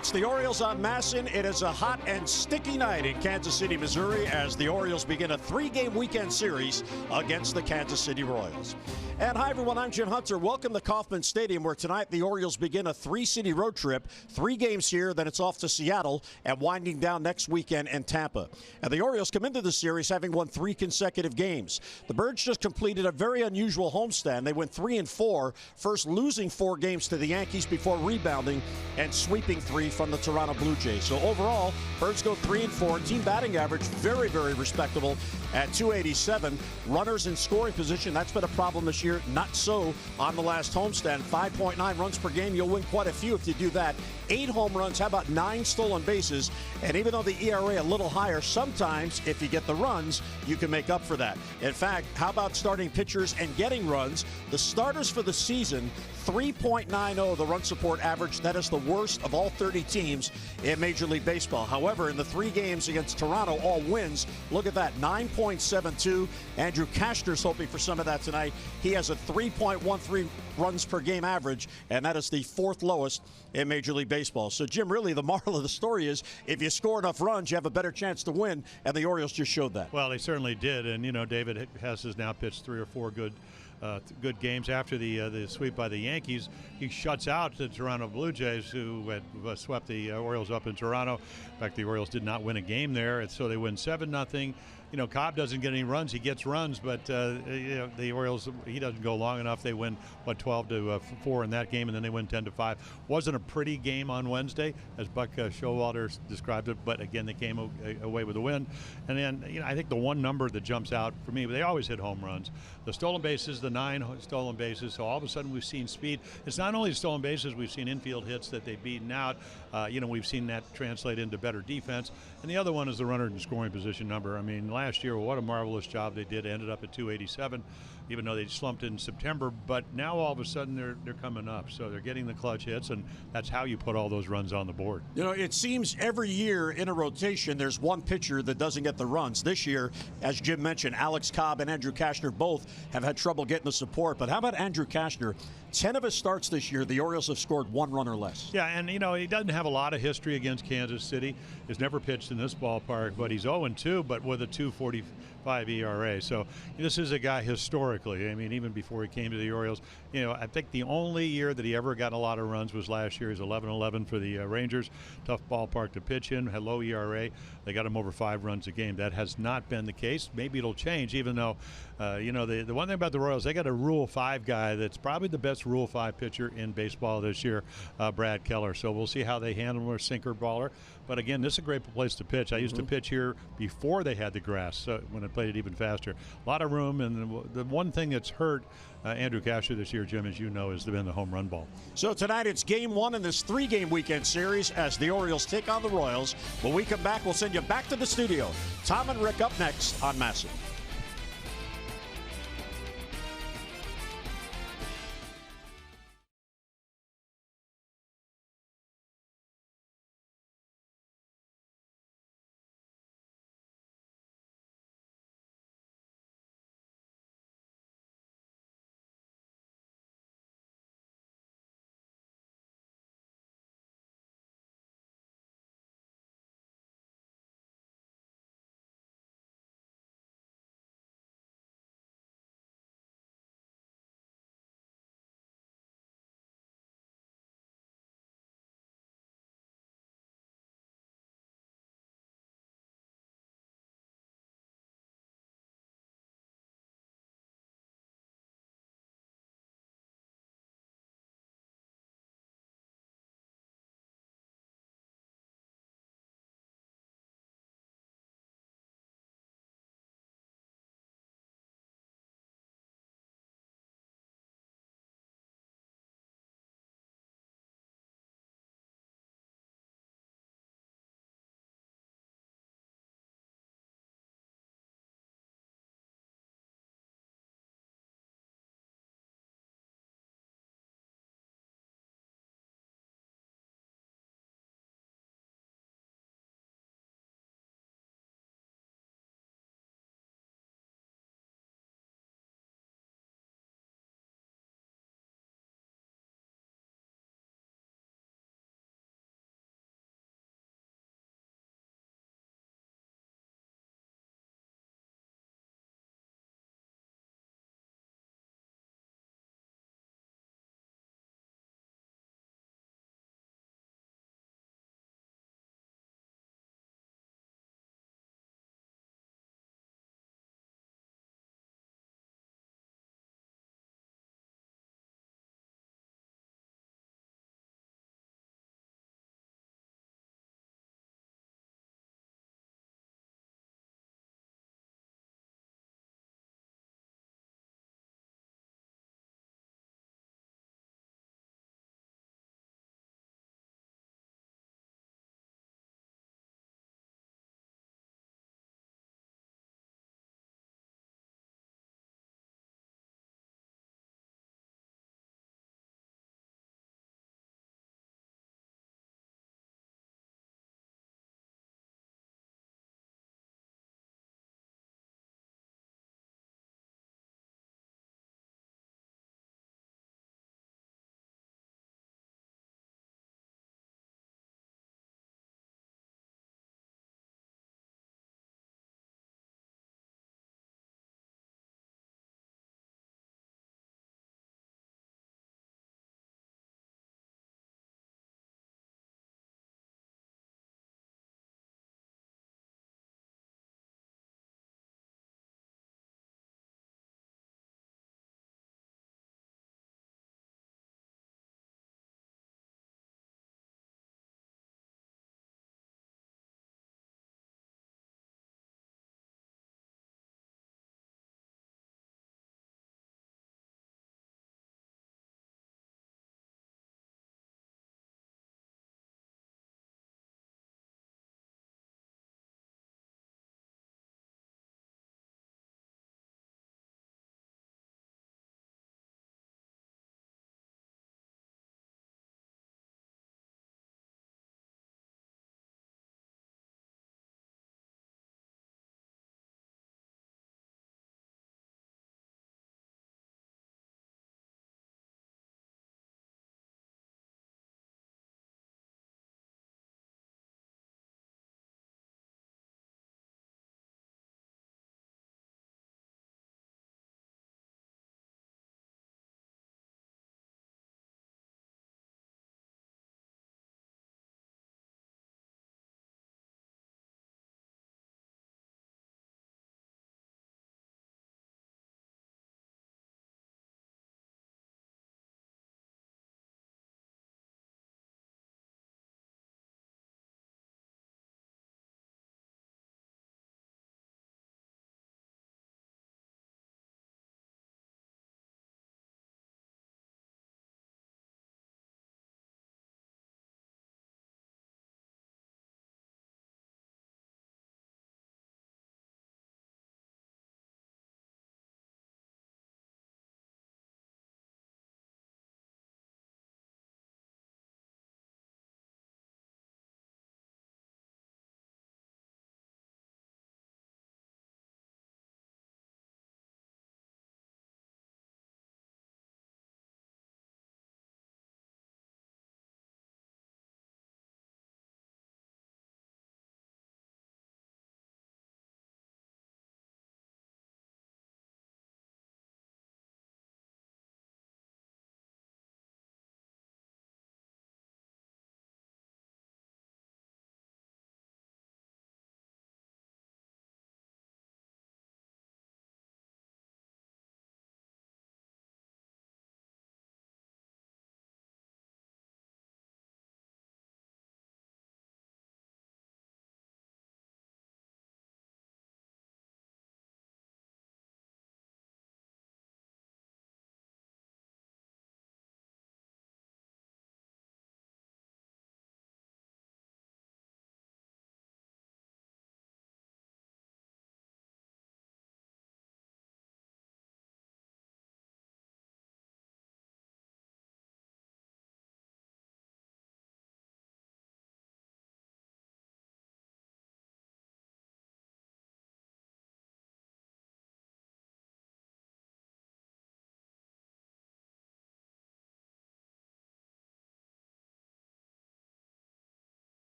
It's the Orioles on Masson. It is a hot and sticky night in Kansas City, Missouri, as the Orioles begin a three-game weekend series against the Kansas City Royals. And hi, everyone. I'm Jim Hunter. Welcome to Kauffman Stadium, where tonight the Orioles begin a three-city road trip. 3 games here, then it's off to Seattle and winding down next weekend in Tampa. And the Orioles come into the series having won 3 consecutive games. The Birds just completed a very unusual homestand. They went 3-4, first losing 4 games to the Yankees before rebounding and sweeping 3 from the Toronto Blue Jays. So overall, Birds go 3-4. Team batting average very, very respectable at 287. Runners in scoring position, that's been a problem this year. Not so on the last homestand. 5.9 runs per game. You'll win quite a few if you do that. 8 home runs. How about 9 stolen bases? And even though the ERA a little higher, sometimes if you get the runs, you can make up for that. In fact, how about starting pitchers and getting runs? The starters for the season, 3.90 the run support average. That is the worst of all 30 teams in Major League Baseball. However, in the 3 games against Toronto, all wins. Look at that, 9.72. Andrew Kashner's hoping for some of that tonight. He has a 3.13 runs per game average, and that is the 4th lowest in Major League Baseball. So, Jim, really the moral of the story is if you score enough runs, you have a better chance to win, and the Orioles just showed that. Well, they certainly did, and, you know, David has now pitched 3 or 4 good games after the sweep by the Yankees. He shuts out the Toronto Blue Jays, who had swept the Orioles up in Toronto. In fact, the Orioles did not win a game there, and so they win 7-0. You know, Cobb doesn't get any runs. He gets runs, but you know, the Orioles, he doesn't go long enough. They win, 12-4 in that game, and then they win 10-5. Wasn't a pretty game on Wednesday, as Buck Showalter described it, but again, they came away with a win. And then, you know, I think the one number that jumps out for me, they always hit home runs. The stolen bases, the 9 stolen bases, so all of a sudden we've seen speed. It's not only stolen bases, we've seen infield hits that they've beaten out. You know, we've seen that translate into better defense. And the other one is the runner in scoring position number. I mean, last year, what a marvelous job they did. Ended up at 287, even though they slumped in September. But now all of a sudden they're coming up. So they're getting the clutch hits, and that's how you put all those runs on the board. You know, it seems every year in a rotation there's one pitcher that doesn't get the runs. This year, as Jim mentioned, Alex Cobb and Andrew Kashner both have had trouble getting the support. But how about Andrew Kashner? 10 of his starts this year, the Orioles have scored 1 run or less. Yeah, and, you know, he doesn't have a lot of history against Kansas City. He's never pitched in this ballpark, but he's 0-2, but with a 2.45 ERA. So this is a guy historically, I mean, even before he came to the Orioles, you know, I think the only year that he ever got a lot of runs was last year. He's 11-11 for the Rangers. Tough ballpark to pitch in, had low ERA. They got him over 5 runs a game. That has not been the case. Maybe it'll change, even though, you know, the one thing about the Royals, they got a Rule 5 guy that's probably the best Rule 5 pitcher in baseball this year, Brad Keller. So we'll see how they handle their sinker baller. But again, this is a great place to pitch. I used to pitch here before they had the grass, so when I played it even faster. A lot of room, and the one thing that's hurt Andrew Kashner this year, Jim, as you know, has been the home run ball. So tonight it's game 1 in this 3-game weekend series as the Orioles take on the Royals. When we come back, we'll send you back to the studio. Tom and Rick up next on Masson.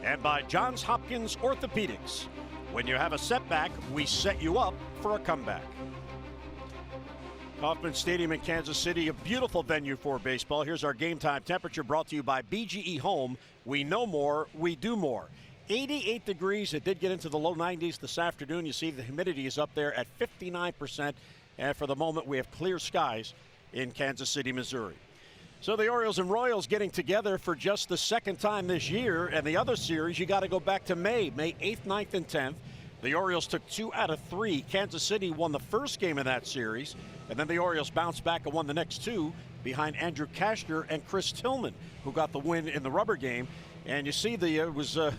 and by Johns Hopkins Orthopedics. When you have a setback, we set you up for a comeback. Kauffman Stadium in Kansas City, a beautiful venue for baseball. Here's our game time temperature brought to you by BGE Home. We know more, we do more. 88 degrees. It did get into the low 90s this afternoon. You see the humidity is up there at 59%. And for the moment, we have clear skies in Kansas City, Missouri. So the Orioles and Royals getting together for just the second time this year. And the other series, you got to go back to May 8th, 9th, and 10th. The Orioles took 2 out of 3. Kansas City won the first game of that series. And then the Orioles bounced back and won the next 2 behind Andrew Kashner and Chris Tillman, who got the win in the rubber game. And you see it was a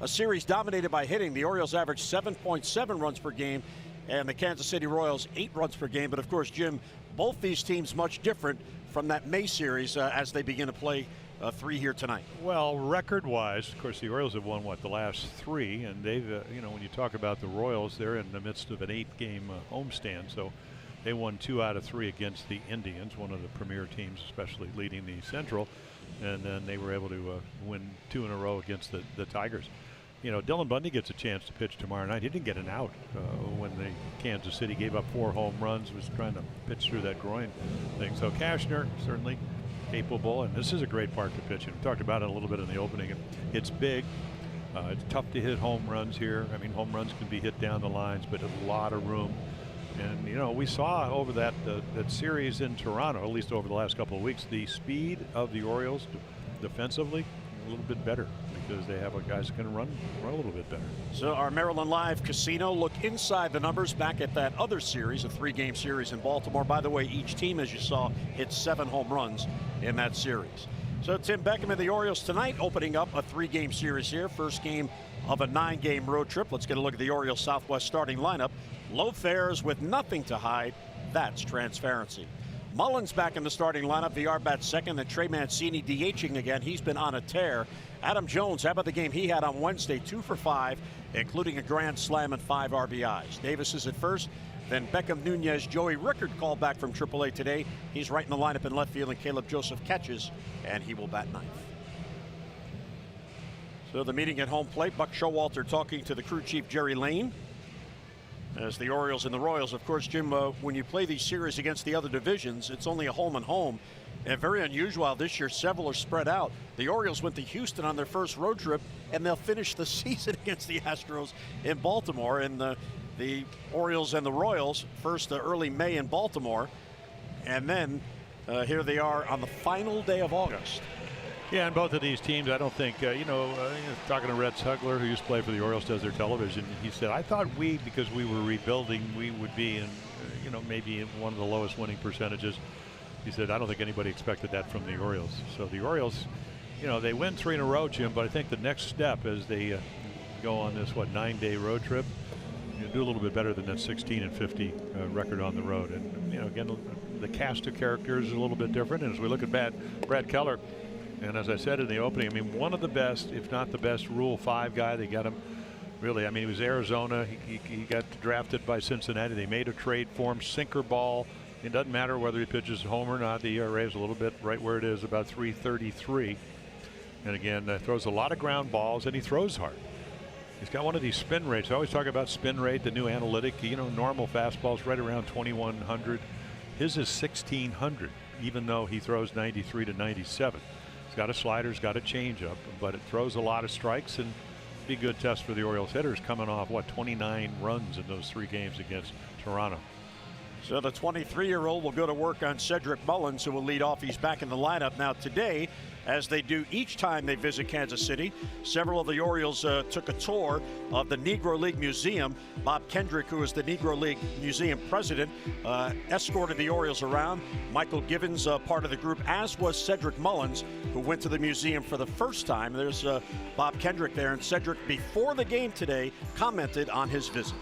series dominated by hitting. The Orioles averaged 7.7 runs per game, and the Kansas City Royals 8 runs per game. But of course, Jim, both these teams much different from that May series as they begin to play 3 here tonight. Well, record-wise, of course, the Orioles have won the last 3, and they've when you talk about the Royals, they're in the midst of an 8-game homestand, so they won 2 out of 3 against the Indians, one of the premier teams, especially leading the Central. And then they were able to win 2 in a row against the Tigers. Dylan Bundy gets a chance to pitch tomorrow night. He didn't get an out when the Kansas City gave up 4 home runs, was trying to pitch through that groin thing. So Kashner certainly capable, and this is a great park to pitch in. We talked about it a little bit in the opening. It's big. It's tough to hit home runs here. I mean, home runs can be hit down the lines, but a lot of room. And we saw over that series in Toronto, at least over the last couple of weeks, the speed of the Orioles defensively a little bit better because they have guys that can run a little bit better. So our Maryland Live Casino look inside the numbers back at that other series, a 3-game series in Baltimore. By the way, each team, as you saw, hit 7 home runs in that series. So Tim Beckham and the Orioles tonight opening up a 3-game series here. First game of a 9-game road trip. Let's get a look at the Orioles Southwest starting lineup. Low fares with nothing to hide. That's transparency. Mullins back in the starting lineup. The Arbat second, and Trey Mancini DHing again. He's been on a tear. Adam Jones, how about the game he had on Wednesday? 2 for 5, including a grand slam and 5 RBIs. Davis is at first. Then Beckham, Nunez, Joey Rickard called back from AAA today. He's right in the lineup in left field, and Caleb Joseph catches, and he will bat 9th. So the meeting at home plate, Buck Showalter talking to the crew chief Jerry Lane. As the Orioles and the Royals, of course, Jim, when you play these series against the other divisions, it's only a home and home. And very unusual this year, several are spread out. The Orioles went to Houston on their first road trip, and they'll finish the season against the Astros in Baltimore. And the Orioles and the Royals, first early May in Baltimore. And then here they are on the final day of August. Yeah, and both of these teams, I don't think, talking to Red Sugler, who used to play for the Orioles, does their television, he said, I thought because we were rebuilding, we would be in, maybe in one of the lowest winning percentages. He said, I don't think anybody expected that from the Orioles. So the Orioles, they win 3 in a row, Jim, but I think the next step as they go on this, 9-day road trip, do a little bit better than that 16-50 record on the road. And, again, the cast of characters is a little bit different. And as we look at Brad Keller, and as I said in the opening, I mean, one of the best, if not the best, Rule 5 guy. They got him really. I mean, he was Arizona. He got drafted by Cincinnati. They made a trade for him, sinker ball. It doesn't matter whether he pitches home or not. The ERA is a little bit right where it is, about 333. And again, throws a lot of ground balls, and he throws hard. He's got one of these spin rates. I always talk about spin rate, the new analytic. Normal fastballs right around 2,100. His is 1,600, even though he throws 93 to 97. Got a slider, got a changeup, but it throws a lot of strikes, and be a good test for the Orioles hitters coming off 29 runs in those 3 games against Toronto. So the 23-year-old will go to work on Cedric Mullins, who will lead off. He's back in the lineup now today, as they do each time they visit Kansas City. Several of the Orioles took a tour of the Negro League Museum. Bob Kendrick, who is the Negro League Museum president, escorted the Orioles around. Michael Givens, part of the group, as was Cedric Mullins, who went to the museum for the first time. There's Bob Kendrick there, and Cedric, before the game today, commented on his visit.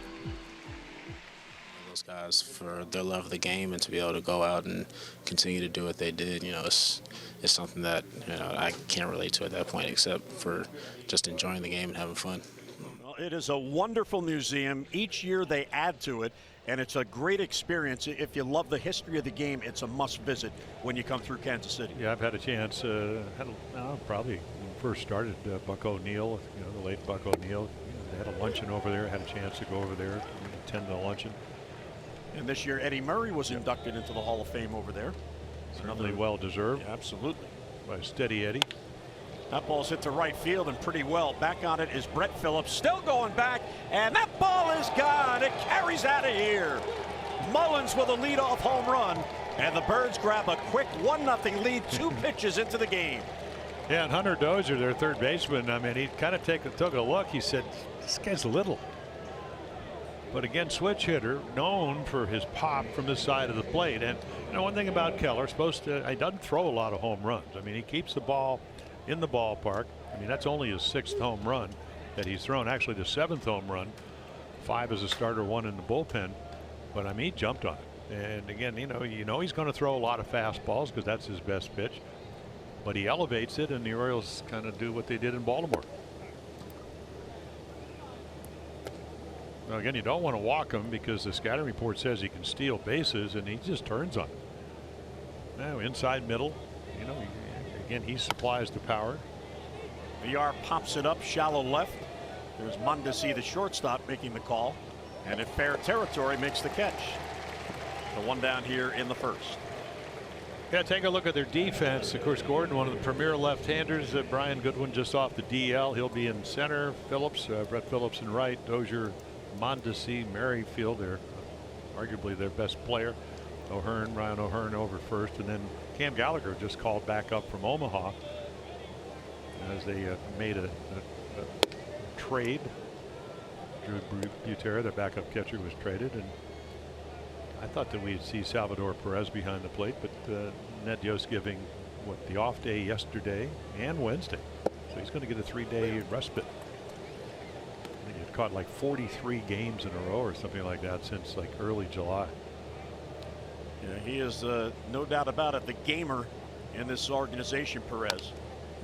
Guys for their love of the game and to be able to go out and continue to do what they did, it's something that I can't relate to at that point, except for just enjoying the game and having fun. Well, it is a wonderful museum. Each year they add to it, and it's a great experience. If you love the history of the game, it's a must visit when you come through Kansas City. Yeah, I've had a chance, probably first started, Buck O'Neill, the late Buck O'Neill. They had a luncheon over there, had a chance to go over there and attend the luncheon. And this year, Eddie Murray was inducted into the Hall of Fame over there. Certainly well deserved. Yeah, absolutely. By Steady Eddie. That ball's hit to right field and pretty well. Back on it is Brett Phillips, still going back, and that ball is gone. It carries out of here. Mullins with a leadoff home run, and the Birds grab a quick 1-0 lead, 2 pitches into the game. Yeah, and Hunter Dozier, their third baseman, I mean, he kind of took a look. He said, this guy's little. But again, switch hitter, known for his pop from the side of the plate. And one thing about Keller, he doesn't throw a lot of home runs. I mean, he keeps the ball in the ballpark. I mean, that's only his 6th home run that he's thrown. Actually, the 7th home run, 5 as a starter, 1 in the bullpen. But I mean, he jumped on it. And again, you know he's going to throw a lot of fastballs because that's his best pitch. But he elevates it, and the Orioles kind of do what they did in Baltimore. Now again, you don't want to walk him because the scouting report says he can steal bases, and he just turns on it. Now inside middle, again, he supplies the power. VR pops it up shallow left. There's Mondesi, the shortstop, making the call, and if fair territory makes the catch. The one down here in the first. Yeah, take a look at their defense. Of course, Gordon, one of the premier left-handers. Brian Goodwin just off the DL. He'll be in center. Phillips, Brett Phillips in right. Dozier, Mondesi, Merrifield, they're arguably their best player. Ryan O'Hearn over first, and then Cam Gallagher just called back up from Omaha as they made a trade. Drew Butera, their backup catcher, was traded, and I thought that we'd see Salvador Perez behind the plate, but Ned Yost giving the off day yesterday and Wednesday, so he's going to get a 3-day respite. I think he'd caught like 43 games in a row or something like that since like early July. Yeah, he is no doubt about it, the gamer in this organization, Perez.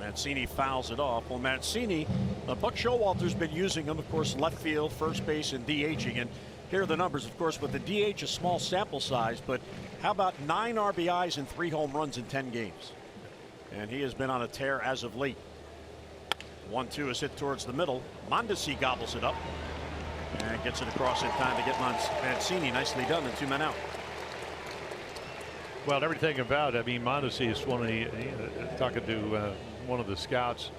Mancini fouls it off. Well, Mancini, Buck Showalter's been using him, of course, left field, first base, and DHing. And here are the numbers, of course, with the DH, a small sample size, but how about 9 RBIs and 3 home runs in 10 games? And he has been on a tear as of late. 1-2 is hit towards the middle. Mondesi gobbles it up and gets it across in time to get Mancini. Nicely done, and 2 men out. Well, everything about it, I mean, Mondesi is one of the, talking to one of the scouts,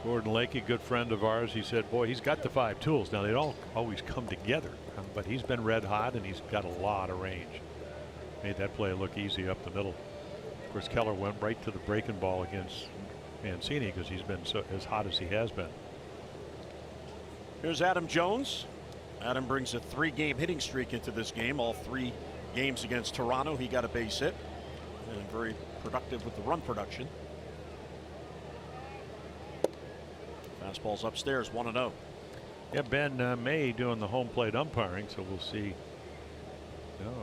Gordon Lakey, good friend of ours. He said, boy, he's got the 5 tools. Now, they don't always come together, but he's been red hot and he's got a lot of range. Made that play look easy up the middle. Of course, Keller went right to the breaking ball against Mancini because he's been as hot as he has been. Here's Adam Jones. Adam brings a 3-game hitting streak into this game. All 3 games against Toronto, he got a base hit, and very productive with the run production. Fastball's upstairs, 1-0. Yeah, Ben May doing the home plate umpiring, so we'll see.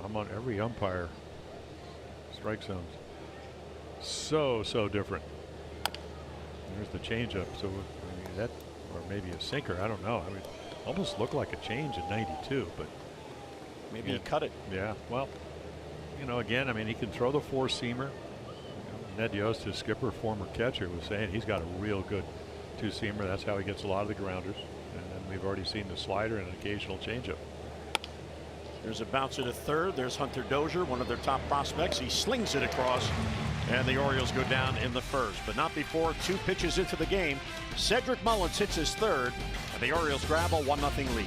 I'm on every umpire. Strike zones. So different. There's the changeup. So I mean, that, or maybe a sinker. I don't know. I mean, almost looked like a change in '92, but maybe he cut it. Yeah. Well, again, I mean, he can throw the 4-seamer. Ned Yost, his skipper, former catcher, was saying he's got a real good 2-seamer. That's how he gets a lot of the grounders. And then we've already seen the slider and an occasional changeup. There's a bouncer to third. There's Hunter Dozier, one of their top prospects. He slings it across, and the Orioles go down in the first, but not before 2 pitches into the game. Cedric Mullins hits his third, and the Orioles grab a 1-0 lead.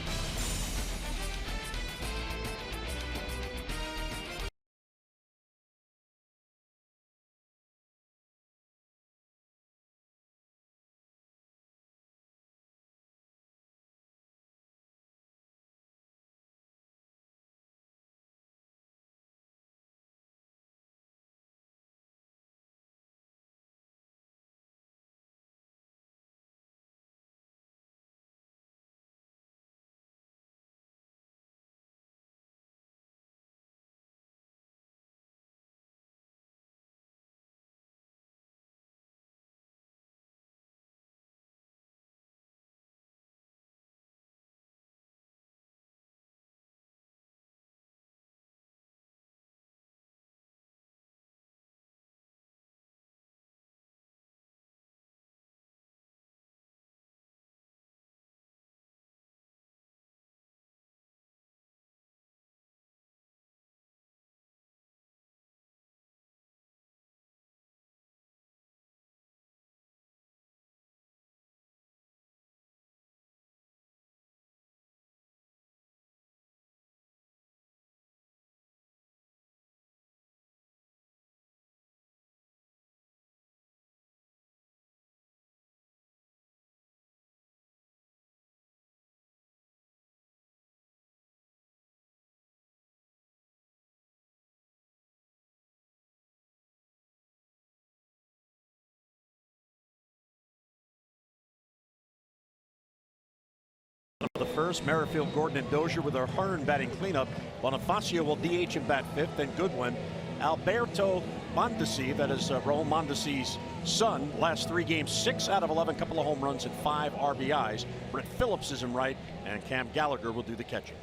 The first, Merrifield, Gordon, and Dozier with O'Hearn batting cleanup. Bonifacio will DH and bat fifth, and Goodwin. Alberto Mondesi, that is Raul Mondesi's son, last 3 games, 6 out of 11, couple of home runs and 5 RBIs. Brett Phillips is in right, and Cam Gallagher will do the catching.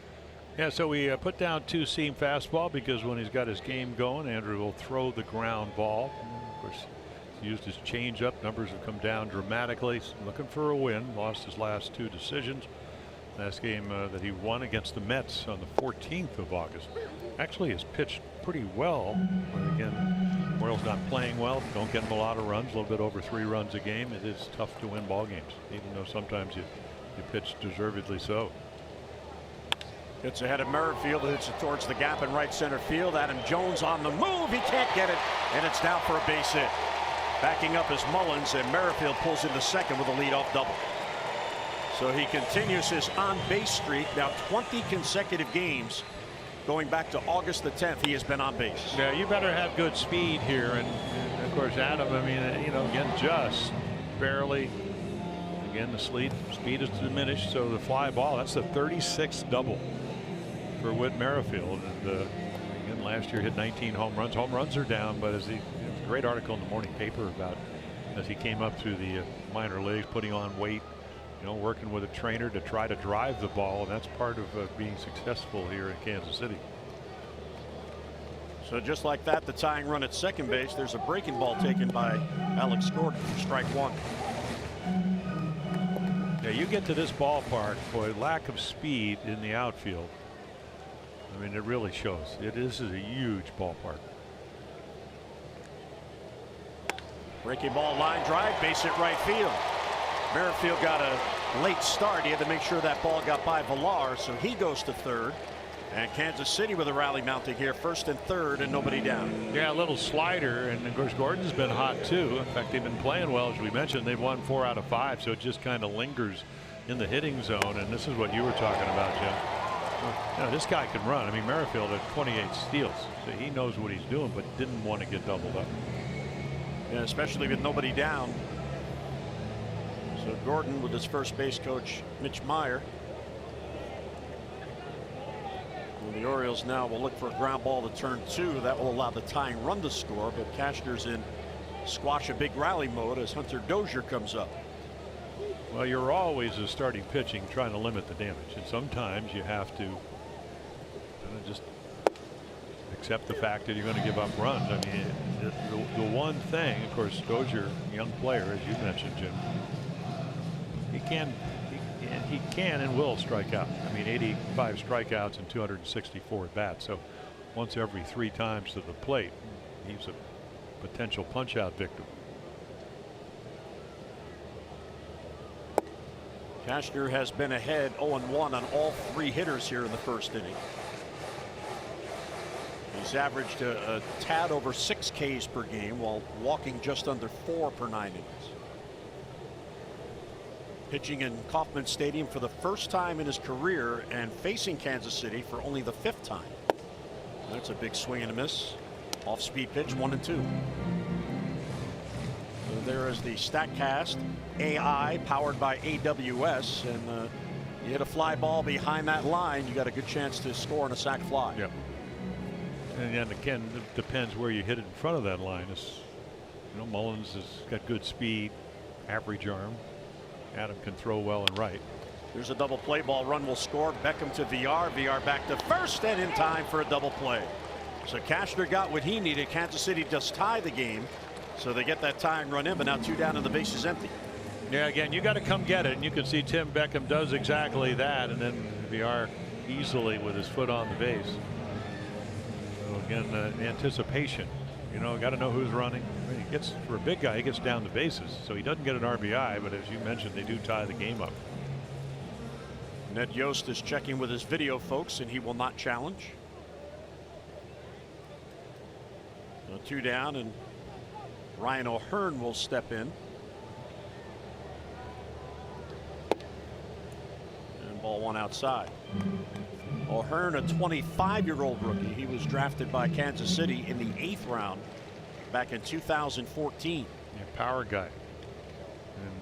Yeah, so we put down 2-seam fastball because when he's got his game going, Andrew will throw the ground ball. Of course, he's used his changeup. Numbers have come down dramatically. He's looking for a win. Lost his last 2 decisions. Last game that he won against the Mets on the 14th of August. Actually has pitched pretty well. But again, Royals not playing well. Don't get him a lot of runs. A little bit over 3 runs a game. It is tough to win ball games, even though sometimes you pitch deservedly so. It's ahead of Merrifield, hits it towards the gap in right center field. Adam Jones on the move. He can't get it, and it's down for a base hit. Backing up is Mullins, and Merrifield pulls into second with a leadoff double. So he continues his on-base streak, now 20 consecutive games. Going back to August the 10th, he has been on base. Yeah, you better have good speed here. And of course, Adam, I mean, you know, again, just barely. Again, the speed is diminished, so the fly ball, that's the 36th double for Whit Merrifield. And again, last year hit 19 home runs. Home runs are down, but as he, there's a great article in the morning paper about as he came up through the minor leagues, putting on weight, you know, working with a trainer to try to drive the ball, and that's part of being successful here in Kansas City. So just like that, the tying run at second base, there's a breaking ball taken by Alex Gordon for strike 1. Yeah, you get to this ballpark, boy, lack of speed in the outfield. I mean, it really shows. This is a huge ballpark. Breaking ball, line drive, base hit right field. Merrifield got a late start. He had to make sure that ball got by Villar, so he goes to third. And Kansas City with a rally mounting here, first and third, and nobody down. Yeah, a little slider, and of course Gordon's been hot too. In fact, they've been playing well, as we mentioned. They've won 4 out of 5, so it just kind of lingers in the hitting zone. And this is what you were talking about, Jim. You know, this guy can run. I mean, Merrifield had 28 steals, so he knows what he's doing, but didn't want to get doubled up. Yeah, especially with nobody down. So Gordon with his first base coach, Mitch Meyer. And the Orioles now will look for a ground ball to turn 2. That will allow the tying run to score, but Cashner's in squash a big rally mode as Hunter Dozier comes up. Well, you're always, as starting pitching, trying to limit the damage, and sometimes you have to just accept the fact that you're going to give up runs. I mean, the one thing, of course, Dozier, young player, as you mentioned, Jim, he can and will strike out. I mean, 85 strikeouts and 264 at bats. So once every 3 times to the plate, he's a potential punch-out victim. Cashner has been ahead 0-1 on all 3 hitters here in the first inning. He's averaged a tad over 6 Ks per game while walking just under 4 per 9 innings. Pitching in Kauffman Stadium for the first time in his career and facing Kansas City for only the 5th time. That's a big swing and a miss. Off speed pitch, 1-2. So there is the StatCast AI powered by AWS, and you hit a fly ball behind that line, you got a good chance to score on a sac fly. Yep. And then again, it depends where you hit it in front of that line. It's, you know, Mullins has got good speed, average arm. Adam can throw well and right. There's a double play ball. Run will score. Beckham to VR. VR back to first and in time for a double play. So Cashner got what he needed. Kansas City just tie the game. So they get that tying run in, but now 2 down and the base is empty. Yeah, again, you got to come get it. And you can see Tim Beckham does exactly that. And then VR easily with his foot on the base. So again, anticipation. You know, got to know who's running. He gets, for a big guy, he gets down the bases, so he doesn't get an RBI, but as you mentioned, they do tie the game up. Ned Yost is checking with his video folks, and he will not challenge. So 2 down, and Ryan O'Hearn will step in. And ball 1 outside. O'Hearn, a 25-year-old rookie. He was drafted by Kansas City in the 8th round back in 2014. Yeah, power guy.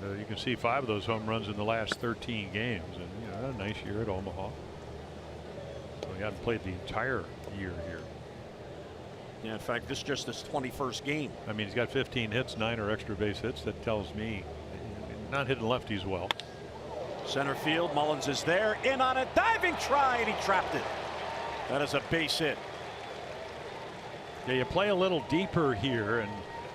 And you can see 5 of those home runs in the last 13 games. And you know, Had a nice year at Omaha. So he hadn't played the entire year here. Yeah, in fact, this is just his 21st game. I mean, he's got 15 hits, 9 are extra base hits. That tells me not hitting lefties well. Center field, Mullins is there, in on a diving try, and he trapped it. That is a base hit. Yeah, you play a little deeper here, and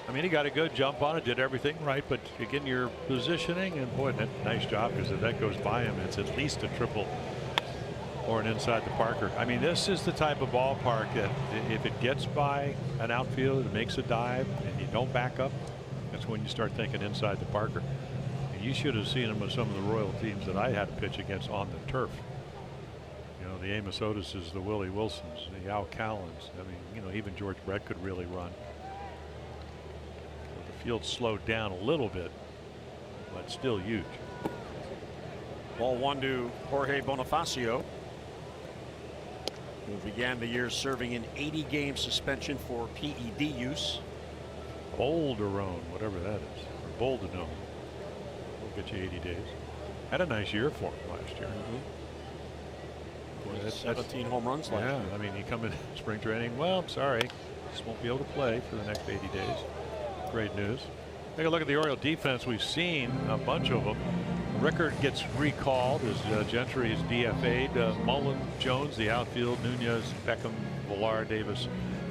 I mean, he got a good jump on it, did everything right, but again, your positioning, and boy, nice job, because if that goes by him, it's at least a triple or an inside the Parker. I mean, this is the type of ballpark that if it gets by an outfielder, it makes a dive, and you don't back up, that's when you start thinking inside the Parker. And you should have seen him with some of the Royal teams that I had to pitch against on the turf. You know, the Amos Otises, the Willie Wilsons, the Al Callens. I mean, you know, even George Brett could really run. So the field slowed down a little bit, but still huge. Ball 1 to Jorge Bonifacio, who began the year serving an 80-game suspension for PED use. Bolderone, whatever that is, or Boldenone. We'll get you 80 days. Had a nice year for him last year. Boy, that's 17 home runs last year. I mean, you come in spring training, well, I'm sorry, just won't be able to play for the next 80 days. Great news. Take a look at the Oriole defense. We've seen a bunch of them. Rickard gets recalled as Gentry is DFA'd. Mullen, Jones, the outfield, Nunez, Beckham, Villar, Davis,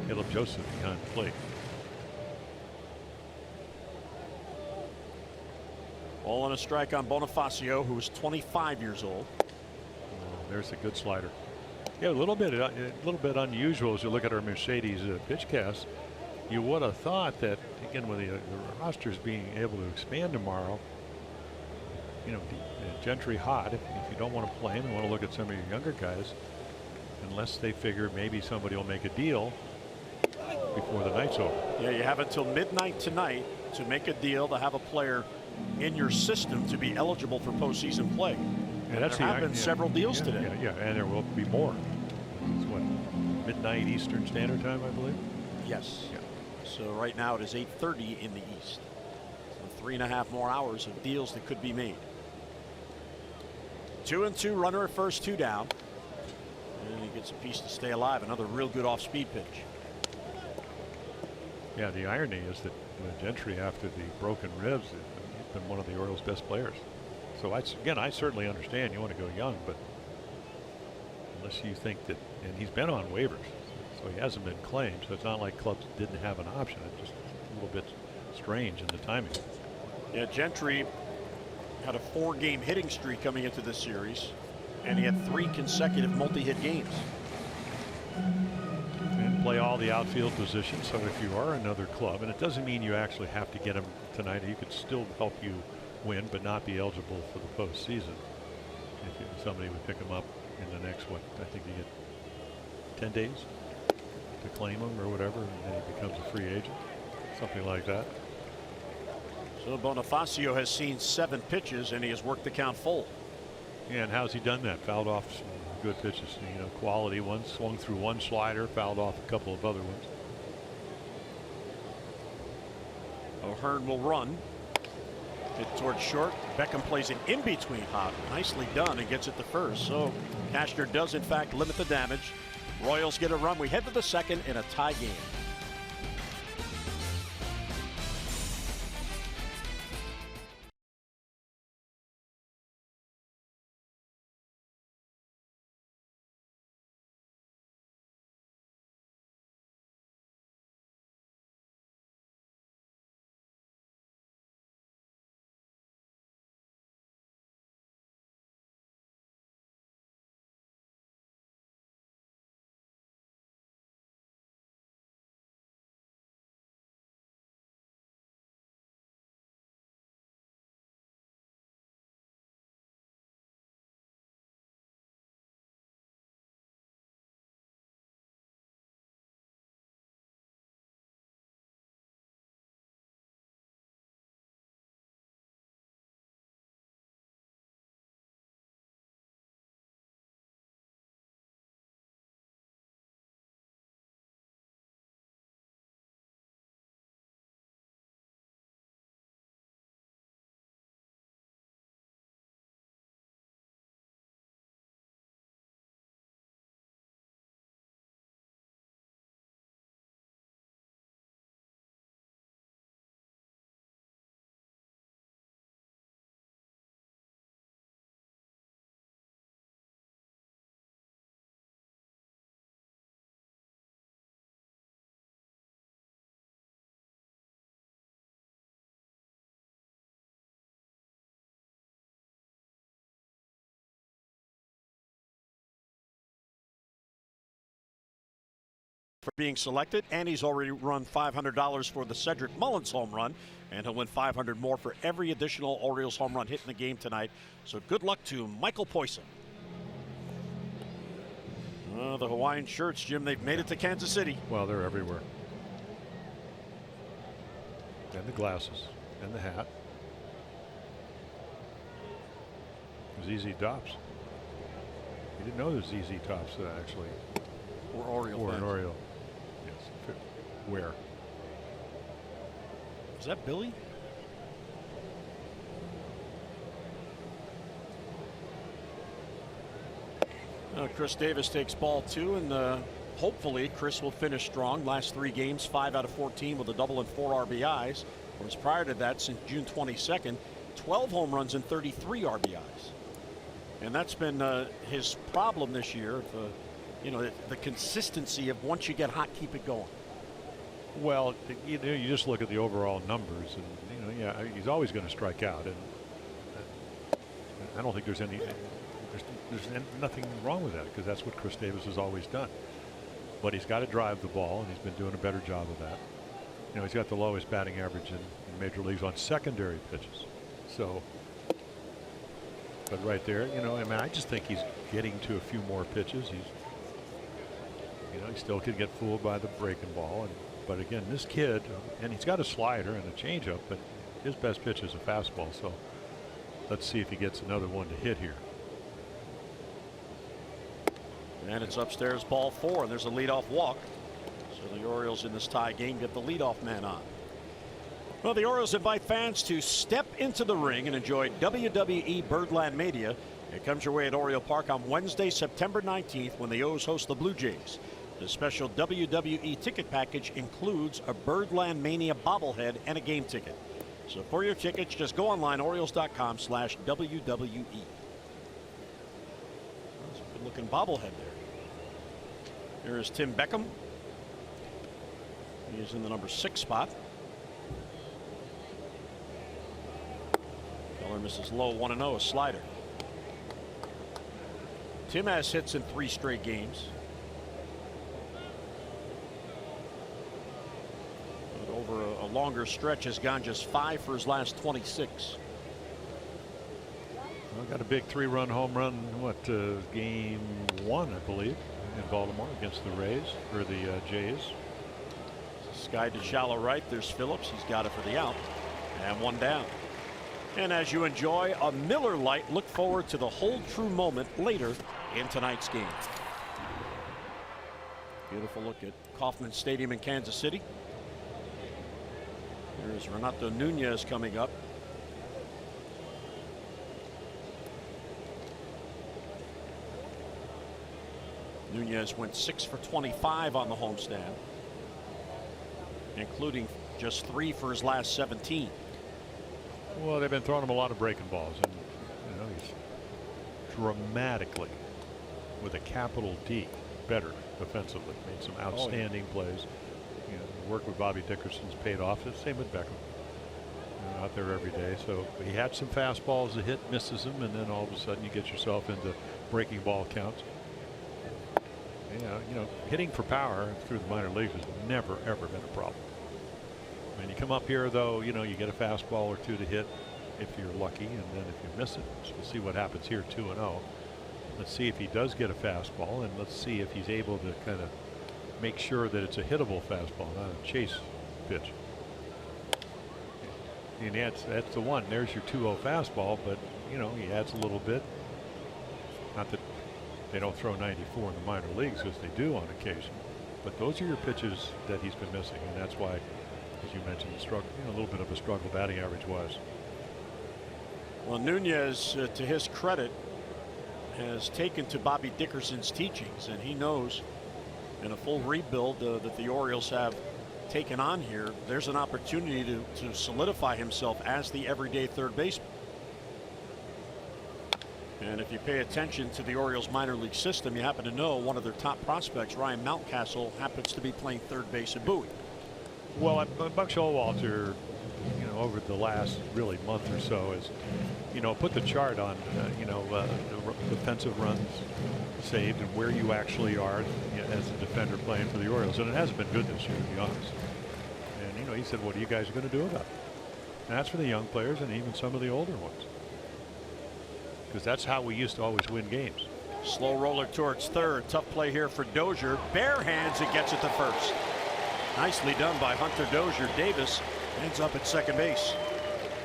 Caleb Joseph behind the plate. Ball on a strike on Bonifacio, who is 25 years old. There's a good slider. Yeah, a little bit unusual as you look at our Mercedes pitch cast. You would have thought that, again, with the rosters being able to expand tomorrow, you know, Gentry hot. If you don't want to play him and want to look at some of your younger guys, unless they figure maybe somebody will make a deal before the night's over. Yeah, you have until midnight tonight to make a deal to have a player in your system to be eligible for postseason play. Yeah, that's there have been several deals today. Yeah, and there will be more. It's what, midnight Eastern Standard Time, I believe? Yes. Yeah. So right now it is 8:30 in the East. So 3.5 more hours of deals that could be made. 2-2, runner at first, 2 down. And he gets a piece to stay alive. Another real good off-speed pitch. Yeah, the irony is that Gentry, after the broken ribs, he's been one of the Orioles' best players. So I certainly understand you want to go young, but unless you think that, and he's been on waivers, so he hasn't been claimed. So it's not like clubs didn't have an option. It's just a little bit strange in the timing. Yeah, Gentry had a 4-game hitting streak coming into this series, and he had 3 consecutive multi-hit games. And play all the outfield positions. So if you are another club, and it doesn't mean you actually have to get him tonight, he could still help you win, but not be eligible for the postseason. If somebody would pick him up in the next, what, I think you get 10 days to claim him or whatever, and then he becomes a free agent, something like that. So Bonifacio has seen 7 pitches, and he has worked the count full. Yeah, and how's he done that? Fouled off some good pitches, you know, quality ones, swung through 1 slider, fouled off a couple of other ones. O'Hearn will run. Hit towards short. Beckham plays an in-between hop. Nicely done, and gets it to first. So Cashner does, in fact, limit the damage. Royals get a run. We head to the second in a tie game. for being selected, and he's already run $500 for the Cedric Mullins home run, and he'll win $500 more for every additional Orioles home run hit in the game tonight. So good luck to Michael Poison. The Hawaiian shirts, Jim, they've made it to Kansas City. Well, they're everywhere. And the glasses and the hat. ZZ Tops. You didn't know there's ZZ Tops that actually. Or Oriole. Or an Oriole. Yes. Where? Is that Billy? Chris Davis takes ball 2, and hopefully Chris will finish strong. Last 3 games, 5 out of 14 with a double and 4 RBIs. Whereas prior to that, since June 22nd, 12 home runs and 33 RBIs. And that's been his problem this year. The consistency of once you get hot, keep it going. Well, you just look at the overall numbers, and yeah, he's always going to strike out, and I don't think there's nothing wrong with that, because that's what Chris Davis has always done. But he's got to drive the ball, and he's been doing a better job of that. He's got the lowest batting average in major leagues on secondary pitches. So, but right there, I just think he's getting to a few more pitches. He still could get fooled by the breaking ball, but again, this kid, and he's got a slider and a changeup, but his best pitch is a fastball. So let's see if he gets another one to hit here. And it's upstairs, ball 4, and there's a leadoff walk. So the Orioles in this tie game get the leadoff man on. Well, the Orioles invite fans to step into the ring and enjoy WWE Birdland Mania. It comes your way at Oriole Park on Wednesday, September 19th, when the O's host the Blue Jays. The special WWE ticket package includes a Birdland Mania bobblehead and a game ticket. So for your tickets, just go online, Orioles.com/WWE. That's a good-looking bobblehead there. Here is Tim Beckham. He is in the number 6 spot. Keller misses low, 1-0, a slider. Tim has hits in 3 straight games. But over a longer stretch has gone just 5 for his last 26. Well, got a big 3-run home run, game 1, I believe, in Baltimore against the Rays, or the Jays. Sky to shallow right. There's Phillips. He's got it for the out. And 1 down. And as you enjoy a Miller Lite, look forward to the Hold True moment later in tonight's game. Beautiful look at Kauffman Stadium in Kansas City. There's Renato Nunez coming up. Nunez went 6 for 25 on the homestand, including just 3 for his last 17. Well, they've been throwing him a lot of breaking balls, and he's dramatically, with a capital D, better defensively. Made some outstanding plays. Work with Bobby Dickerson's paid off. The same with Beckham. Out there every day. So he had some fastballs that hit, misses them, and then all of a sudden you get yourself into breaking ball counts. Hitting for power through the minor leagues has never, ever been a problem. When you come up here, though, you get a fastball or 2 to hit if you're lucky, and then if you miss it, so we'll see what happens here, 2-0. Let's see if he does get a fastball, and let's see if he's able to kind of make sure that it's a hittable fastball, not a chase pitch. And that's the one. There's your 2-0 fastball, but he adds a little bit. Not that they don't throw 94 in the minor leagues, because they do on occasion, but those are your pitches that he's been missing, and that's why, as you mentioned, the struggle, a little bit of a struggle batting average wise. Well, Nunez, to his credit, has taken to Bobby Dickerson's teachings, and he knows in a full rebuild that the Orioles have taken on here, there's an opportunity to solidify himself as the everyday third baseman. And if you pay attention to the Orioles minor league system, you happen to know one of their top prospects, Ryan Mountcastle, happens to be playing third base at Bowie. Well, Buck Showalter, over the last really month or so, has, put the chart on, defensive runs, saved and where you actually are as a defender playing for the Orioles. And it hasn't been good this year, to be honest. And, you know, he said, what are you guys going to do about it? And that's for the young players and even some of the older ones. Because that's how we used to always win games. Slow roller towards third. Tough play here for Dozier. Bare hands it gets it to first. Nicely done by Hunter Dozier. Davis ends up at second base.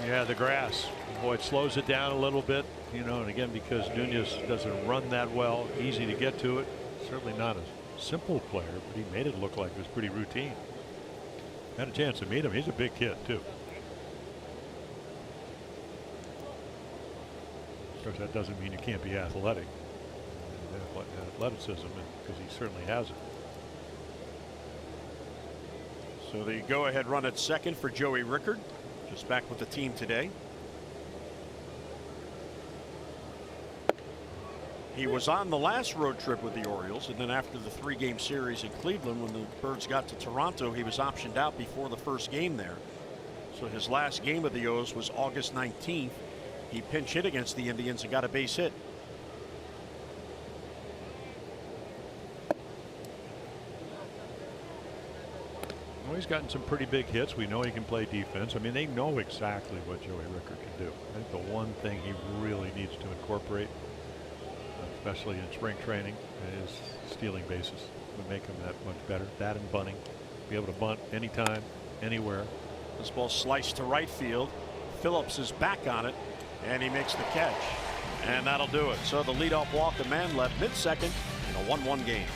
Yeah, the grass. Boy, it slows it down a little bit, you know, and again, because Nunez doesn't run that well, easy to get to it. Certainly not a simple player, but he made it look like it was pretty routine. Had a chance to meet him. He's a big kid, too. Of course, that doesn't mean you can't be athletic. Athleticism, because he certainly has it. So the go-ahead run at second for Joey Rickard, just back with the team today. He was on the last road trip with the Orioles, and then after the 3-game series in Cleveland, when the Birds got to Toronto, he was optioned out before the first game there. So his last game with the O's was August 19th. He pinch hit against the Indians and got a base hit. Well, he's gotten some pretty big hits. We know he can play defense. I mean, they know exactly what Joey Rickard can do. I think the one thing he really needs to incorporate, especially in spring training, is stealing bases. Would make him that much better. That and bunting. Be able to bunt anytime, anywhere. This ball sliced to right field. Phillips is back on it, and he makes the catch. And that'll do it. So the leadoff walk, the man left mid-second in a 1-1 game.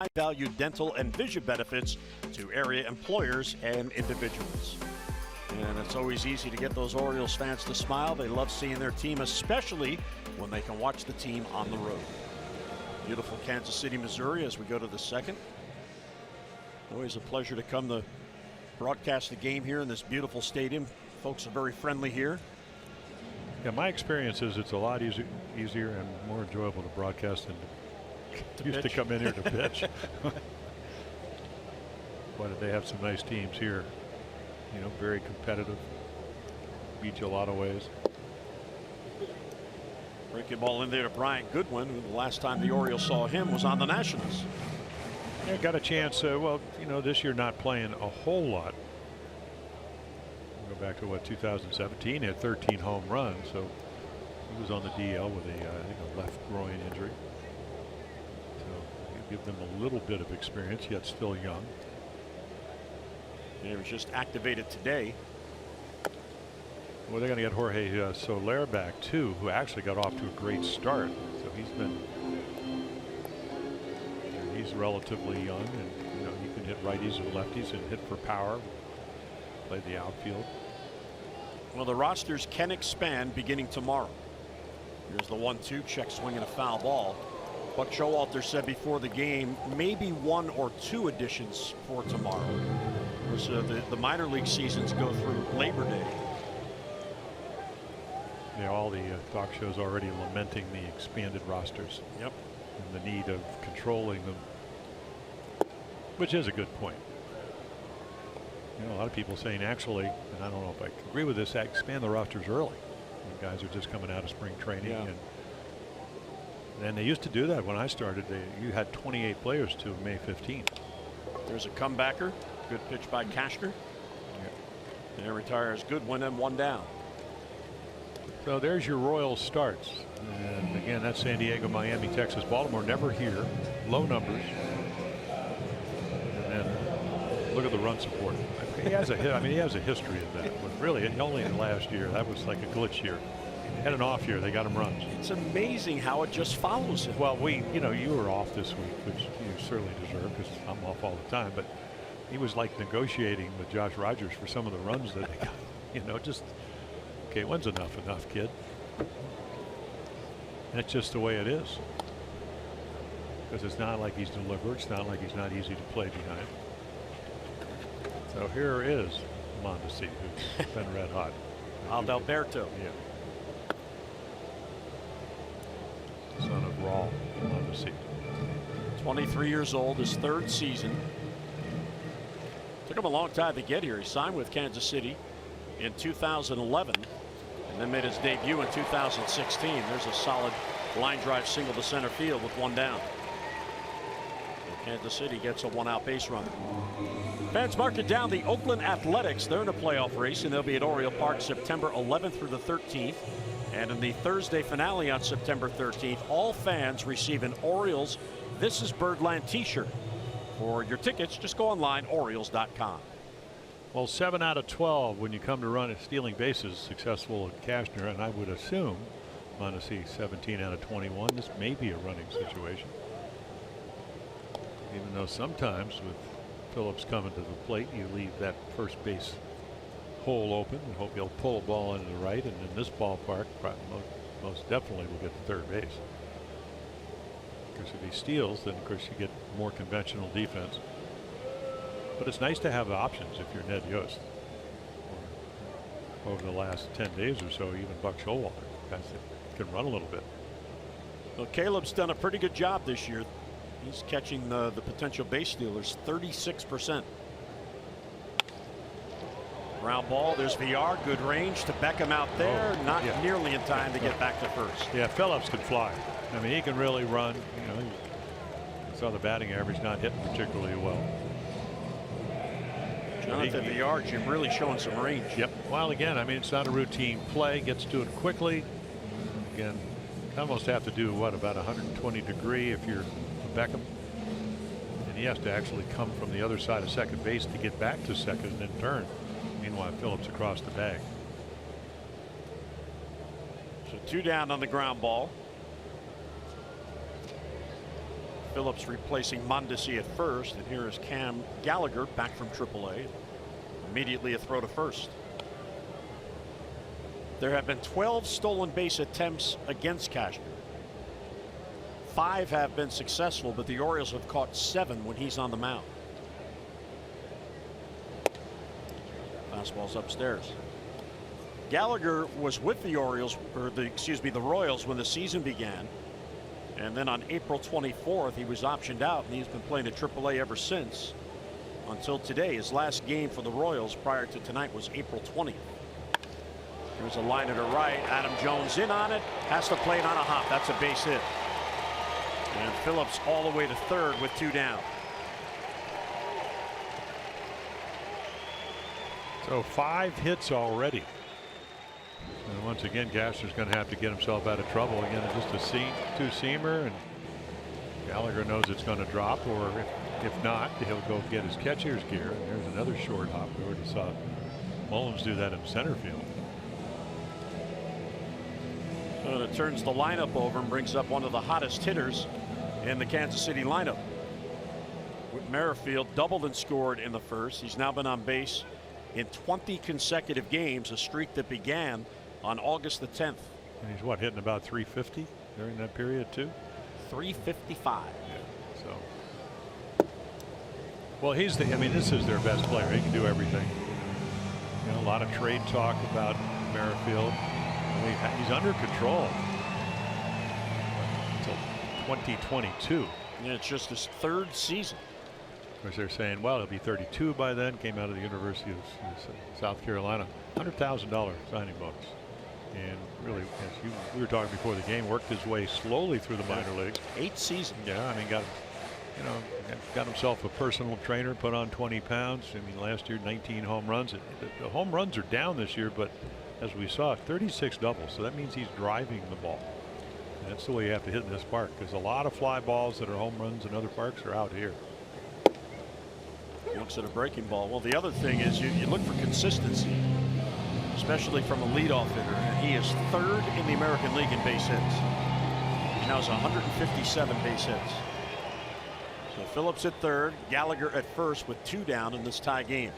High-value dental and vision benefits to area employers and individuals. And it's always easy to get those Orioles fans to smile. They love seeing their team, especially when they can watch the team on the road. Beautiful Kansas City, Missouri, as we go to the second. Always a pleasure to come to broadcast the game here in this beautiful stadium. Folks are very friendly here. Yeah, my experience is it's a lot easier and more enjoyable to broadcast than to come in here to pitch. But they have some nice teams here. You know, very competitive. Beat you a lot of ways. Breaking ball in there to Brian Goodwin, who the last time the Orioles saw him was on the Nationals. Yeah, got a chance. Well, you know, this year not playing a whole lot. We'll go back to what 2017. He had 13 home runs, so he was on the DL with I think a left groin injury. Give them a little bit of experience, yet still young. He was just activated today. Well, they're going to get Jorge Soler back too, who actually got off to a great start. So he's relatively young, and you know he can hit righties and lefties and hit for power. Play the outfield. Well, the rosters can expand beginning tomorrow. Here's the 1-2 check swing and a foul ball. Buck Showalter said before the game, maybe 1 or 2 additions for tomorrow. Because the minor league seasons go through Labor Day. Yeah, all the talk shows already lamenting the expanded rosters. Yep. And the need of controlling them, which is a good point. You know, a lot of people saying actually, and I don't know if I agree with this, expand the rosters early. The guys are just coming out of spring training, and they used to do that when I started. You had 28 players to May 15th. There's a comebacker. Good pitch by Cashner. And retires. Good win and 1 down. So there's your Royals starts. And again, that's San Diego, Miami, Texas, Baltimore. Never here. Low numbers. And then look at the run support. He has a history of that. But really, only in the last year. That was like a glitch year. Had an off year. They got him runs. It's amazing how it just follows it. Well, you were off this week, which you certainly deserve because I'm off all the time. But he was like negotiating with Josh Rogers for some of the runs that they got. Just okay, when's enough, kid? That's just the way it is. Because it's not like he's deliberate. It's not like he's not easy to play behind. So here is Mondesi, who's been red hot. Adalberto. Yeah. Son of Raul Mondesi. 23 years old, his 3rd season. Took him a long time to get here. He signed with Kansas City in 2011 and then made his debut in 2016. There's a solid line drive single to center field with 1 down. And Kansas City gets a 1-out base runner. Fans mark it down. The Oakland Athletics, they're in a playoff race, and they'll be at Oriole Park September 11th through the 13th. And in the Thursday finale on September 13th, all fans receive an Orioles This is Birdland t-shirt. For your tickets, just go online, Orioles.com. Well, 7 out of 12 when you come to run at stealing bases successful at Cashner, and I would assume Mondesi 17 out of 21. This may be a running situation. Even though sometimes with Phillips coming to the plate, you leave that first base hole open and hope he'll pull a ball into the right, and in this ballpark most definitely will get to third base. Because if he steals, then of course you get more conventional defense. But it's nice to have options if you're Ned Yost. Over the last 10 days or so, even Buck Showalter, guys that can run a little bit. Well, Caleb's done a pretty good job this year. He's catching the potential base stealers 36%. Ground ball. There's VR. Good range to Beckham out there. Not nearly in time to get back to first. Yeah, Phillips can fly. I mean, he can really run. You know, you saw the batting average not hitting particularly well. Jonathan VR, Jim, really showing some range. Yep. Well, again, I mean, it's not a routine play. Gets to it quickly. Again, you almost have to do what, about 120 degree if you're Beckham. And he has to actually come from the other side of second base to get back to second and then turn. Meanwhile, Phillips across the bag. So 2 down on the ground ball. Phillips replacing Mondesi at first, and here is Cam Gallagher back from AAA. Immediately a throw to first. There have been 12 stolen base attempts against Cashner. 5 have been successful, but the Orioles have caught 7 when he's on the mound. Fastball's upstairs. Gallagher was with the Orioles, or the Royals, when the season began. And then on April 24th, he was optioned out, and he's been playing at AAA ever since until today. His last game for the Royals prior to tonight was April 20th. There's a line to the right. Adam Jones in on it. Has to play it on a hop. That's a base hit. And Phillips all the way to third with 2 down. So 5 hits already. And once again, Cashner's going to have to get himself out of trouble. Again, it's just a two-seamer, and Gallagher knows it's going to drop, or if not, he'll go get his catcher's gear. And there's another short hop. We already saw Mullins do that in center field. So it turns the lineup over and brings up one of the hottest hitters in the Kansas City lineup. With Merrifield doubled and scored in the first. He's now been on base in 20 consecutive games, a streak that began on August the 10th. And he's what, hitting about 350 during that period too? 355. Yeah, so. Well, he's the. I mean, this is their best player. He can do everything. You know, a lot of trade talk about Merrifield. He's under control until 2022. Yeah, it's just his third season. Of course, they're saying, well, he'll be 32 by then. Came out of the University of South Carolina. $100,000 signing bonus. And really, as we were talking before the game, worked his way slowly through the minor leagues. 8 seasons. Yeah, I mean, got himself a personal trainer, put on 20 pounds. I mean, last year, 19 home runs. The home runs are down this year, but as we saw, 36 doubles. So that means he's driving the ball. And that's the way you have to hit in this park, because a lot of fly balls that are home runs in other parks are out here. He looks at a breaking ball. Well, the other thing is you look for consistency, especially from a leadoff hitter. And he is third in the American League in base hits. He now has 157 base hits. So Phillips at third, Gallagher at first with 2 down in this tie game.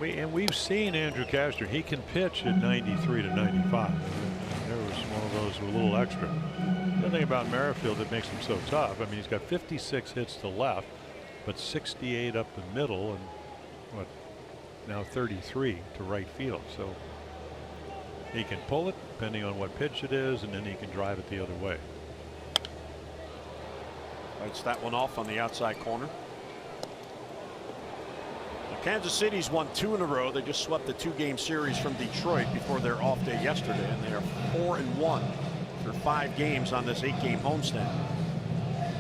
And we've seen Andrew Castor. He can pitch at 93 to 95. There was one of those with a little extra. The other thing about Merrifield that makes him so tough, I mean, he's got 56 hits to left, but 68 up the middle, and what, now 33 to right field. So he can pull it depending on what pitch it is, and then he can drive it the other way. Lights that one off on the outside corner. Kansas City's won 2 in a row. They just swept the 2-game series from Detroit before their off day yesterday, and they are 4-1 through 5 games on this 8-game homestand.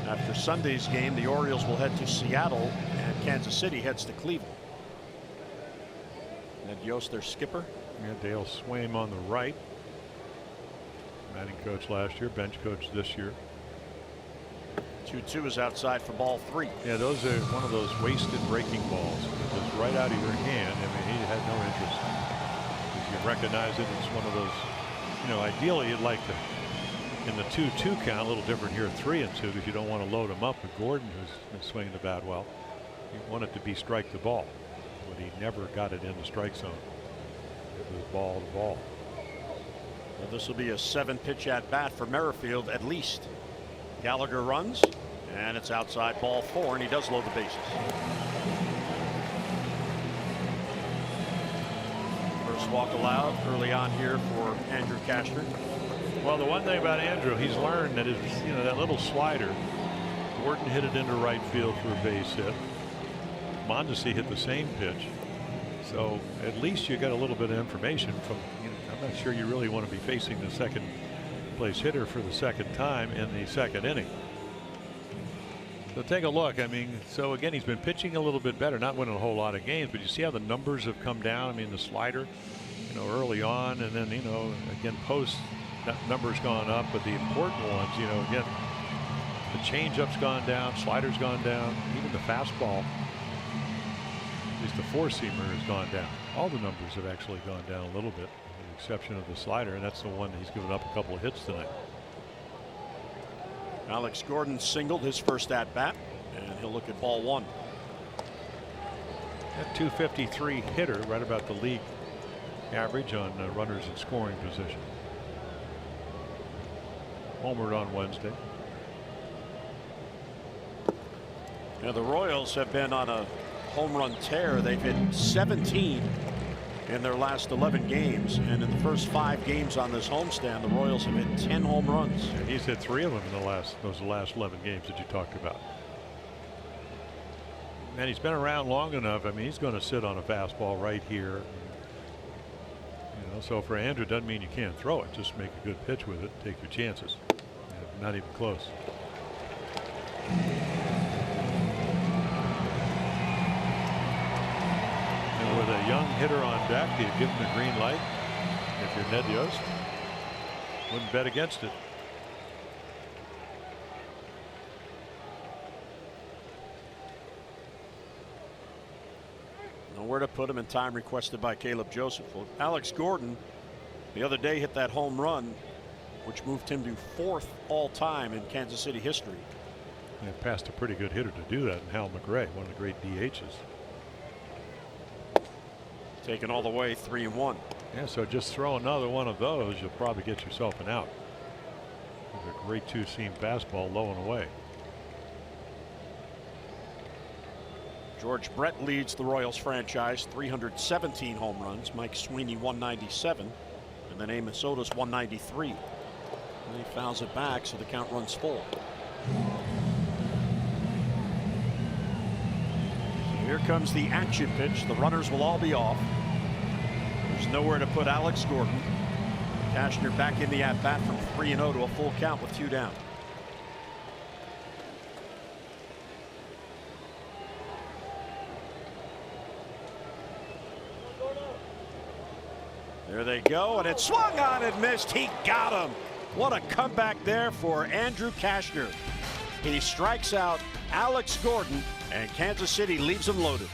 After Sunday's game, the Orioles will head to Seattle, and Kansas City heads to Cleveland. Ned Yost, their skipper. Yeah, Dale Swaim on the right. Batting coach last year, bench coach this year. 2-2 is outside for ball 3. Yeah, those are one of those wasted breaking balls. Just right out of your hand. I mean, he had no interest. If you recognize it, it's one of those, you know, ideally you'd like to, in the 2-2 count, a little different here, 3-2, because you don't want to load him up with Gordon, who's been swinging the bat well. You want it to be strike the ball, but he never got it in the strike zone. It was ball to ball. Well, this will be a 7-pitch at bat for Merrifield at least. Gallagher runs, and it's outside ball 4, and he does load the bases. First walk allowed early on here for Andrew Castor. Well, the one thing about Andrew, he's learned that his, you know, that little slider, Gordon hit it into right field for a base hit. Mondesi hit the same pitch. So at least you got a little bit of information from, you know, I'm not sure you really want to be facing the second place hitter for the second time in the second inning. So take a look. I mean, so again, he's been pitching a little bit better, not winning a whole lot of games, but you see how the numbers have come down. I mean, the slider, you know, early on, and then, you know, again, post, that number's gone up, but the important ones, you know, again, the changeup's gone down, slider's gone down, even the fastball, at least the 4-seamer has gone down. All the numbers have actually gone down a little bit, with the exception of the slider, and that's the one he's given up a couple of hits tonight. Alex Gordon singled his first at bat, and he'll look at ball 1. That 253 hitter, right about the league average on runners in scoring position. Homered on Wednesday. Now the Royals have been on a home run tear. They've hit 17 in their last 11 games, and in the first 5 games on this homestand, the Royals have hit 10 home runs. Yeah, he's hit 3 of them in those last 11 games that you talked about. And he's been around long enough. I mean, he's going to sit on a fastball right here. You know, so for Andrew, it doesn't mean you can't throw it. Just make a good pitch with it. Take your chances. Yeah, not even close. And with a young hitter on deck, do you give him the green light? If you're Ned Yost, wouldn't bet against it. Nowhere to put him in time requested by Caleb Joseph. Well, Alex Gordon the other day hit that home run, which moved him to 4th all-time in Kansas City history. Yeah, passed a pretty good hitter to do that, and Hal McRae, one of the great DHs. Taken all the way, 3-1. Yeah, so just throw another one of those, you'll probably get yourself an out. It's a great two-seam fastball, low and away. George Brett leads the Royals franchise, 317 home runs. Mike Sweeney 197, and then Amos Otis 193. And he fouls it back, so the count runs full. So here comes the action pitch. The runners will all be off. There's nowhere to put Alex Gordon. Cashner back in the at-bat from 3-0 to a full count with 2 down. There they go, and it swung on and missed. He got him. What a comeback there for Andrew Cashner. He strikes out Alex Gordon, and Kansas City leaves him loaded.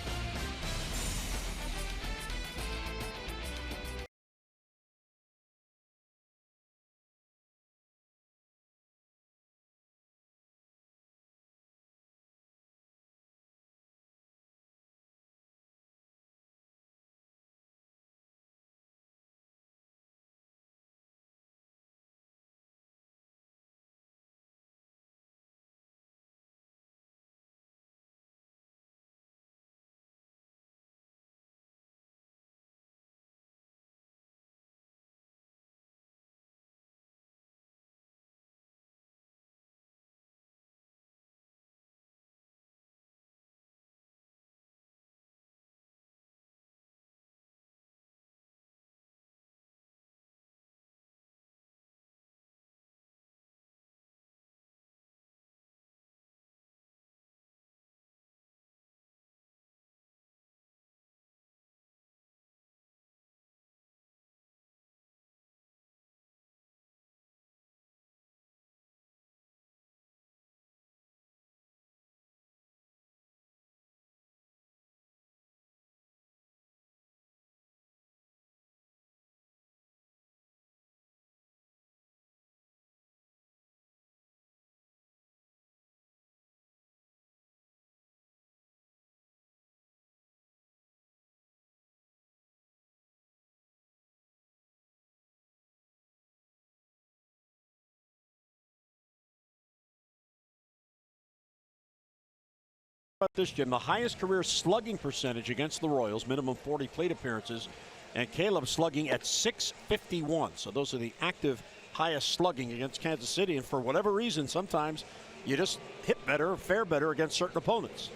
This, Jim, the highest career slugging percentage against the Royals, minimum 40 plate appearances, and Caleb slugging at .651. So those are the active highest slugging against Kansas City, and for whatever reason, sometimes you just hit better, fare better against certain opponents.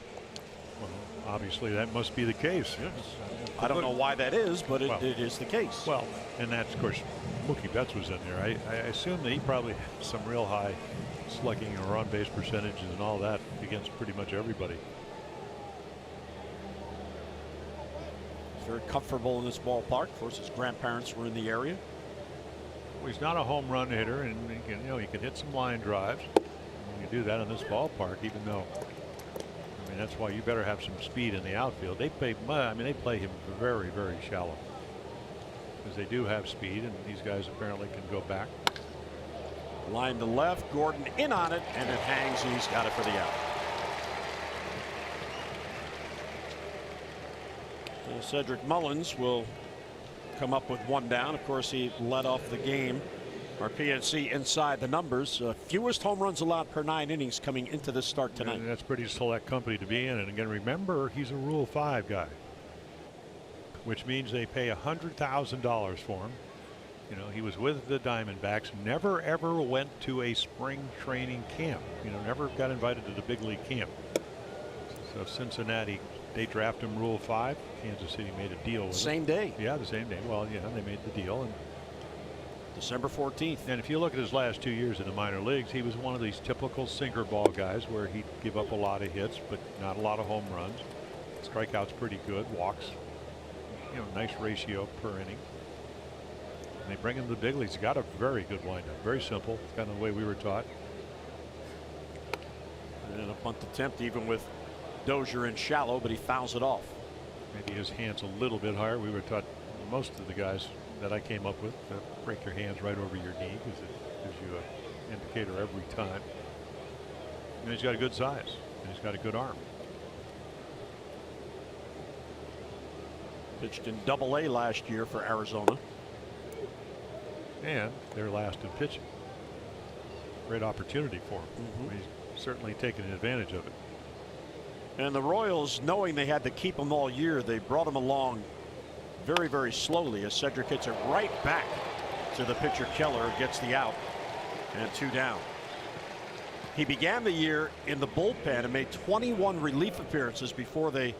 Well, obviously that must be the case. Yes. I don't know why that is, but it is the case. Well, and that's, of course, Mookie Betts was in there. I assume that he probably had some real high slugging or on-base percentages and all that against pretty much everybody. Very comfortable in this ballpark. Of course, his grandparents were in the area. Well, he's not a home run hitter, and he can hit some line drives. And you do that in this ballpark, even though, I mean, that's why you better have some speed in the outfield. They play him very, very shallow because they do have speed, and these guys apparently can go back. Line to left, Gordon in on it, and it hangs, and he's got it for the out. Cedric Mullins will come up with 1 down. Of course, he led off the game. Our PNC inside the numbers. Fewest home runs allowed per 9 innings coming into this start tonight. And that's pretty select company to be in. And again, remember, he's a Rule 5 guy, which means they pay $100,000 for him. You know, he was with the Diamondbacks, never ever went to a spring training camp. You know, never got invited to the big league camp. So Cincinnati, they draft him Rule 5. Kansas City made a deal with same him. day. Yeah, the same day. Well, yeah, they made the deal. And December 14th. And if you look at his last 2 years in the minor leagues, he was one of these typical sinker ball guys where he'd give up a lot of hits, but not a lot of home runs. Strikeouts pretty good. Walks, you know, nice ratio per inning. And they bring him to the big leagues. He's got a very good windup. Very simple. Kind of the way we were taught. And a bunt attempt even with Dozier in shallow, but he fouls it off. Maybe his hands a little bit higher. We were taught, most of the guys that I came up with, break your hands right over your knee because it gives you an indicator every time. And he's got a good size, and he's got a good arm. Pitched in Double-A last year for Arizona. And they're last in pitching. Great opportunity for him. He's certainly taken advantage of it. And the Royals, knowing they had to keep him all year, they brought him along very, very slowly as Cedric hits it right back to the pitcher. Keller gets the out, and 2 down. He began the year in the bullpen and made 21 relief appearances before they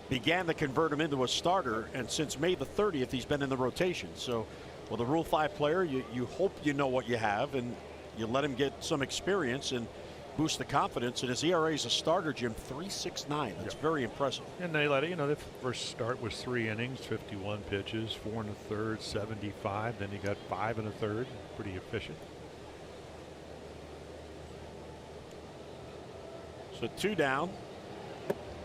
began to convert him into a starter, and since May the 30th he's been in the rotation. So with a Rule 5 player, you hope you know what you have and you let him get some experience and boost the confidence. And his ERA as a starter, Jim, 3.69. That's very impressive. And they let it, the first start was 3 innings, 51 pitches, 4 1/3, 75. Then he got 5 1/3. Pretty efficient. So 2 down.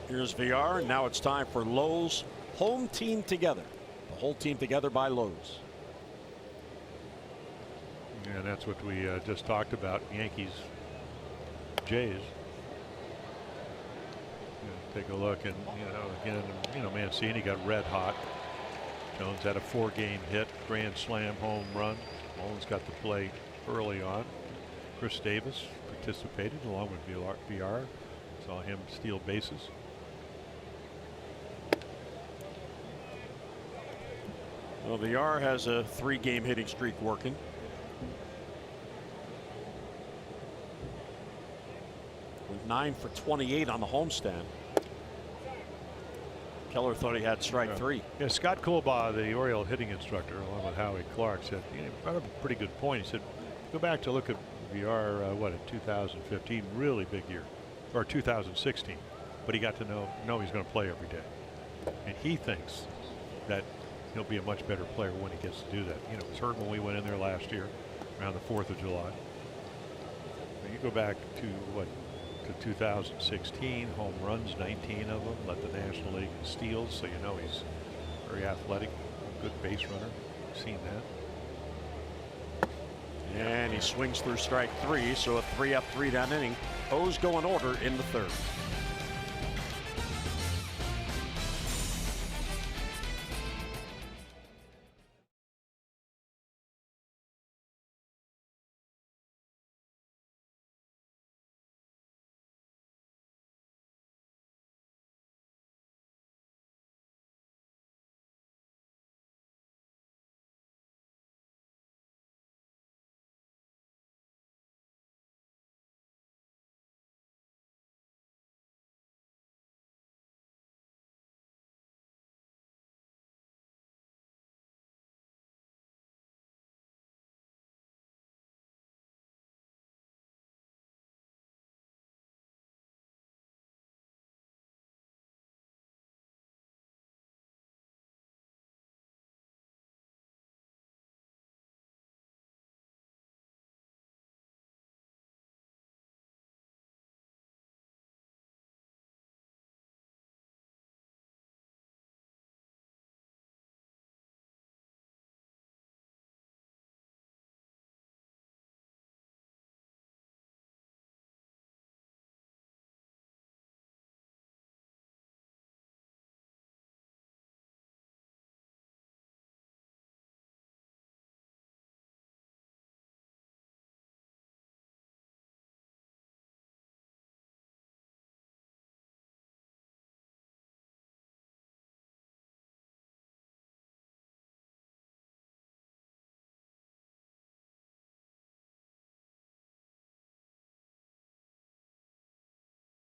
Here's VR, and now it's time for Lowe's home team together. The whole team together by Lowe's. And that's what we just talked about. Yankees, Jays. Take a look, and again, Mancini got red hot. Jones had a 4-game hit, grand slam home run. Mullins got the play early on. Chris Davis participated along with VR. Saw him steal bases. Well, VR has a 3-game hitting streak working. With 9 for 28 on the homestand. Keller thought he had strike 3. Yeah, Scott Coolbaugh, the Oriole hitting instructor, along with Howie Clark, said he brought up a pretty good point. He said, go back to look at VR, in 2015, really big year, or 2016, but he got to know he's going to play every day, and he thinks that he'll be a much better player when he gets to do that. It was hurt when we went in there last year, around the 4th of July. Now you go back to 2016, home runs, 19 of them, led the National League in steals, so he's very athletic, good base runner. Seen that. And he swings through strike 3, so a 3-up, 3-down inning. O's go in order in the 3rd.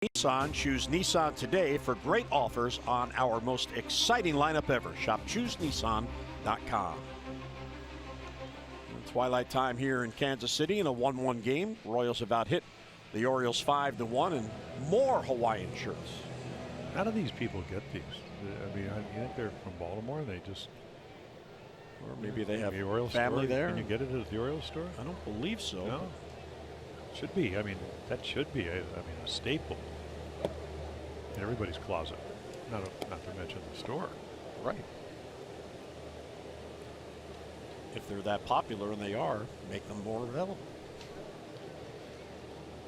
Nissan. Choose Nissan today for great offers on our most exciting lineup ever. Shop ChooseNissan.com. Twilight time here in Kansas City in a 1-1 game. Royals have out-hit the Orioles 5-1, and more Hawaiian shirts. How do these people get these? I mean, you think they're from Baltimore? They just, or maybe they have the Orioles family store? there. Can you get it at the Orioles store? I don't believe so. No. Should be. I mean, that should be a staple in everybody's closet. Not to mention the store. Right. If they're that popular, and they are, make them more available.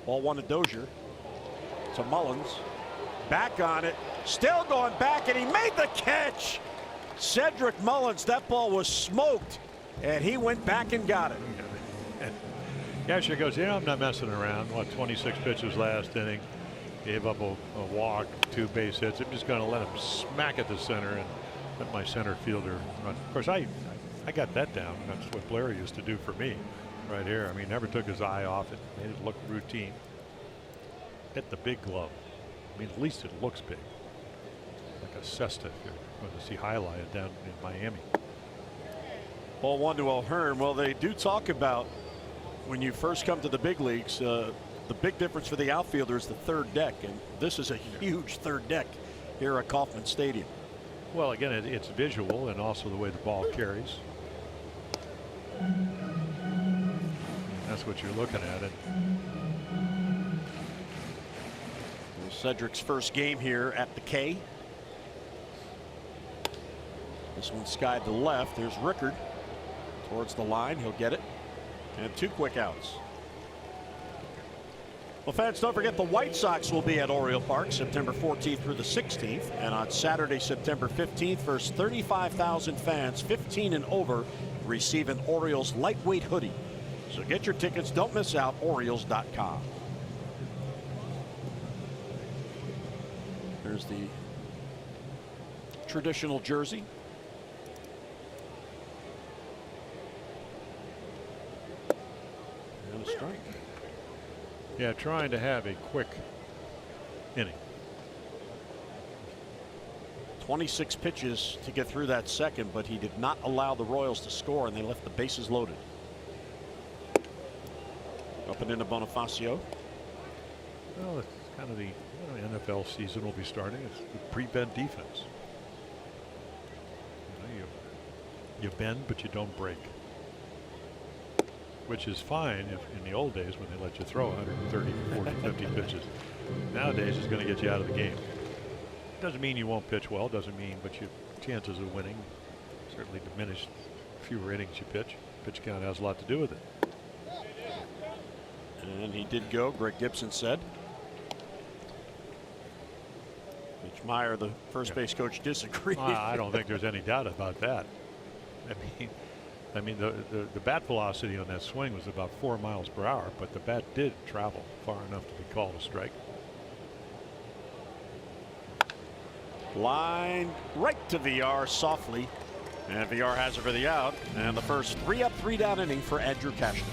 Ball 1 to Dozier. To Mullins. Back on it. Still going back, and he made the catch. Cedric Mullins, that ball was smoked, and he went back and got it. Casher goes, yeah, I'm not messing around. What, 26 pitches last inning. Gave up a walk, 2 base hits. I'm just going to let him smack at the center and let my center fielder run. Of course, I got that down. That's what Blair used to do for me right here. I mean, never took his eye off it. Made it look routine. Hit the big glove. I mean, at least it looks big. Like a cesta if you're going to see highlighted down in Miami. Ball 1 to O'Hearn. Well, they do talk about when you first come to the big leagues, the big difference for the outfielder is the third deck, and this is a huge third deck here at Kauffman Stadium. Well, again, it's visual and also the way the ball carries. And that's what you're looking at. Cedric's first game here at the K. This one skied to left. There's Rickard towards the line. He'll get it. And 2 quick outs. Well, fans, don't forget the White Sox will be at Oriole Park September 14th through the 16th. And on Saturday, September 15th, first 35,000 fans 15 and over receive an Orioles lightweight hoodie. So get your tickets. Don't miss out. Orioles.com. There's the traditional jersey. And a strike. Yeah, trying to have a quick inning. 26 pitches to get through that second, but he did not allow the Royals to score, and they left the bases loaded. Up and into Bonifacio. Well, it's kind of the NFL season will be starting. It's the prevent defense. You bend, but you don't break. Which is fine if in the old days when they let you throw 130, 40, 50 pitches. Nowadays it's going to get you out of the game. Doesn't mean you won't pitch well, doesn't mean, but your chances of winning certainly diminish fewer innings you pitch. Pitch count has a lot to do with it. And he did go, Greg Gibson said. Mitch Meyer, the first base coach, disagreed. I don't think there's any doubt about that. I mean, the bat velocity on that swing was about 4 miles per hour, but the bat did travel far enough to be called a strike. Line right to VR softly, and VR has it for the out, and the first 3 up, 3 down inning for Andrew Cashner.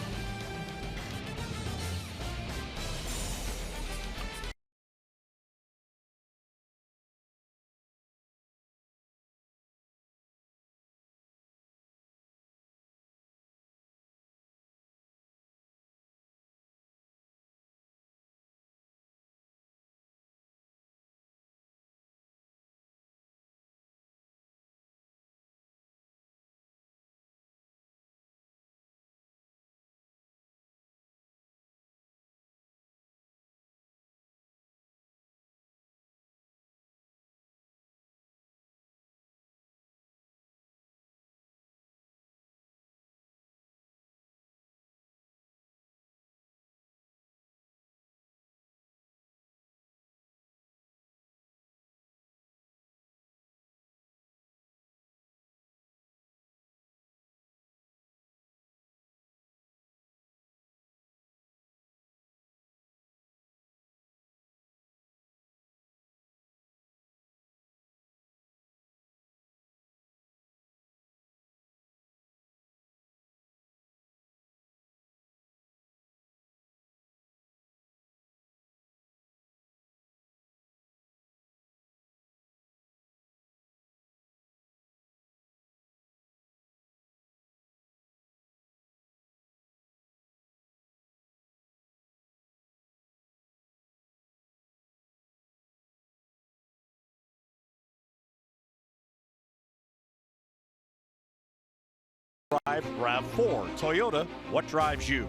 Drive RAV4 Toyota, what drives you?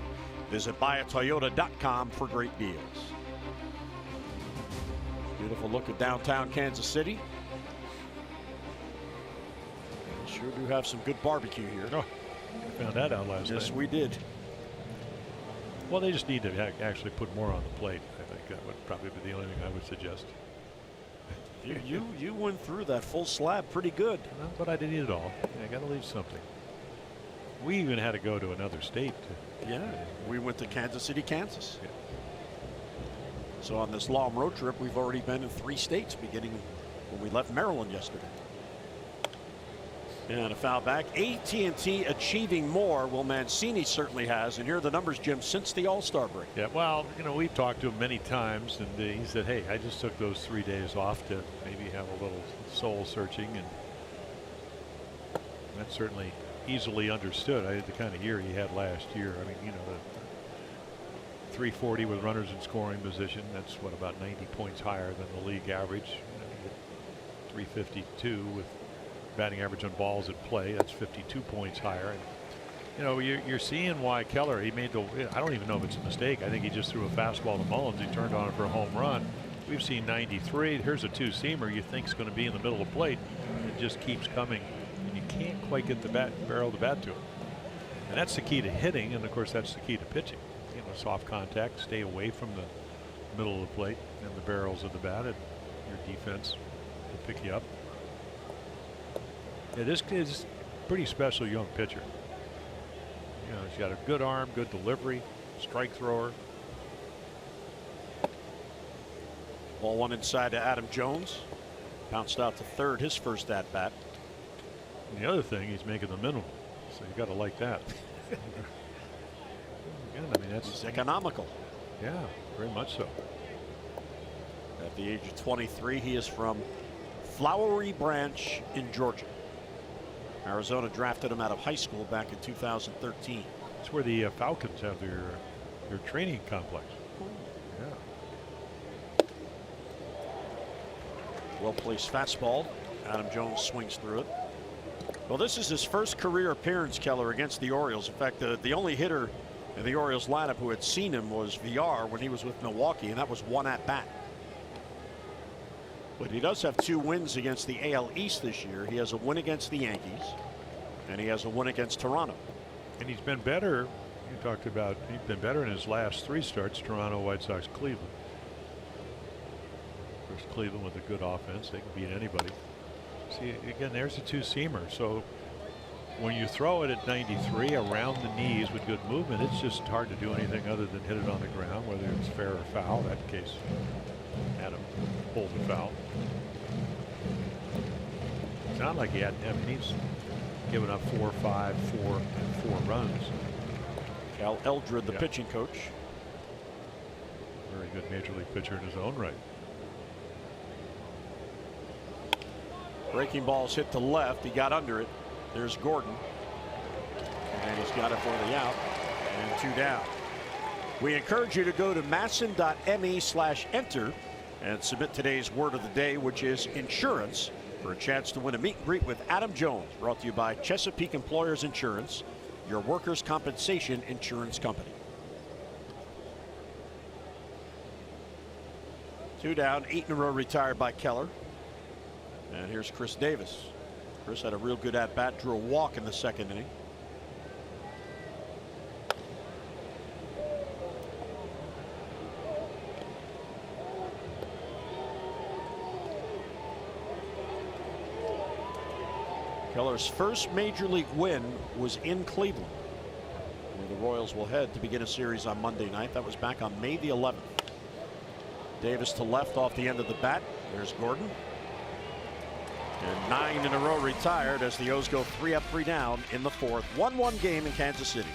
Visit buyatoyota.com for great deals. Beautiful look at downtown Kansas City. We sure do have some good barbecue here. Oh, we found that out last night. Yes, we did. Well, they just need to actually put more on the plate. I think that would probably be the only thing I would suggest. You went through that full slab pretty good. Well, but I didn't eat it all. I got to leave something. We even had to go to another state. Yeah, we went to Kansas City, Kansas. Yeah. So on this long road trip, we've already been in 3 states, beginning when we left Maryland yesterday. And a foul back. AT&T achieving more. Well, Mancini certainly has. And here are the numbers, Jim, since the All-Star break. Yeah, well, we've talked to him many times, and he said, hey, I just took those 3 days off to maybe have a little soul searching, and that's certainly easily understood. The kind of year he had last year. I mean, the 340 with runners in scoring position, that's what, about 90 points higher than the league average. 352 with batting average on balls at play, that's 52 points higher. And you're seeing why Keller, he made I don't even know if it's a mistake. I think he just threw a fastball to Mullins. He turned on it for a home run. We've seen 93. Here's a 2-seamer you think is going to be in the middle of the plate. It just keeps coming, and you can't quite get the barrel of the bat to him. And that's the key to hitting, and of course that's the key to pitching. Soft contact, stay away from the middle of the plate and the barrels of the bat, and your defense will pick you up. Yeah, this kid's a pretty special young pitcher. He's got a good arm, good delivery, strike thrower. Ball one inside to Adam Jones. Bounced out to third, his first at bat. And the other thing, he's making the minimum, so you got to like that. Again, I mean, He's economical. Yeah, very much so. At the age of 23, he is from Flowery Branch in Georgia. Arizona drafted him out of high school back in 2013. It's where the Falcons have their training complex. Yeah. Well-placed fastball. Adam Jones swings through it. Well, this is his first career appearance, Keller, against the Orioles. In fact, the only hitter in the Orioles lineup who had seen him was VR when he was with Milwaukee, and that was one at bat. But he does have 2 wins against the AL East this year. He has a win against the Yankees, and he has a win against Toronto. And he's been better. You talked about he's been better in his last 3 starts: Toronto, White Sox, Cleveland. Of course, Cleveland with a good offense, they can beat anybody. See, again, there's a 2-seamer. So when you throw it at 93 around the knees with good movement, it's just hard to do anything other than hit it on the ground, whether it's fair or foul. In that case, Adam pulled the foul. It's not like he had. I mean, he's given up 4, 5, 4, and 4 runs. Cal Eldred, the pitching coach. Very good major league pitcher in his own right. Breaking ball's hit to left. He got under it. There's Gordon. And he's got it for the out. And 2 down. We encourage you to go to masson.me/enter and submit today's word of the day, which is insurance, for a chance to win a meet and greet with Adam Jones. Brought to you by Chesapeake Employers Insurance, your workers' compensation insurance company. 2 down, 8 in a row retired by Keller. And here's Chris Davis. Chris had a real good at bat, drew a walk in the 2nd inning. Keller's first major league win was in Cleveland, where the Royals will head to begin a series on Monday night. That was back on May the 11th. Davis to left off the end of the bat. There's Gordon. And 9 in a row retired as the O's go 3 up, 3 down in the 4th. 1-1 game in Kansas City.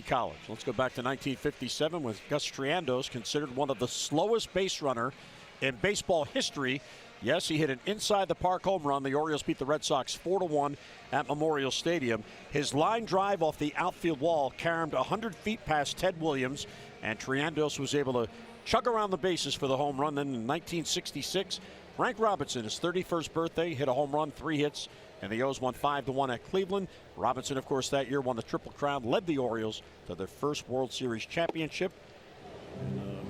College. Let's go back to 1957 when Gus Triandos, considered one of the slowest base runner in baseball history. Yes, he hit an inside the park home run. The Orioles beat the Red Sox 4-1 at Memorial Stadium. His line drive off the outfield wall carried 100 feet past Ted Williams, and Triandos was able to chug around the bases for the home run. Then in 1966, Frank Robinson, his 31st birthday, hit a home run, 3 hits, and the O's won 5-1 at Cleveland. Robinson, of course, that year won the Triple Crown, led the Orioles to their first World Series championship.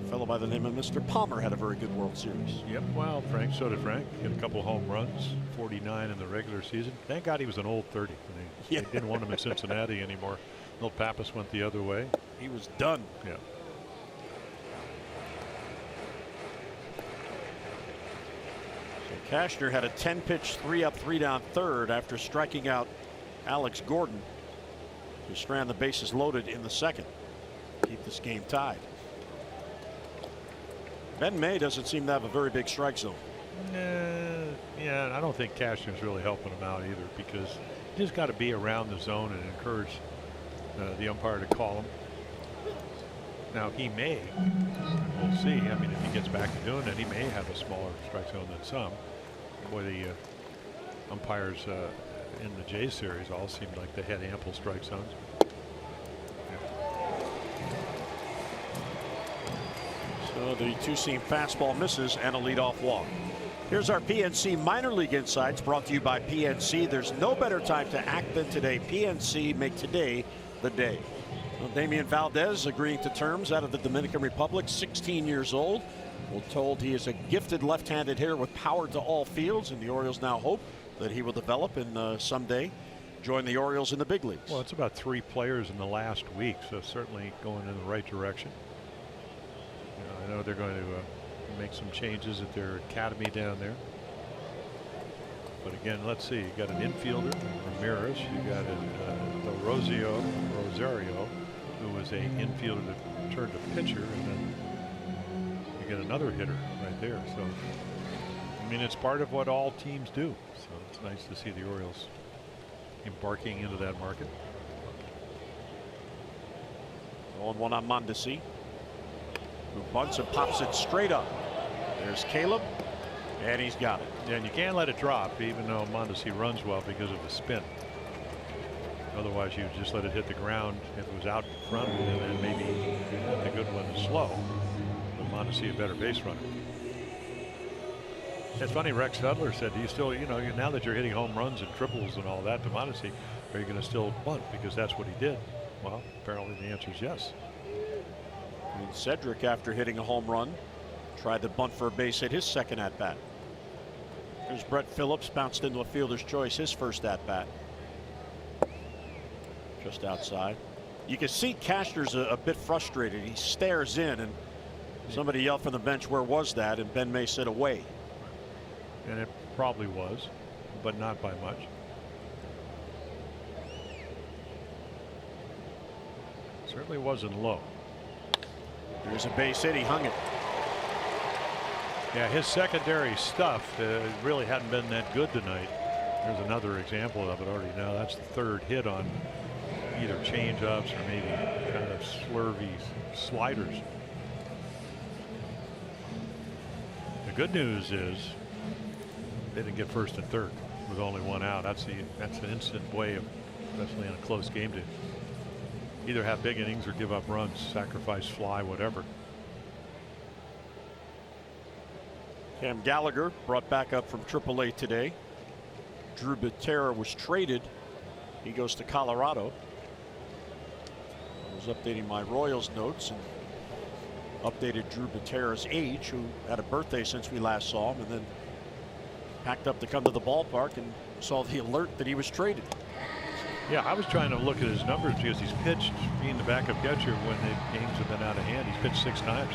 A fellow by the name of Mr. Palmer had a very good World Series. Yep, well, Frank, so did Frank. Hit a couple home runs, 49 in the regular season. Thank God he was an old 30. They didn't want him in Cincinnati anymore. Little Pappas went the other way. He was done. Yeah. Cashner had a 10-pitch, 3-up, 3-down third after striking out Alex Gordon to strand the bases loaded in the second. Keep this game tied. Ben May doesn't seem to have a very big strike zone. Yeah, I don't think Cashner's really helping him out either, because you just got to be around the zone and encourage the umpire to call him. Now he may, we'll see. I mean, if he gets back to doing it, he may have a smaller strike zone than some. Boy, the umpires in the Jays series all seemed like they had ample strike zones. So the two-seam fastball misses and a leadoff walk. Here's our PNC Minor League Insights, brought to you by PNC. There's no better time to act than today. PNC, make today the day. Well, Damian Valdez agreeing to terms out of the Dominican Republic, 16 years old. We're told he is a gifted left-handed hitter with power to all fields, and the Orioles now hope that he will develop and someday join the Orioles in the big leagues. Well, it's about 3 players in the last week, so certainly going in the right direction. I know they're going to make some changes at their academy down there. But again, let's see. You got an infielder, Ramirez. You got Rosario, who was a infielder that turned a pitcher, and then you get another hitter right there. So, I mean, it's part of what all teams do. So it's nice to see the Orioles embarking into that market. 0-1 on Mondesi, who bunts and pops it straight up. There's Caleb, and he's got it. Yeah, and you can't let it drop, even though Mondesi runs well, because of the spin. Otherwise, you just let it hit the ground if it was out in front, and then maybe the good one is slow. But Mondesi a better base runner. It's funny, Rex Hudler said, do you still, now that you're hitting home runs and triples and all that to Mondesi, are you going to still bunt? Because that's what he did. Well, apparently the answer is yes. And Cedric, after hitting a home run, tried the bunt for a base hit his second at bat. There's Brett Phillips, bounced into a fielder's choice, his first at bat. Just outside. You can see Cashner's a bit frustrated. He stares in, and somebody yelled from the bench, "Where was that?" And Ben May said, "Away." And it probably was, but not by much. Certainly wasn't low. There's a base hit. He hung it. Yeah, his secondary stuff really hadn't been that good tonight. There's another example of it already now. That's the third hit on either change-ups or maybe kind of slurvy sliders. The good news is they didn't get first and third with only one out. That's an instant way of, especially in a close game, to either have big innings or give up runs, sacrifice fly, whatever. Cam Gallagher brought back up from AAA today. Drew Butera was traded. He goes to Colorado. I was updating my Royals notes and updated Drew Butera's age, who had a birthday since we last saw him, and then packed up to come to the ballpark and saw the alert that he was traded. Yeah, I was trying to look at his numbers because he's pitched, being the backup catcher when the games have been out of hand. He's pitched 6 times.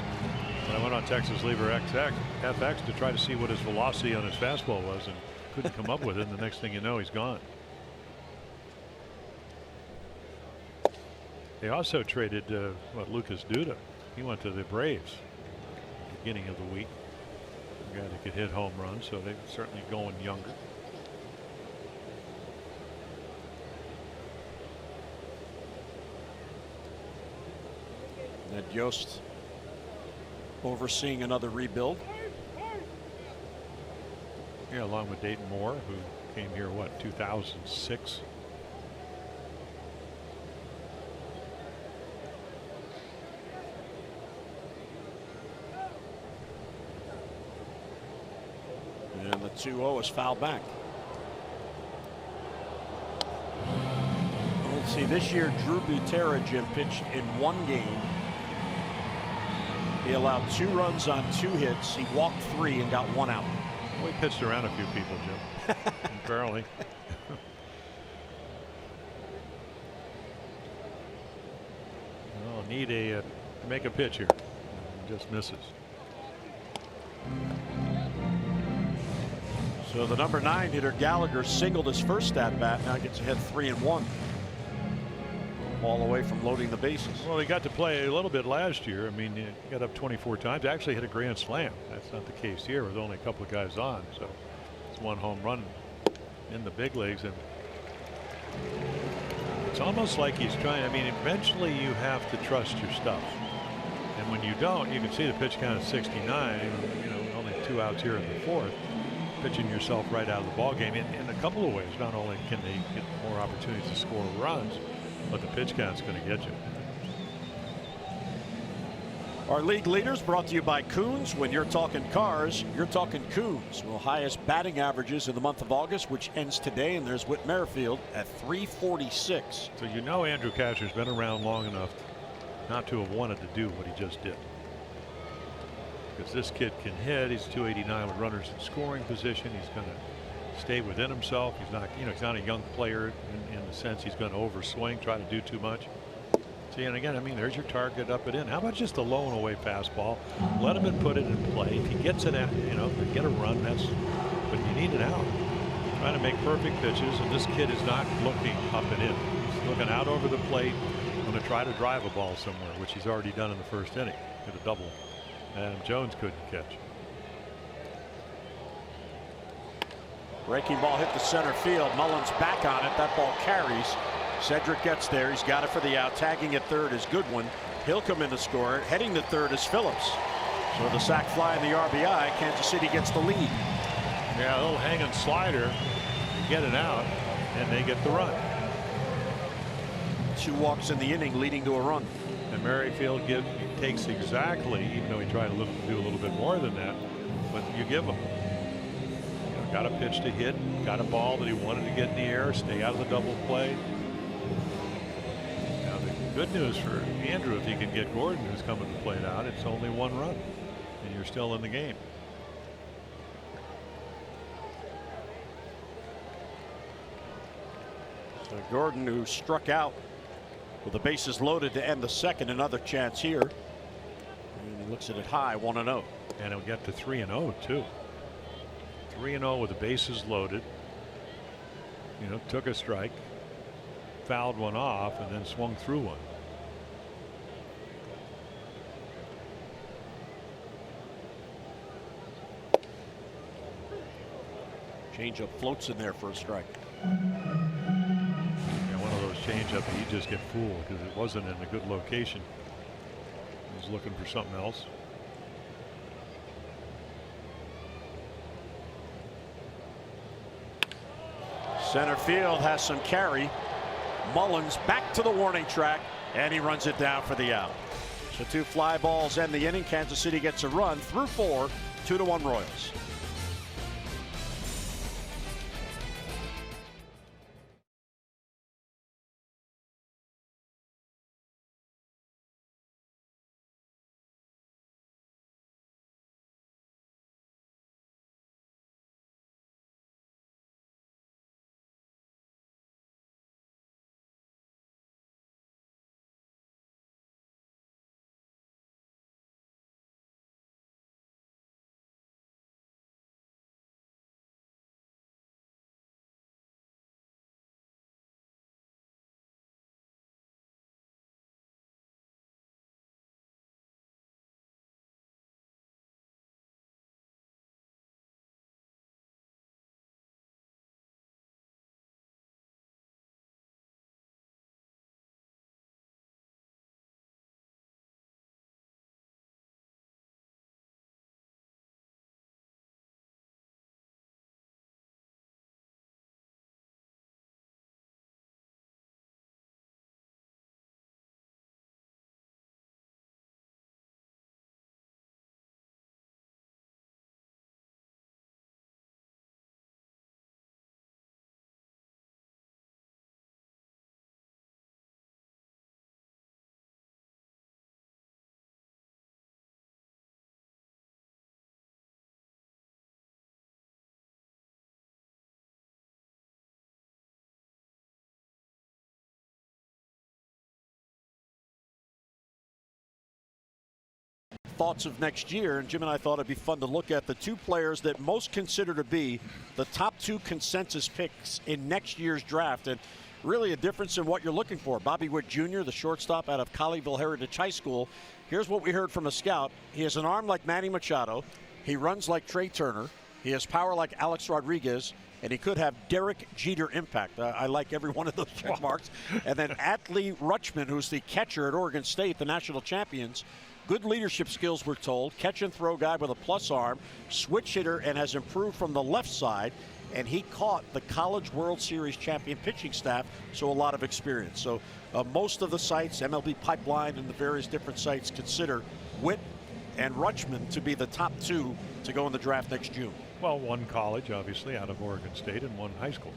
And I went on Texas Lever FX to try to see what his velocity on his fastball was, and couldn't come up with it. And the next thing you know, he's gone. They also traded Lucas Duda. He went to the Braves at the beginning of the week. A guy that could hit home runs, so they're certainly going younger. And Yost overseeing another rebuild. Yeah, along with Dayton Moore, who came here, what, 2006? And the 2-0 is fouled back. Let's see, this year Drew Butera, Jim, pitched in one game. He allowed 2 runs on 2 hits. He walked 3 and got 1 out. Well, he pitched around a few people, Jim. Apparently. Well, need to make a pitch here. Just misses. So the number 9 hitter Gallagher singled his first at bat. Now gets ahead 3-1. All away from loading the bases. Well, he got to play a little bit last year. I mean, he got up 24 times. Actually hit a grand slam. That's not the case here with only a couple of guys on. So it's 1 home run in the big leagues. And it's almost like he's trying. I mean, eventually you have to trust your stuff. And when you don't, you can see the pitch count at 69. You know, only 2 outs here in the 4th. Pitching yourself right out of the ball game in a couple of ways. Not only can they get more opportunities to score runs, but the pitch count's going to get you. Our league leaders brought to you by Coons. When you're talking cars, you're talking Coons. Well, highest batting averages in the month of August, which ends today, and there's Whit Merrifield at 346. So you know Andrew Kasher's been around long enough not to have wanted to do what he just did. Because this kid can hit. He's 289 with runners in scoring position. He's going to stay within himself. He's not, you know, he's not a young player in the sense he's going to overswing, try to do too much. See, and again, I mean, there's your target up and in. How about just a low and away fastball? Let him put it in play. If he gets it out, you know, get a run, that's, but you need it out. Trying to make perfect pitches, and this kid is not looking up and in. He's looking out over the plate, going to try to drive a ball somewhere, which he's already done in the first inning. Hit a double. Adam Jones couldn't catch. Breaking ball hit the center field. Mullins back on it. That ball carries. Cedric gets there. He's got it for the out. Tagging at third is Goodwin. He'll come in to score. Heading to third is Phillips. So the sac fly and the RBI. Kansas City gets the lead. Yeah, a little hanging slider to get it out, and they get the run. 2 walks in the inning, leading to a run. And Merrifield takes exactly, even though he tried to do a little bit more than that, but you give him. You know, got a pitch to hit, got a ball that he wanted to get in the air, stay out of the double play. Now the good news for Andrew, if he can get Gordon, who's coming to play it out, it's only 1 run, and you're still in the game. So Gordon, who struck out with the bases loaded to end the second, another chance here. And he looks at it high, 1-0. And he'll get to 3-0 too. 3-0 with the bases loaded. You know, took a strike, fouled one off, and then swung through one. Changeup floats in there for a strike. Changeup, he just get fooled because it wasn't in a good location. He was looking for something else. Center field has some carry. Mullins back to the warning track, and he runs it down for the out. So 2 fly balls end the inning. Kansas City gets a run through 4, 2-1 Royals. thoughts of next year. And Jim and I thought it'd be fun to look at the two players that most consider to be the top 2 consensus picks in next year's draft. And really a difference in what you're looking for. Bobby Witt Jr., the shortstop out of Colleyville Heritage High School. Here's what we heard from a scout. He has an arm like Manny Machado. He runs like Trey Turner. He has power like Alex Rodriguez. And he could have Derek Jeter impact. I like every one of those check marks. And then Atlee Rutschman, who's the catcher at Oregon State, the national champions. Good leadership skills, we're told. Catch and throw guy with a plus arm. Switch hitter and has improved from the left side. And he caught the College World Series champion pitching staff, so a lot of experience. So most of the sites, MLB Pipeline and the various different sites, consider Witt and Rutschman to be the top 2 to go in the draft next June. Well, one college, obviously, out of Oregon State, and one high school.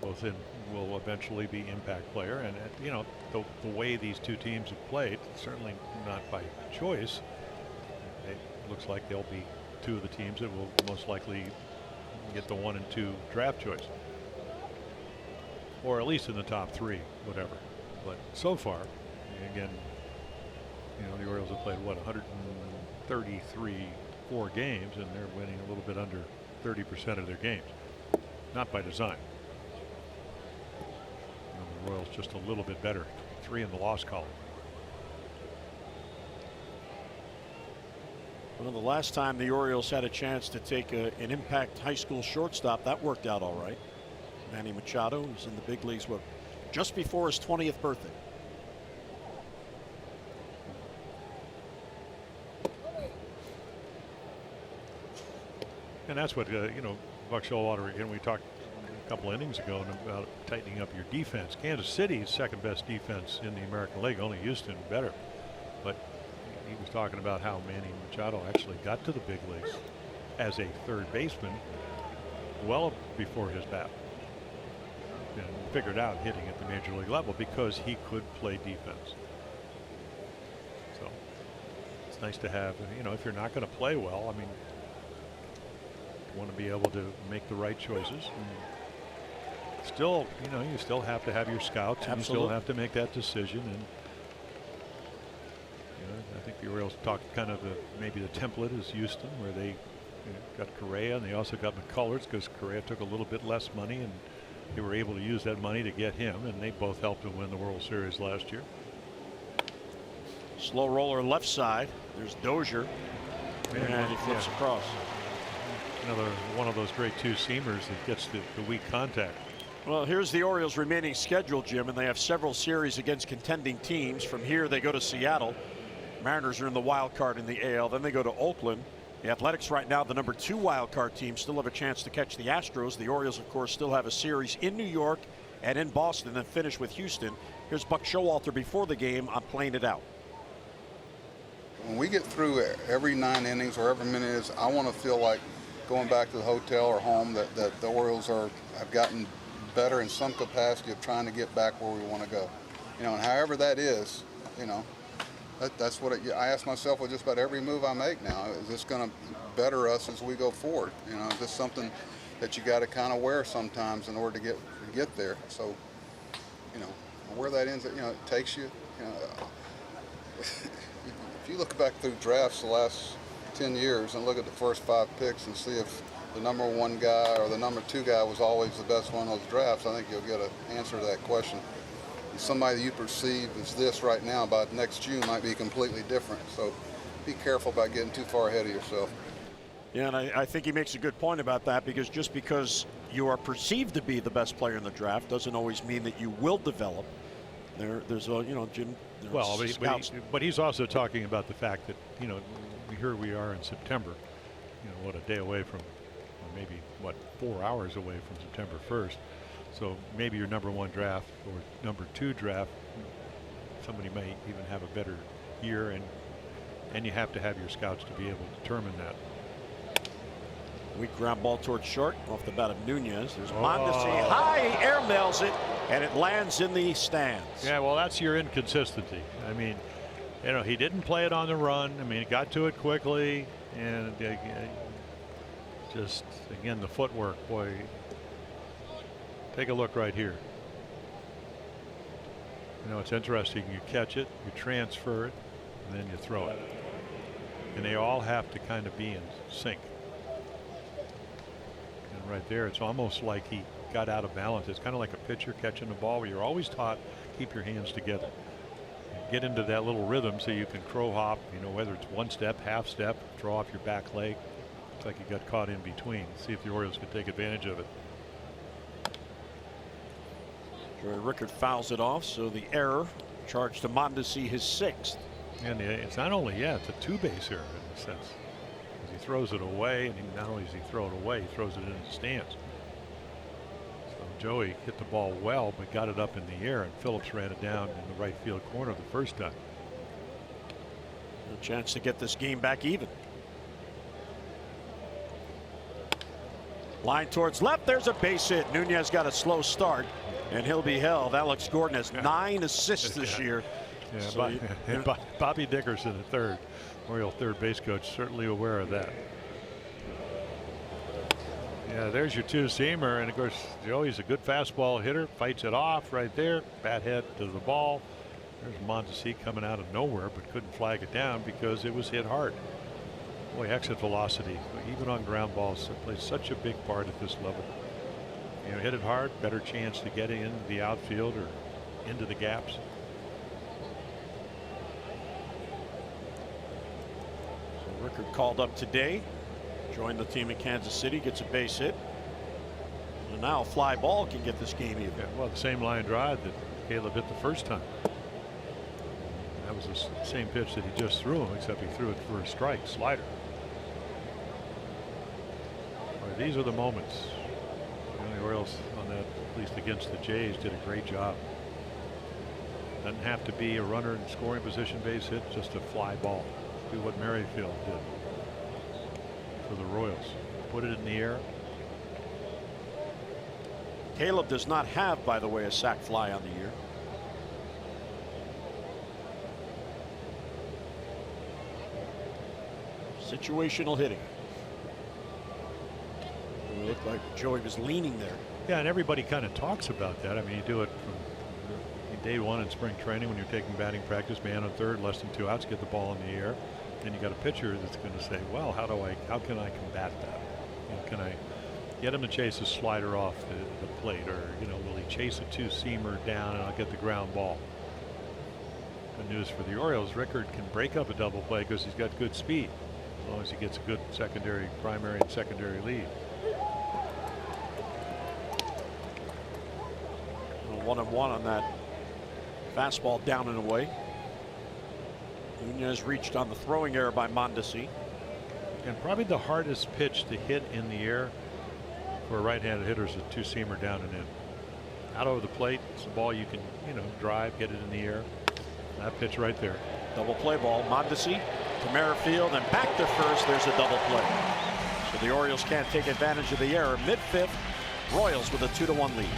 Both will eventually be impact player. And, you know, the way these two teams have played, certainly not by choice, it looks like they'll be 2 of the teams that will most likely get the 1 and 2 draft choice. Or at least in the top 3, whatever. But so far, again, you know, the Orioles have played, what, 4 games, and they're winning a little bit under 30% of their games. Not by design. You know, the Royals just a little bit better. 3 in the loss column. Well, the last time the Orioles had a chance to take an impact high school shortstop, that worked out all right. Manny Machado was in the big leagues, what, just before his 20th birthday. And that's what, you know, Buck Showalter, again, we talked a couple innings ago about tightening up your defense. Kansas City's second best defense in the American League, only Houston better. But he was talking about how Manny Machado actually got to the big leagues as a third baseman well before his bat. And figured out hitting at the major league level because he could play defense. So it's nice to have, you know, if you're not going to play well, I mean, you want to be able to make the right choices. And still, you know, you still have to have your scouts. And you still have to make that decision. And you know, I think the Orioles talked kind of maybe the template is Houston, where they got Correa and they also got McCullers because Correa took a little bit less money and they were able to use that money to get him, and they both helped him win the World Series last year. Slow roller left side. There's Dozier. And he flips across. Another one of those great 2-seamers that gets the weak contact. Well, here's the Orioles' remaining schedule, Jim, and they have several series against contending teams. From here, they go to Seattle. Mariners are in the wild card in the AL. Then they go to Oakland. The Athletics right now, the number 2 wild card team, still have a chance to catch the Astros. The Orioles, of course, still have a series in New York and in Boston, and finish with Houston. Here's Buck Showalter before the game on Playing It Out. When we get through every 9 innings or every minute is, I want to feel like going back to the hotel or home that the Orioles have gotten better in some capacity of trying to get back where we want to go. You know, and however that is, you know, that's what I ask myself with just about every move I make now. Is this going to better us as we go forward? You know, is this something that you got to kind of wear sometimes in order to get there? So, you know, where that ends, you know, it takes you. You know, if you look back through drafts the last 10 years and look at the first 5 picks and see if the number 1 guy or the number 2 guy was always the best one of those drafts, I think you'll get an answer to that question. Somebody that you perceive as this right now by next June might be completely different. So be careful about getting too far ahead of yourself. Yeah, and I think he makes a good point about that, because just because you are perceived to be the best player in the draft doesn't always mean that you will develop. There's a, you know, Jim. Well, but he's also talking about the fact that, you know, here we are in September, you know, what, a day away from, or maybe what, 4 hours away from September 1st. So maybe your number 1 draft or number 2 draft, somebody may even have a better year, and you have to have your scouts to be able to determine that. Weak ground ball towards short off the bat of Nunez. There's Mondesi. High, he air mails it, and it lands in the stands. Yeah, well, that's your inconsistency. I mean, you know, he didn't play it on the run. I mean, he got to it quickly, and just, again, the footwork, boy. Take a look right here. You know, it's interesting. You catch it, you transfer it, and then you throw it. And they all have to kind of be in sync. And right there, it's almost like he got out of balance. It's kind of like a pitcher catching the ball where you're always taught keep your hands together. Get into that little rhythm so you can crow hop, whether it's one step, half step, throw off your back leg. Looks like he got caught in between. See if the Orioles can take advantage of it. Joey Rickard fouls it off, so the error charged to Mondesi, his 6th. And it's not only, it's a 2-base error in a sense. He throws it away, and not only does he throw it away, he throws it into the stands. So Joey hit the ball well, but got it up in the air, and Phillips ran it down in the right field corner the first time. A chance to get this game back even. Line towards left. There's a base hit. Nunez got a slow start, and he'll be held. Alex Gordon has 9 assists this year. Yeah, So Bobby Dickerson, the third, Oriole third base coach, certainly aware of that. Yeah, there's your two-seamer, and of course Joey's a good fastball hitter. Fights it off right there. Bat head to the ball. There's Mondesi coming out of nowhere, but couldn't flag it down because it was hit hard. Boy, exit velocity, even on ground balls, plays such a big part at this level. Hit it hard, better chance to get into the outfield or into the gaps. So Rickard called up today, joined the team in Kansas City, gets a base hit. And now a fly ball can get this game even. Yeah, well, the same line drive that Caleb hit the first time. That was the same pitch that he just threw him, except he threw it for a strike, slider. Boy, these are the moments. The Orioles on that, at least against the Jays, did a great job. Doesn't have to be a runner in scoring position base hit, just a fly ball. Do what Merrifield did for the Royals. Put it in the air. Caleb does not have, by the way, a sac fly on the year. Situational hitting. It looked like Joey was leaning there. Yeah, and everybody kind of talks about that. I mean, you do it from day one in spring training when you're taking batting practice, man on third, less than 2 outs, get the ball in the air. Then you got a pitcher that's going to say, well, how can I combat that? Can I get him to chase a slider off the plate, or will he chase a two-seamer down and I'll get the ground ball? Good news for the Orioles, Rickard can break up a double play because he's got good speed, as long as he gets a good primary and secondary lead. 1-1 on that fastball down and away. Nunez reached on the throwing error by Mondesi. And probably the hardest pitch to hit in the air for a right-handed hitter is a two-seamer down and in. Out over the plate, it's a ball you can, drive, get it in the air. That pitch right there. Double play ball. Mondesi to Merrifield and back to first. There's a double play. So the Orioles can't take advantage of the error. Mid-fifth, Royals with a 2-1 lead.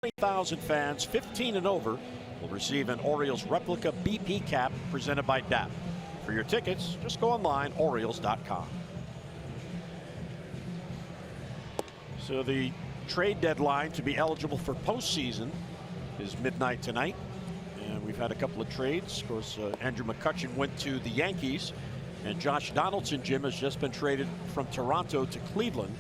20,000 fans 15 and over will receive an Orioles replica BP cap presented by DAP. For your tickets, just go online, Orioles.com. So the trade deadline to be eligible for postseason is midnight tonight. And we've had a couple of trades. Of course, Andrew McCutchen went to the Yankees, and Josh Donaldson, Jim, has just been traded from Toronto to Cleveland.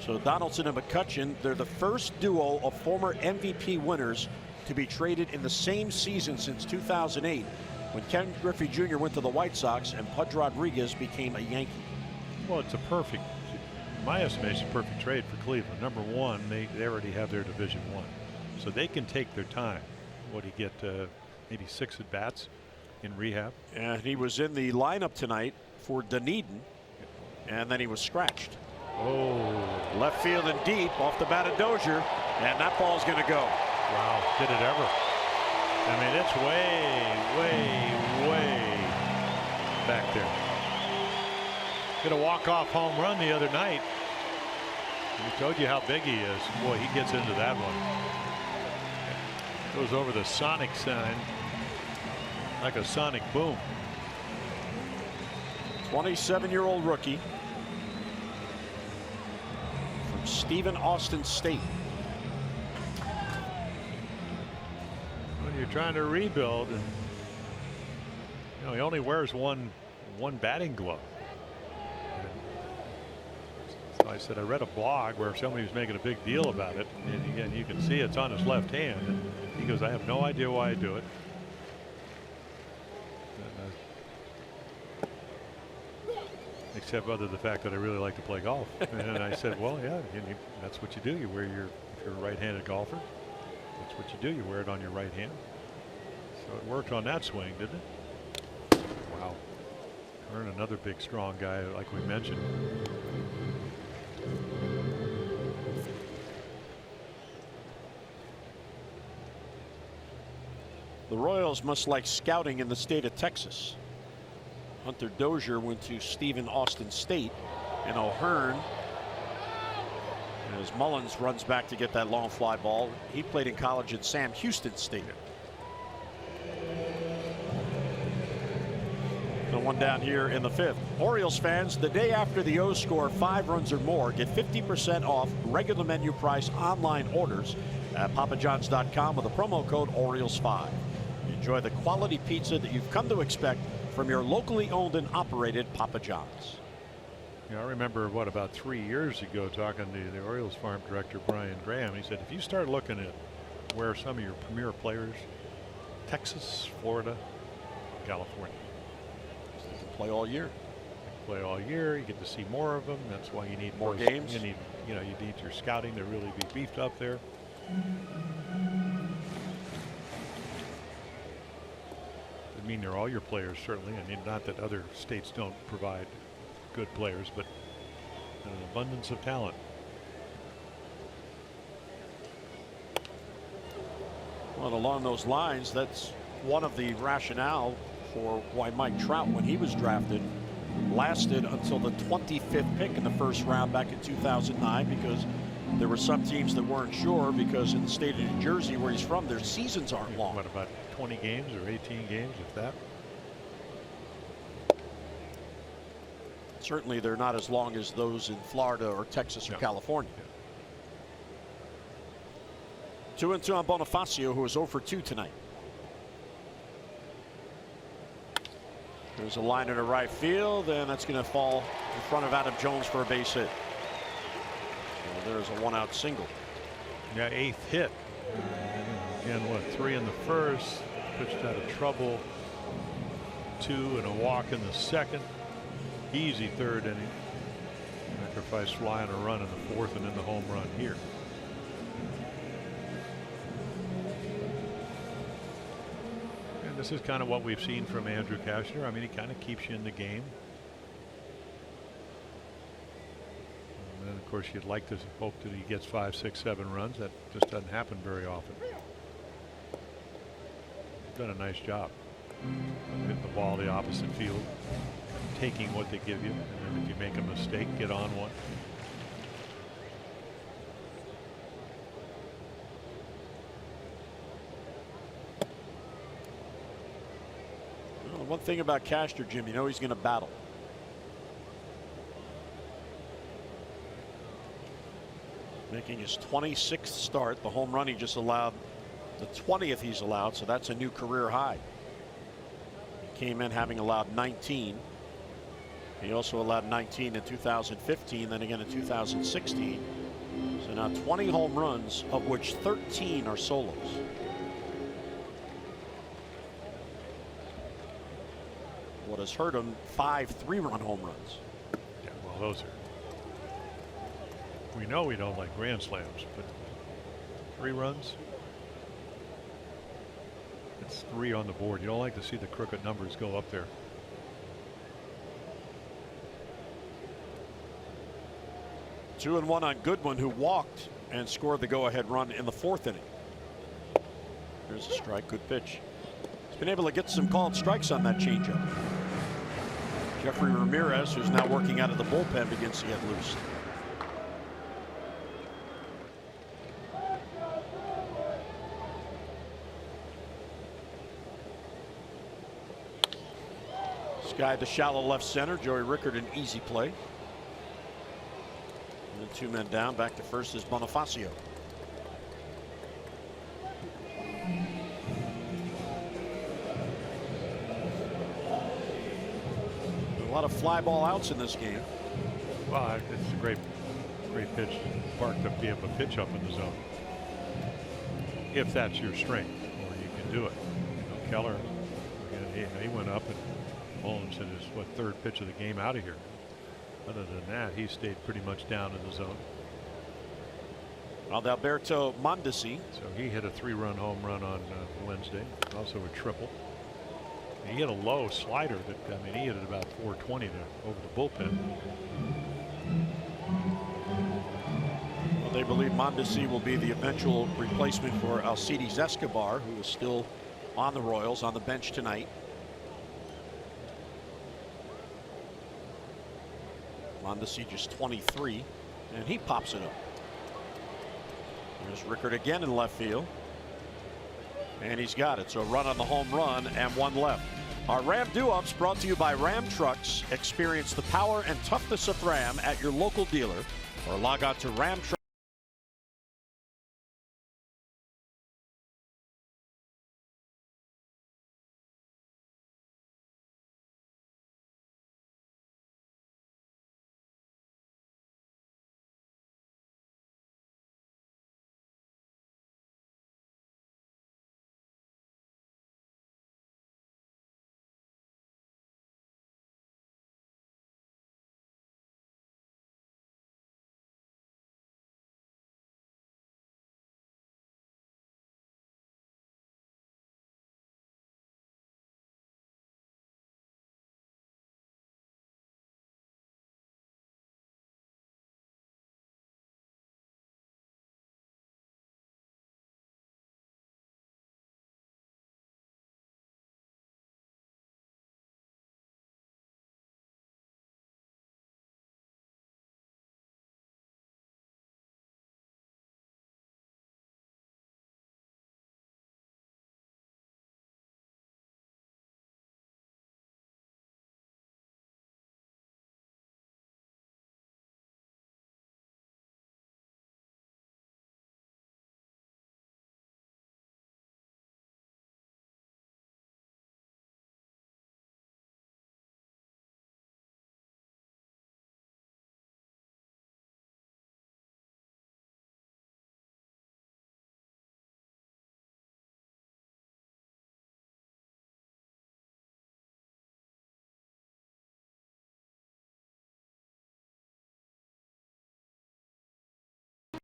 So Donaldson and McCutchen, they're the first duo of former MVP winners to be traded in the same season since 2008, when Ken Griffey Jr. went to the White Sox and Pudge Rodriguez became a Yankee. Well, it's a perfect, in my estimation, perfect trade for Cleveland. Number one, they already have their Division I, so they can take their time. What do you get? Maybe 6 at bats in rehab. And he was in the lineup tonight for Dunedin, and then he was scratched. Oh, left field and deep off the bat of Dozier, and that ball's going to go. Wow, did it ever? I mean, it's way back there. Hit a walk-off home run the other night. We told you how big he is. Boy, he gets into that one. Goes over the sonic sign like a sonic boom. 27-year-old rookie from Stephen Austin State. When you're trying to rebuild, and he only wears one batting glove. So I said, I read a blog where somebody was making a big deal about it, and again, you can see it's on his left hand, and he goes, I have no idea why I do it. Except other than the fact that I really like to play golf. And I said, well, yeah, that's what you do. You wear if you're a right-handed golfer, that's what you do. You wear it on your right hand. So it worked on that swing, didn't it? Wow. We're another big, strong guy, like we mentioned. The Royals must like scouting in the state of Texas. Hunter Dozier went to Stephen Austin State, and O'Hearn, as Mullins runs back to get that long fly ball, he played in college at Sam Houston State. The one down here in the 5th. Orioles fans, the day after the O's score 5 runs or more, get 50% off regular menu price online orders at papajohns.com with the promo code Orioles5. Enjoy the quality pizza that you've come to expect from your locally owned and operated Papa John's. I remember about 3 years ago talking to the Orioles farm director Brian Graham. He said, if you start looking at where some of your premier players, Texas, Florida, California, they can play all year. They play all year. You get to see more of them. That's why you need more games. You need your scouting to really be beefed up there. I mean, they're all your players, certainly. I mean, not that other states don't provide good players, but an abundance of talent. Well, along those lines, that's one of the rationale for why Mike Trout, when he was drafted, lasted until the 25th pick in the first round back in 2009, because there were some teams that weren't sure, because in the state of New Jersey, where he's from, their seasons aren't long. What, about 20 games or 18 games, if that? Certainly they're not as long as those in Florida or Texas or California. 2-2 on Bonifacio, who is 0 for 2 tonight. There's a line into right field, and that's going to fall in front of Adam Jones for a base hit. So there's a 1-out single. Yeah, 8th hit. Again, 3 in the first, pitched out of trouble. 2 and a walk in the second. Easy 3rd inning. Sacrifice fly and a run in the 4th, and then the home run here. And this is kind of what we've seen from Andrew Cashner. I mean, he kind of keeps you in the game. And then, of course, you'd like to hope that he gets 5, 6, 7 runs. That just doesn't happen very often. Done a nice job. Hitting the ball the opposite field, taking what they give you, and then if you make a mistake, get on one. One thing about Castor, Jim, you know he's going to battle. Making his 26th start. The home run he just allowed, the 20th he's allowed, so that's a new career high. He came in having allowed 19. He also allowed 19 in 2015, then again in 2016. So now 20 home runs, of which 13 are solos. What has hurt him, 5 3-run home runs. Yeah, well, those are. We know we don't like grand slams, but 3 runs. It's 3 on the board. You don't like to see the crooked numbers go up there. Two and one on Goodwin, who walked and scored the go-ahead run in the 4th inning. There's a strike, good pitch. He's been able to get some called strikes on that changeup. Jeffrey Ramirez, who's now working out of the bullpen, begins to get loose. This guy to shallow left center. Joey Rickard, an easy play. And then 2 men down. Back to first is Bonifacio. A lot of fly ball outs in this game. Well, it's a great pitch to Park to be able to pitch up in the zone. If that's your strength, or you can do it. You know, Keller, again, he went up and Mullins hit his, 3rd pitch of the game out of here. Other than that, he stayed pretty much down in the zone. Adalberto Mondesi. So he hit a 3-run home run on Wednesday, also a triple. He hit a low slider that, I mean, he hit it about 420 over the bullpen. Well, they believe Mondesi will be the eventual replacement for Alcides Escobar, who is still on the Royals on the bench tonight. Mondesi just 23, and he pops it up. There's Rickard again in left field. And he's got it. So a run on the home run and 1 left. Our Ram Do-Ups brought to you by Ram Trucks. Experience the power and toughness of Ram at your local dealer, or log on to Ram Trucks.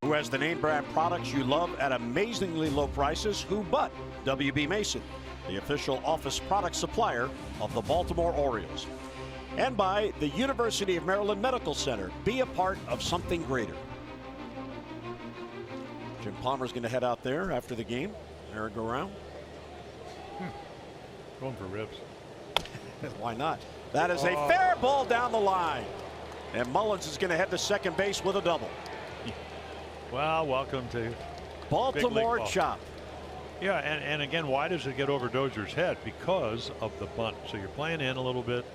Who has the name brand products you love at amazingly low prices? Who but WB Mason, the official office product supplier of the Baltimore Orioles. And by the University of Maryland Medical Center. Be a part of something greater. Jim Palmer's going to head out there after the game. Aaron go around. Going for ribs. Why not? That is a fair ball down the line. And Mullins is going to head to second base with a double. Well, welcome to Baltimore chop. Yeah, and again, why does it get over Dozier's head? Because of the bunt. So you're playing in a little bit.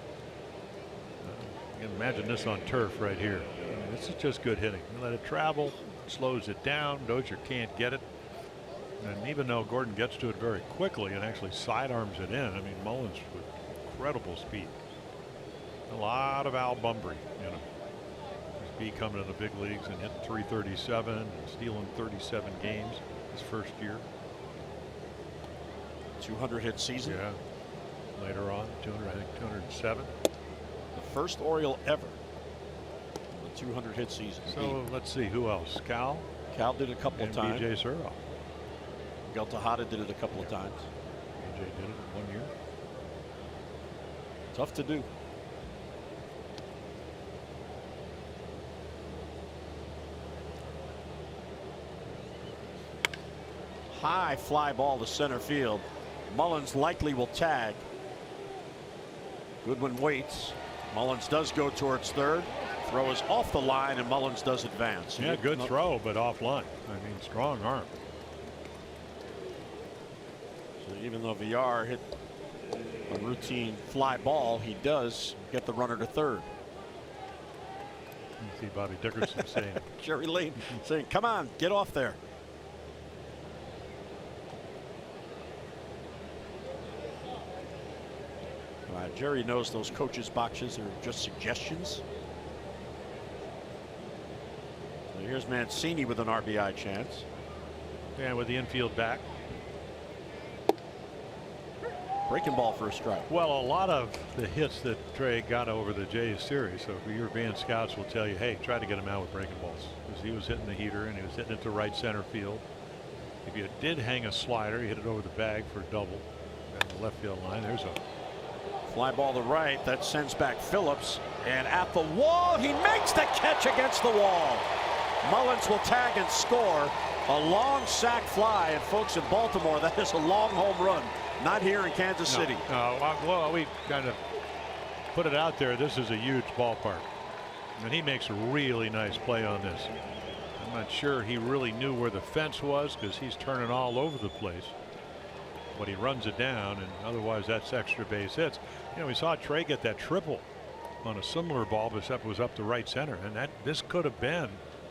You can imagine this on turf right here. I mean, this is just good hitting. You let it travel, slows it down. Dozier can't get it. And even though Gordon gets to it very quickly and actually sidearms it in, I mean, Mullins with incredible speed. A lot of Al Bumbry, you know. Speed coming to the big leagues and hitting 337 and stealing 37 games his first year. 200 hit season. Yeah. Later on, 200, I think 207. The first Oriole ever. The 200 hit season. So let's see who else. Cal did it a couple of times. BJ Suro. Miguel Tejada did it a couple of times. BJ did it in 1 year. Tough to do. High fly ball to center field. Mullins likely will tag. Goodwin waits. Mullins does go towards third. Throw is off the line and Mullins does advance. Yeah, good throw, but offline. I mean, strong arm. So even though VR hit a routine fly ball, he does get the runner to third. You see Bobby Dickerson saying. Jerry Lane saying, come on, get off there. Jerry knows those coaches' boxes are just suggestions. So here's Mancini with an RBI chance. Yeah, with the infield back. Breaking ball for a strike. Well, a lot of the hits that Trey got over the Jays series, so your van scouts will tell you, hey, try to get him out with breaking balls, because he was hitting the heater and he was hitting it to right center field. If you did hang a slider, you hit it over the bag for a double. And the left field line, there's a fly ball to right that sends back Phillips, and at the wall he makes the catch against the wall. Mullins will tag and score a long sac fly, and folks in Baltimore, that is a long home run, not here in Kansas City. Well, we kind of put it out there. This is a huge ballpark, and he makes a really nice play on this. I'm not sure he really knew where the fence was, because he's turning all over the place. But he runs it down, and otherwise that's extra base hits. You know, we saw Trey get that triple on a similar ball, except it was up to right center, and this could have been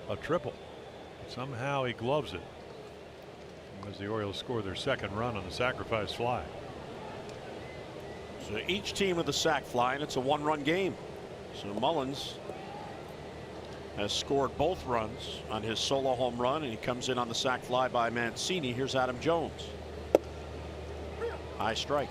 a triple. Somehow he gloves it as the Orioles score their second run on the sacrifice fly. So each team with a sac fly, and it's a one-run game. So Mullins has scored both runs on his solo home run, and he comes in on the sac fly by Mancini. Here's Adam Jones. High strike.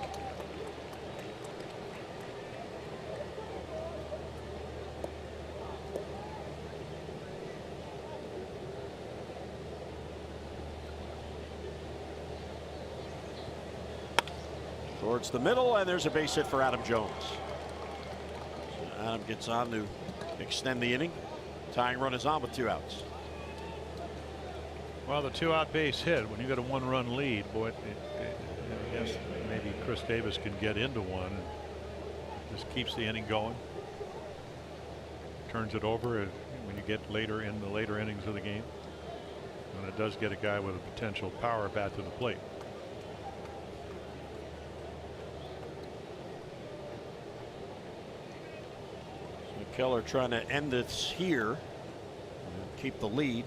Towards the middle, and there's a base hit for Adam Jones. So Adam gets on to extend the inning. Tying run is on with 2 outs. Well, the 2-out base hit, when you got a 1-run lead, boy, I guess maybe Chris Davis can get into one. And just keeps the inning going. Turns it over when you get later in the later innings of the game. And it does get a guy with a potential power bat to the plate. So Keller trying to end this here and keep the lead.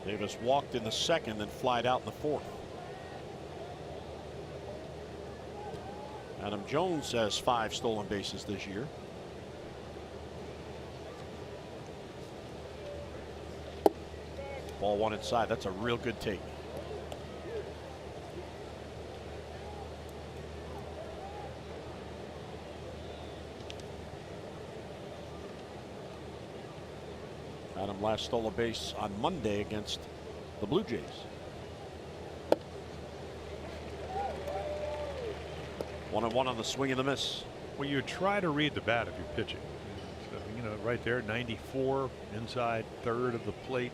Davis walked in the second and flied out in the fourth. Adam Jones has 5 stolen bases this year. Ball 1 inside. That's a real good take. Adam last stole a base on Monday against the Blue Jays. One on the swing and the miss. Well, you try to read the bat if you're pitching. So, you know, right there, 94 inside third of the plate.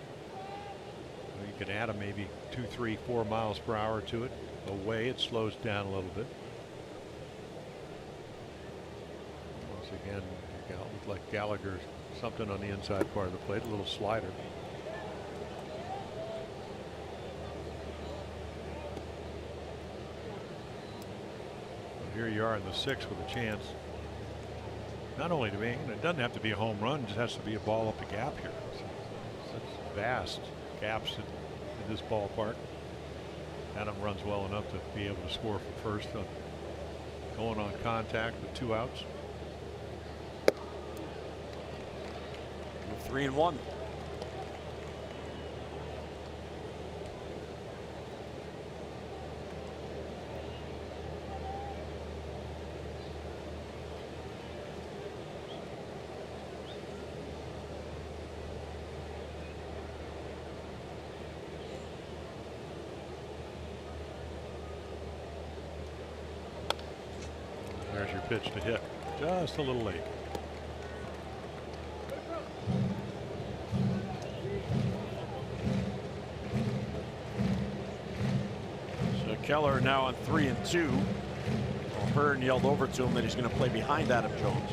You can add maybe 2, 3, 4 miles per hour to it. Away, it slows down a little bit. Once again, looked like Gallagher, something on the inside part of the plate, a little slider. here you are in the 6th with a chance. Not only to be, it doesn't have to be a home run, it just has to be a ball up the gap here. Such vast gaps in this ballpark. Adam runs well enough to be able to score from first, going on contact with 2 outs. 3-1. There's your pitch to hit. Just a little late. So Keller now on 3-2. Well, Hearn yelled over to him that he's going to play behind Adam Jones.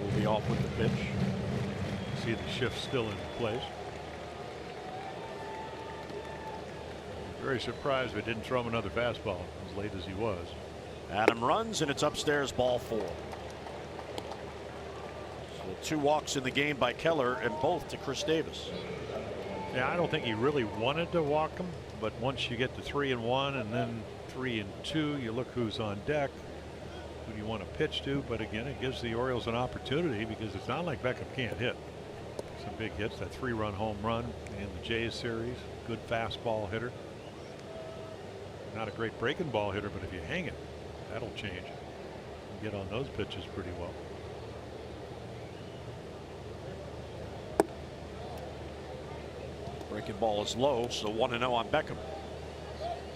He'll be off with the pitch. See the shift still in place. Very surprised we didn't throw him another fastball as late as he was. Adam runs, and it's upstairs, ball 4. So 2 walks in the game by Keller, and both to Chris Davis. Yeah, I don't think he really wanted to walk him, but once you get to 3-1 and then 3-2, you look who's on deck. Who do you want to pitch to? But again, it gives the Orioles an opportunity because it's not like Beckham can't hit. Some big hits, that 3-run home run in the Jays series. Good fastball hitter. Not a great breaking ball hitter, but if you hang it, that'll change. You get on those pitches pretty well. Breaking ball is low, so 1-0 on Beckham.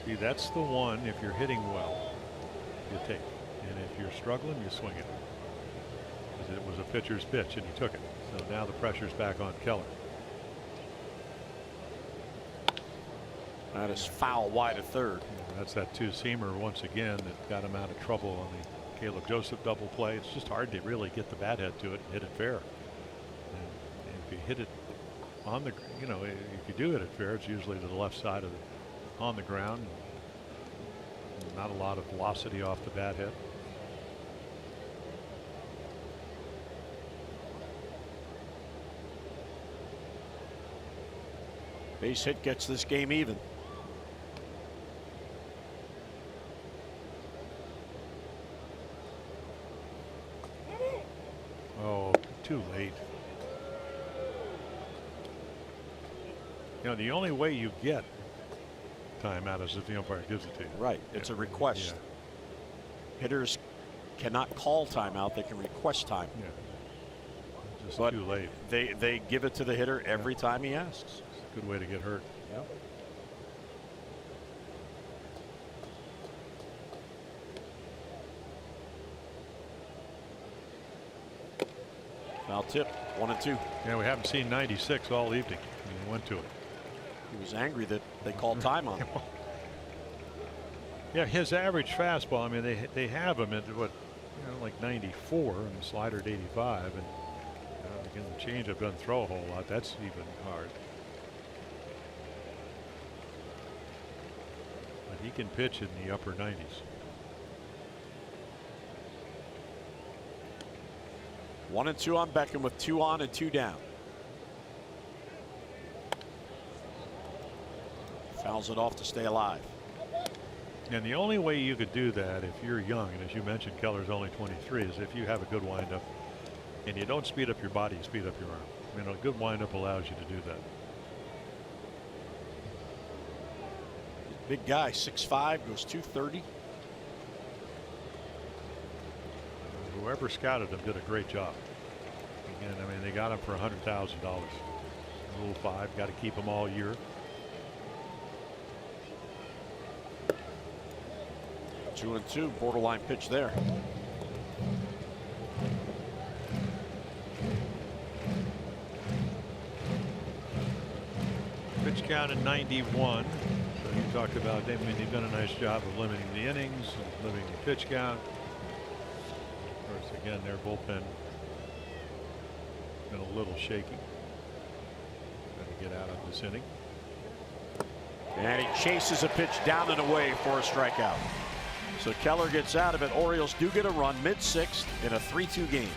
See, that's the one, if you're hitting well, you take. And if you're struggling, you swing it. Because it was a pitcher's pitch, and he took it. So now the pressure's back on Keller. That is foul wide of third. That's that 2-seamer once again that got him out of trouble on the Caleb Joseph double play. It's just hard to really get the bat head to it and hit it fair. And if you hit it on the, you know, if you do hit it fair, it's usually to the left side of the, on the ground. Not a lot of velocity off the bat head. Base hit gets this game even. Oh, too late. You know, the only way you get timeout is if the umpire gives it to you. Right. It's a request. Yeah. Hitters cannot call timeout. They can request time. Yeah. Just But too late. They give it to the hitter every time he asks. It's a good way to get hurt. Yep. Foul tip, 1-2. Yeah, we haven't seen 96 all evening. He went to it. He was angry that they called time on him. Yeah, his average fastball, I mean, they have him at what, you know, like 94 and the slider at 85. And again, the changeup doesn't throw a whole lot. That's even hard. But he can pitch in the upper 90s. One and two on Beckham with 2 on and 2 down. Fouls it off to stay alive. And the only way you could do that if you're young, and as you mentioned, Keller's only 23, is if you have a good windup and you don't speed up your body, you speed up your arm. I mean, a good windup allows you to do that. Big guy, 6'5", goes 230. Whoever scouted him did a great job. Again, I mean, they got him for $100,000. Rule 5, got to keep him all year. 2-2, borderline pitch there. Pitch count at 91. So you talked about, I mean, they've done a nice job of limiting the innings, and limiting the pitch count. Of course, again, their bullpen been a little shaky. Got to get out of this inning. And he chases a pitch down and away for a strikeout. So Keller gets out of it. Orioles do get a run mid-6th in a 3-2 game.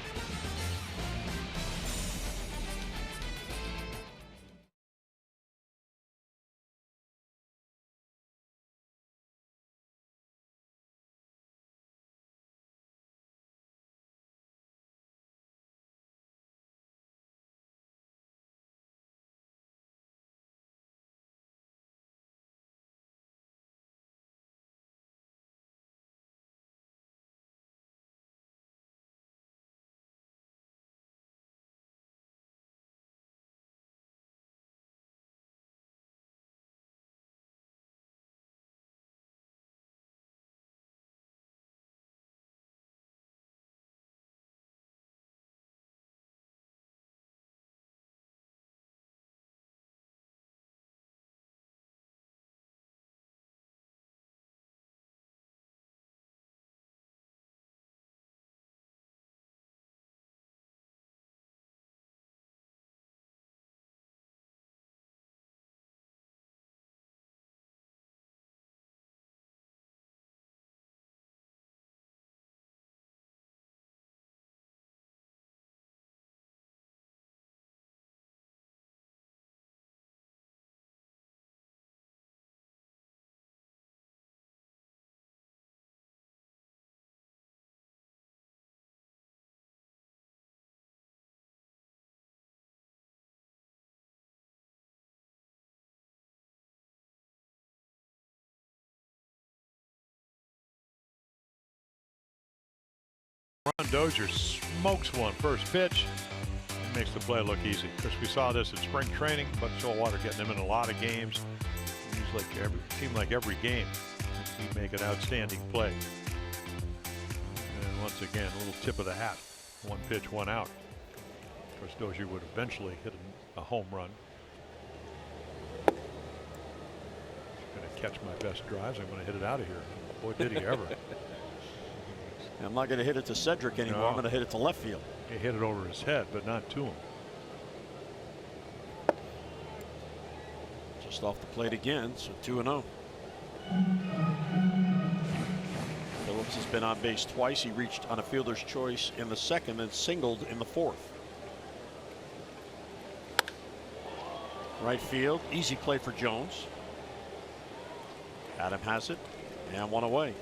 Dozier smokes one first pitch. It makes the play look easy. Of course, we saw this in spring training, but Showalter getting him in a lot of games. Seemed like every game he'd make an outstanding play. And once again, a little tip of the hat. One pitch, one out. Of course, Dozier would eventually hit a home run. Going to catch my best drives. I'm going to hit it out of here. Boy, did he ever. I'm not going to hit it to Cedric anymore. No. I'm going to hit it to left field. He hit it over his head, but not to him. Just off the plate again, so 2-0. Phillips has been on base twice. He reached on a fielder's choice in the second and singled in the fourth. Right field, easy play for Jones. Adam has it, and one away.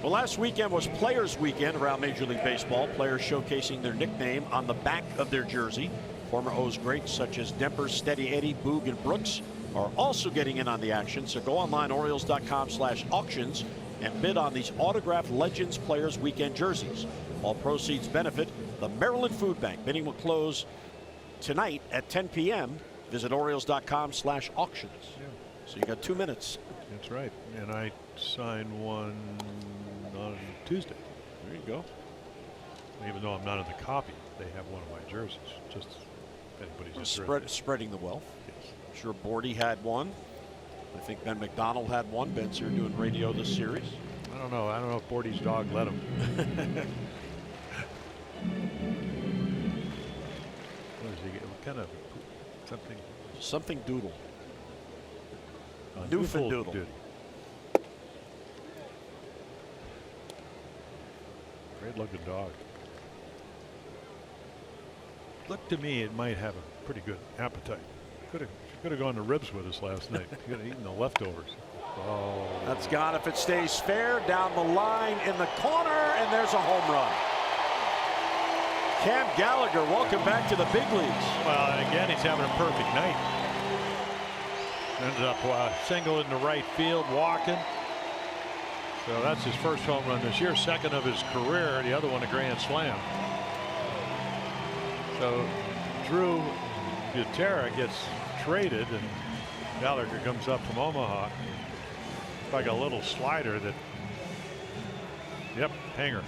Well, last weekend was Players Weekend around Major League Baseball. Players showcasing their nickname on the back of their jersey. Former O's greats such as Demper, Steady Eddie, Boog, and Brooks are also getting in on the action. So go online, Orioles.com/auctions, and bid on these autographed Legends Players Weekend jerseys. All proceeds benefit the Maryland Food Bank. Bidding will close tonight at 10 p.m. Visit Orioles.com/auctions. Yeah. So you got 2 minutes. That's right. And I signed one on Tuesday. There you go. Even though I'm not in the copy, they have one of my jerseys. Just if anybody's interested. Spreading the wealth. Yes. I'm sure Bordy had one. I think Ben McDonald had one. Ben's here doing radio this series. I don't know. I don't know if Bordy's dog let him. What does he get? What kind of something? Something doodle. Newfoundland Doodle. Great looking dog. Looked to me it might have a pretty good appetite. Could have gone to ribs with us last night. Could have eaten the leftovers. Oh. That's gone if it stays fair. Down the line in the corner, and there's a home run. Cam Gallagher, welcome back to the big leagues. Well, and again, he's having a perfect night. Ended up single in the right field, walking. So that's his first home run this year, second of his career. The other one a grand slam. So Drew Gutierrez gets traded, and Gallagher comes up from Omaha. Like a little slider that, yep, hanger.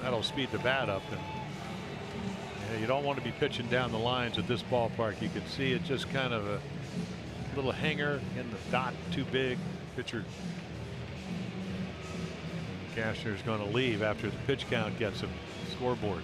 That'll speed the bat up, and you don't want to be pitching down the lines at this ballpark. You can see it just kind of a little hanger in the dot, too big. Pitcher Cashner's going to leave after the pitch count gets him scoreboard.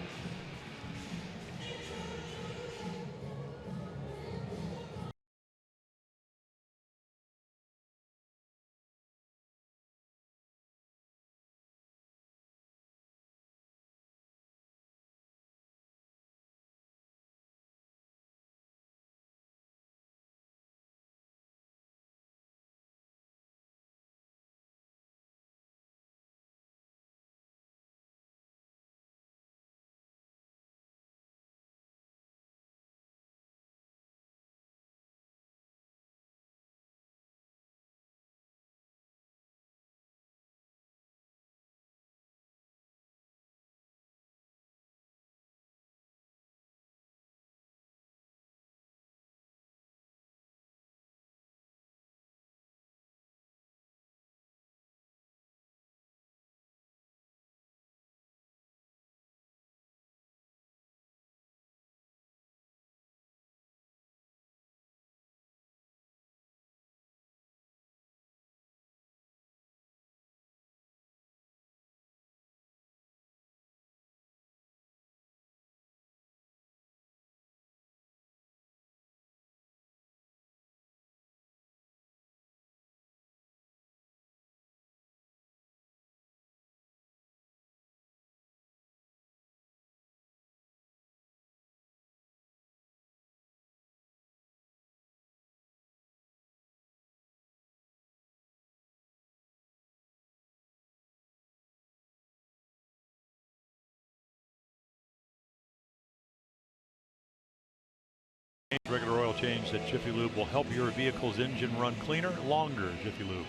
Regular oil change that Jiffy Lube will help your vehicle's engine run cleaner, longer. Jiffy Lube.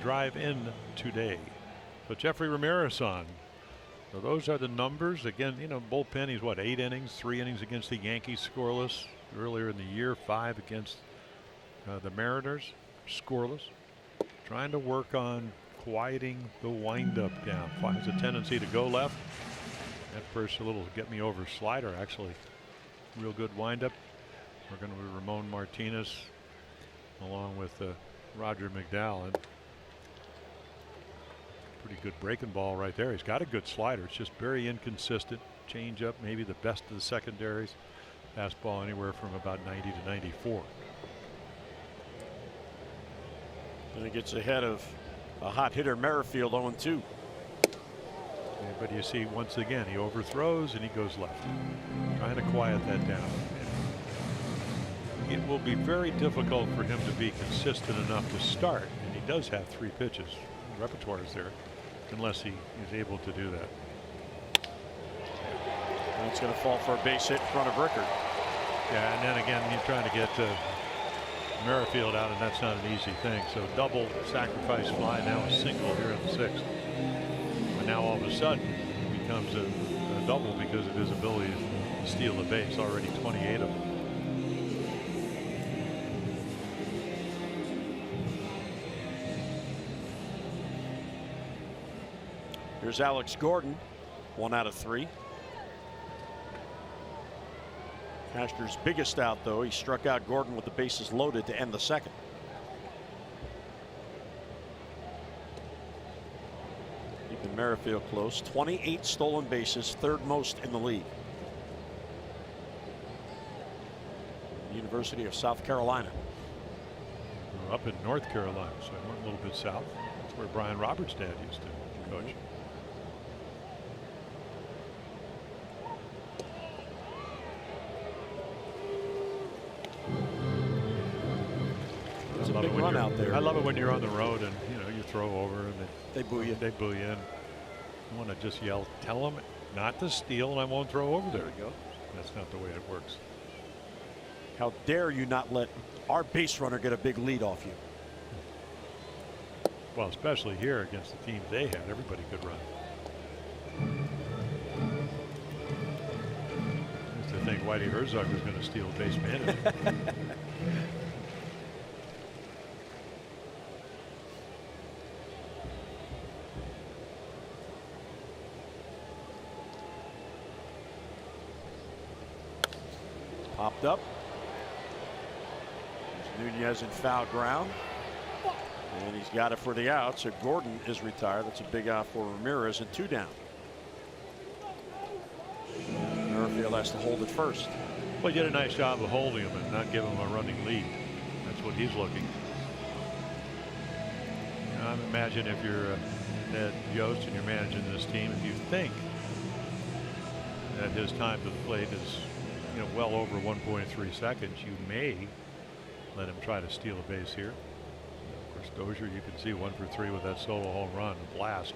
Drive in today. So Jeffrey Ramirez on. So those are the numbers. Again, you know, bullpen, he's what, 8 innings, 3 innings against the Yankees, scoreless. Earlier in the year, 5 against the Mariners, scoreless. Trying to work on quieting the windup down. Has a tendency to go left. At first, a little get me over slider, actually. Real good windup. We're going to be Ramon Martinez along with Roger McDowell. And pretty good breaking ball right there. He's got a good slider. It's just very inconsistent. Change up, maybe the best of the secondaries. Fastball anywhere from about 90 to 94. And he gets ahead of a hot hitter, Merrifield, 0-2. Yeah, but you see, once again, he overthrows and he goes left. Trying to quiet that down. It will be very difficult for him to be consistent enough to start, and he does have 3 pitches. The repertoire is there, unless he is able to do that. And it's going to fall for a base hit in front of Rickard. Yeah, and then again, he's trying to get Merrifield out, and that's not an easy thing. So double sacrifice fly, now a single here in the 6th. But now all of a sudden it becomes a double because of his ability to steal the base. Already 28 of them. Here's Alex Gordon, 1 out of 3. Cashner's biggest out, though. He struck out Gordon with the bases loaded to end the 2nd. Keeping Merrifield close. 28 stolen bases, 3rd most in the league. University of South Carolina. Grew up in North Carolina, so I went a little bit south. That's where Brian Roberts' dad used to coach. It's a big run out there. I love it when you're on the road and you throw over and they boo you. They boo you. And you want to just yell, tell them not to steal, and I won't throw over there. There we go. That's not the way it works. How dare you not let our base runner get a big lead off you? Well, especially here against the teams they had, everybody could run. I used to think Whitey Herzog was going to steal base management. Popped up. There's Nunez in foul ground. And he's got it for the out. So Gordon is retired. That's a big out for Ramirez, and 2 down. Merrifield has to hold it first. Well, you did a nice job of holding him and not giving him a running lead. That's what he's looking. I imagine if you're Ned Yost and you're managing this team, if you think that his time to the plate is well over 1.3 seconds, you may let him try to steal a base here. Of course, Dozier, you can see 1 for 3 with that solo home run, a blast.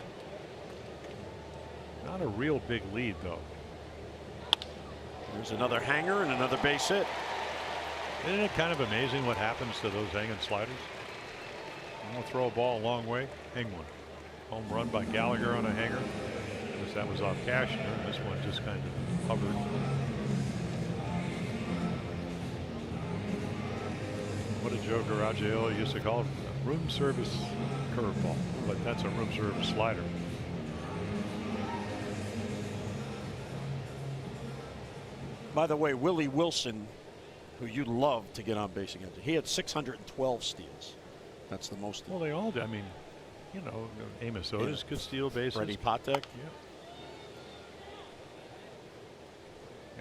Not a real big lead, though. There's another hanger and another base hit. Isn't it kind of amazing what happens to those hanging sliders? You want to throw a ball a long way, hang one. Home run by Gallagher on a hanger. Because that was off Cashner. This one just kind of hovered. What did Joe Garagiola used to call it? A room service curveball, but that's a room service slider. By the way, Willie Wilson, who you love to get on base against, he had 612 steals. That's the most. Well, they all did. I mean, Amos Otis could steal bases. Freddie Patek. Yeah.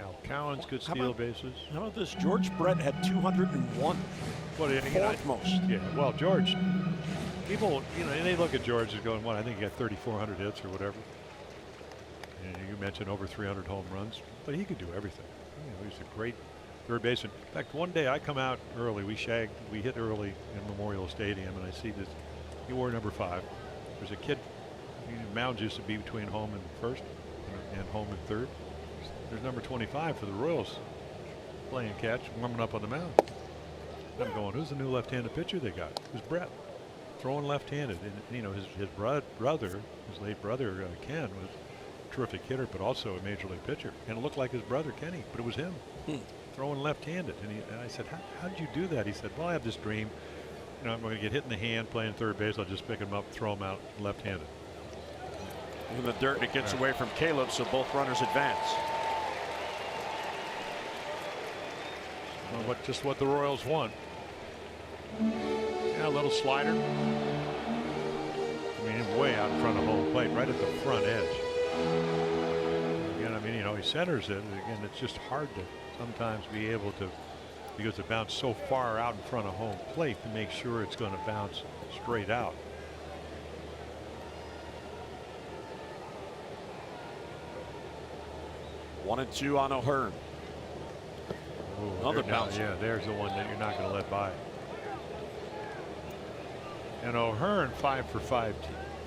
Al Cowens could steal bases. How about this? George Brett had 201. Well, 4th most. Yeah. Well, George. People, they look at George as going, "What? I think he got 3,400 hits or whatever." And you mentioned over 300 home runs, but he could do everything. He's a great third baseman. In fact, one day I come out early. We hit early in Memorial Stadium, and I see this. He wore number 5. There's a kid. Mounds used to be between home and first, and home and third. There's number 25 for the Royals. playing catch, warming up on the mound. I'm going, who's the new left-handed pitcher they got? Who's Brett? Throwing left-handed. And, you know, his brother, his late brother, Ken, was a terrific hitter, but also a major league pitcher. And it looked like his brother, Kenny, but it was him. Throwing left-handed. And I said, how did you do that? He said, well, I have this dream. You know, I'm going to get hit in the hand playing third base. I'll just pick him up, throw him out left-handed. In the dirt, and it gets away from Caleb, so both runners advance. Well, just what the Royals want. Yeah, a little slider. I mean, way out in front of home plate, right at the front edge. Again, I mean, you know, he centers it. Again, it's just hard to sometimes be able to, because it bounced so far out in front of home plate, to make sure it's going to bounce straight out. One and two on O'Hearn. Another bounce. Yeah, there's the one that you're not going to let by. And O'Hearn 5 for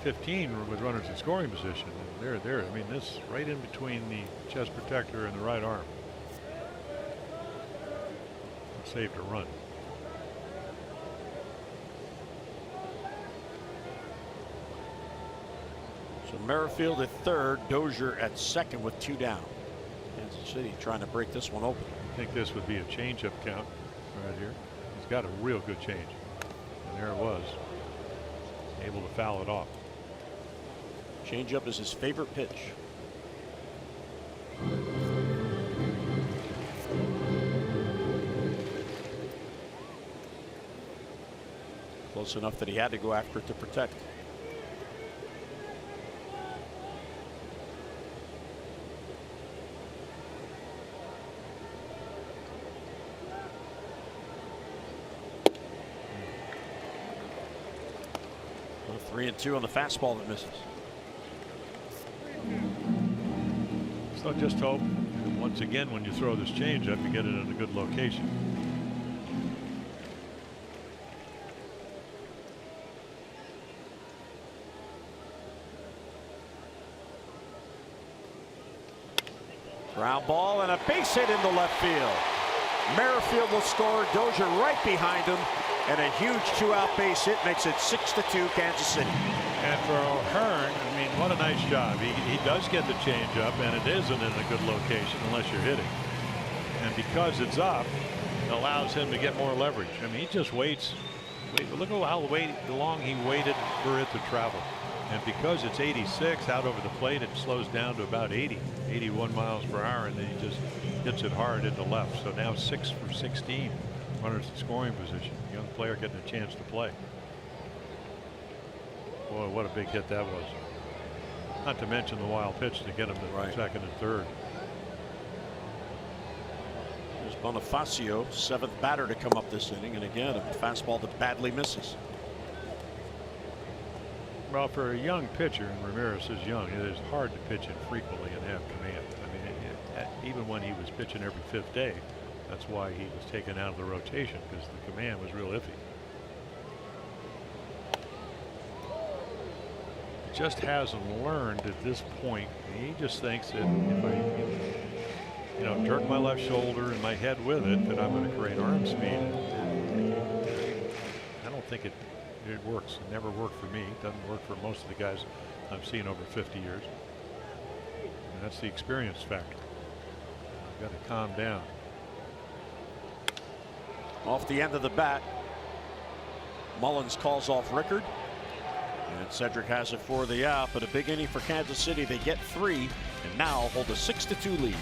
15 with runners in scoring position. And there. I mean, this right in between the chest protector and the right arm. Saved a run. So Merrifield at third, Dozier at second with 2 down. Kansas City trying to break this one open. I think this would be a changeup count right here. He's got a real good change. And there it was. Able to foul it off. Changeup is his favorite pitch. Close enough that he had to go after it to protect. Well, 3-2 on the fastball that misses. So just hope once again when you throw this changeup you get it in a good location. Ground ball and a base hit into left field. Merrifield will score. Dozier right behind him, and a huge 2-out base hit makes it 6-2 Kansas City. And for O'Hearn, I mean, what a nice job. He does get the changeup, and it isn't in a good location unless you're hitting. And because it's up, it allows him to get more leverage. I mean, he just waits. Look at how long he waited for it to travel. And because it's 86 out over the plate, it slows down to about 81 miles per hour, and then he just hits it hard into left. So now 6 for 16 runners in scoring position. Young player getting a chance to play. Boy, what a big hit that was. Not to mention the wild pitch to get him to second and third. There's Bonifacio, 7th batter to come up this inning, and again a fastball that badly misses. Well, for a young pitcher, and Ramirez is young, it is hard to pitch infrequently and have command. I mean, even when he was pitching every 5th day, that's why he was taken out of the rotation, because the command was real iffy. He just hasn't learned at this point. He just thinks that if I, you know, jerk my left shoulder and my head with it, that I'm going to create arm speed. I don't think it works. It never worked for me. It doesn't work for most of the guys I've seen over 50 years. And that's the experience factor. You've got to calm down. Off the end of the bat, Mullins calls off Rickard, and Cedric has it for the out. But a big inning for Kansas City. They get 3 and now hold a 6-2 lead.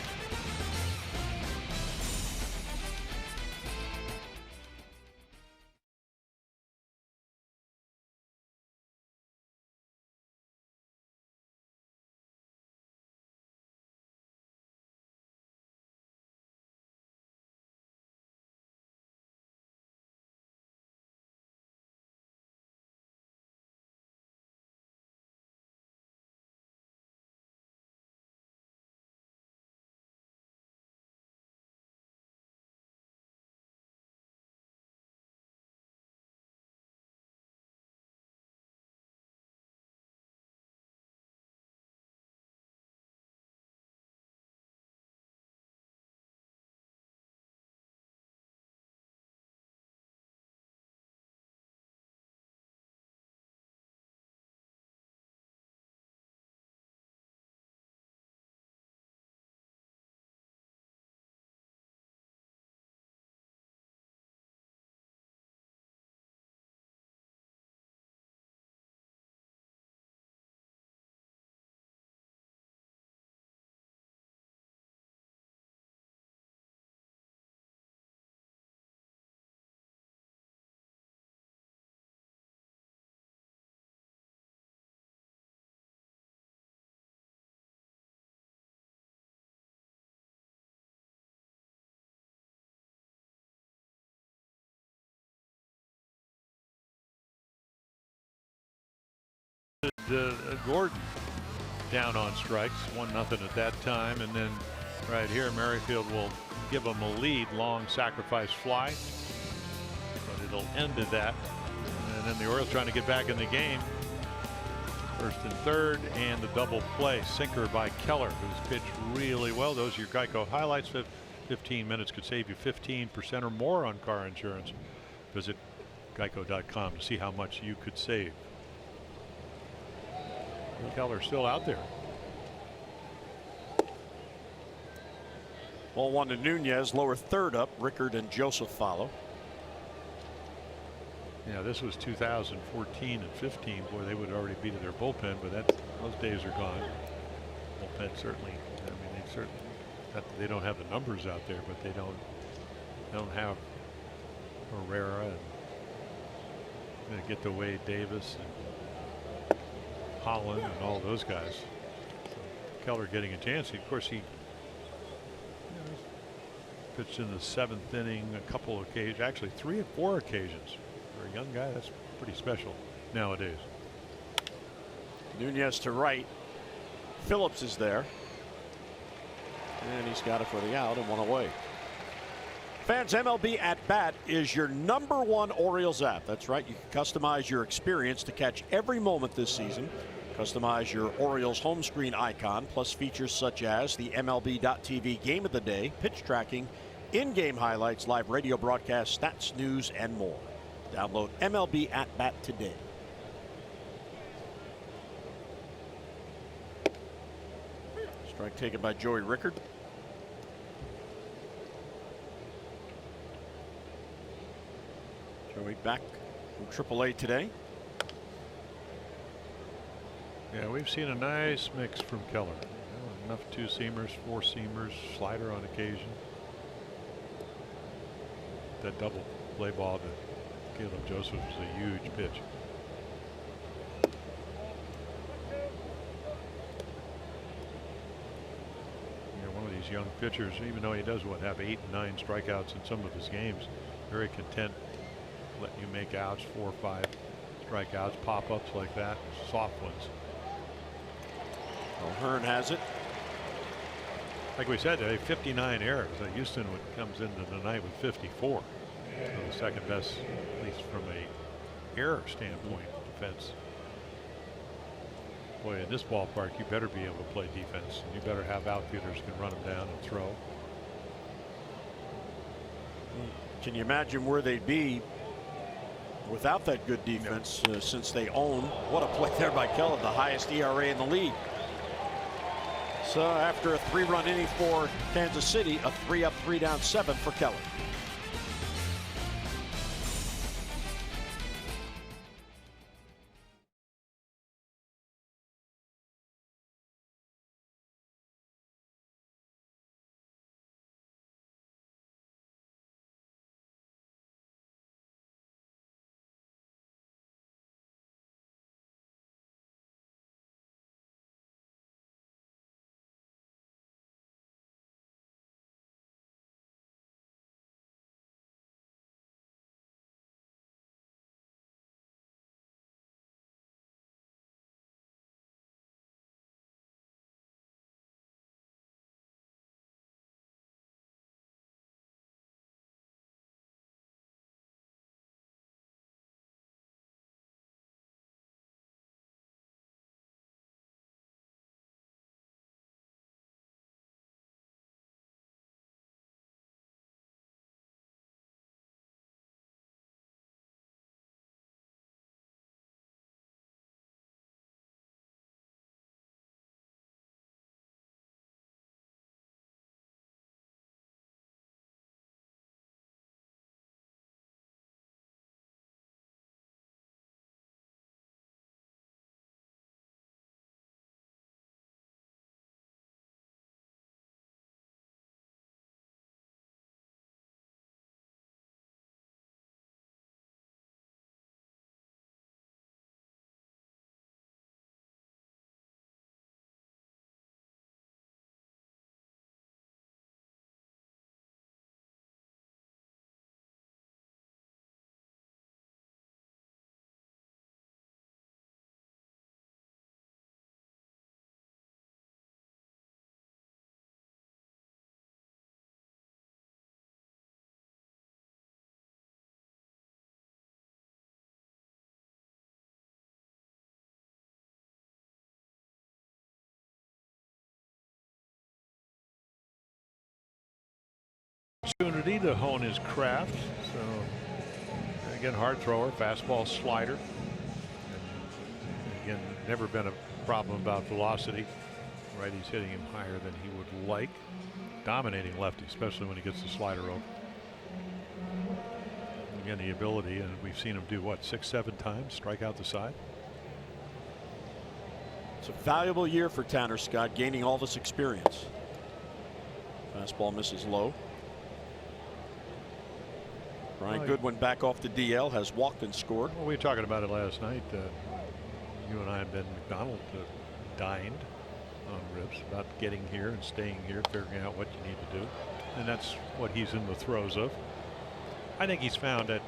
Gordon down on strikes, 1-0 at that time, and then right here Merrifield will give them a lead, long sacrifice fly, but it'll end at that. And then the Orioles trying to get back in the game. First and third, and the double play sinker by Keller, who's pitched really well. Those are your Geico highlights. 15 minutes could save you 15% or more on car insurance. Visit geico.com to see how much you could save. Keller still out there. Ball 1 to Nunez, lower third up. Rickard and Joseph follow. Yeah, this was 2014 and 15. Boy, they would already beat their bullpen, but those days are gone. Bullpen certainly. I mean, they certainly. They don't have the numbers out there, but they don't have Herrera and get to Wade Davis and Holland and all those guys. So Keller getting a chance. Of course, he pitched in the 7th inning a couple of occasions, actually 3 or 4 occasions. For a young guy, that's pretty special nowadays. Nunez to right. Phillips is there. And he's got it for the out and 1 away. Fans, MLB At Bat is your #1 Orioles app. That's right. You can customize your experience to catch every moment this season. Customize your Orioles home screen icon, plus features such as the MLB.TV Game of the Day, pitch tracking, in-game highlights, live radio broadcasts, stats, news, and more. Download MLB At Bat today. Strike taken by Joey Rickard. Joey back from AAA today. Yeah, we've seen a nice mix from Keller. Enough 2-seamers, 4-seamers, slider on occasion. That double play ball to Caleb Joseph is a huge pitch. One of these young pitchers, even though he does have 8 and 9 strikeouts in some of his games, very content letting you make outs, 4 or 5 strikeouts, pop-ups like that, soft ones. Well, Hearn has it. Like we said, 59 errors. Houston comes into the night with 54. So the second best, at least from a error standpoint, defense. Boy, in this ballpark, you better be able to play defense. You better have outfielders who can run them down and throw. Can you imagine where they'd be without that good defense since they own? What a play there by Keller, the highest ERA in the league. So after a 3-run inning for Kansas City, a 3-up, 3-down 7 for Keller. opportunity to hone his craft. So again, hard thrower, fastball, slider. And again, never been a problem about velocity. Righty's hitting him higher than he would like. Dominating lefty, especially when he gets the slider open. Again, the ability, and we've seen him do what, 6-7 times, strike out the side. It's a valuable year for Tanner Scott, gaining all this experience. Fastball misses low. Brian Goodwin back off the DL, has walked and scored. Well, we were talking about it last night. You and I and Ben McDonald dined on Ribs about getting here and staying here, figuring out what you need to do. And that's what he's in the throes of. I think he's found that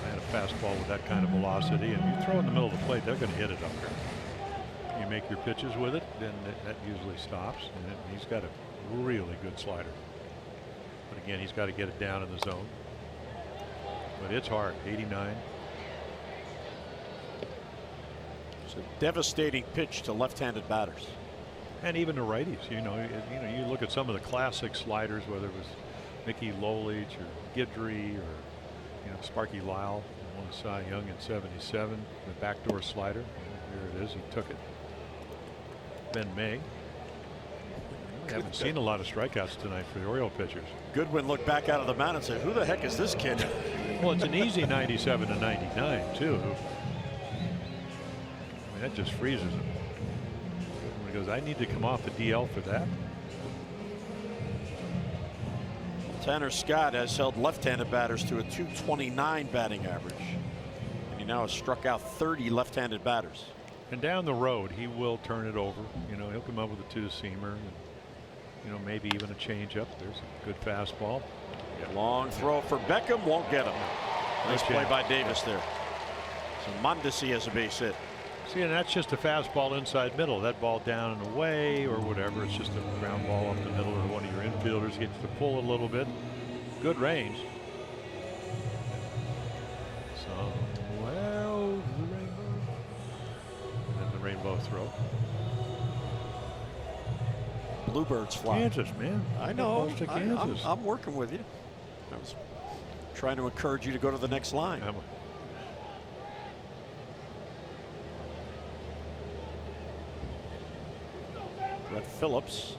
had a fastball with that kind of velocity, and you throw in the middle of the plate, they're going to hit it up there. You make your pitches with it, then that usually stops. And he's got a really good slider. But again, he's got to get it down in the zone. But it's hard. 89. It's a devastating pitch to left-handed batters. And even the righties. You look at some of the classic sliders, whether it was Mickey Lolich or Guidry or Sparky Lyle, won a Cy Young in '77, the backdoor slider. There it is. He took it. Ben May. We haven't seen a lot of strikeouts tonight for the Oriole pitchers. Goodwin looked back out of the mound and said, "Who the heck is this kid?" Well, it's an easy 97 to 99 too. I mean, that just freezes him. He goes, I need to come off the DL for that. Tanner Scott has held left-handed batters to a .229 batting average. And he now has struck out 30 left-handed batters. And down the road, he will turn it over. He'll come up with a two-seamer. And, maybe even a changeup. There's a good fastball. Long throw for Beckham, won't get him. Nice play by Davis there. So Mondesi has a base hit. See, and that's just a fastball inside middle. That ball down and away or whatever. It's just a ground ball up the middle, or one of your infielders gets to pull it a little bit. Good range. Somewhere over the rainbow. And then the rainbow throw. Bluebirds fly. Kansas, man. I know. To Kansas. I'm working with you. I was trying to encourage you to go to the next line. Brett Phillips,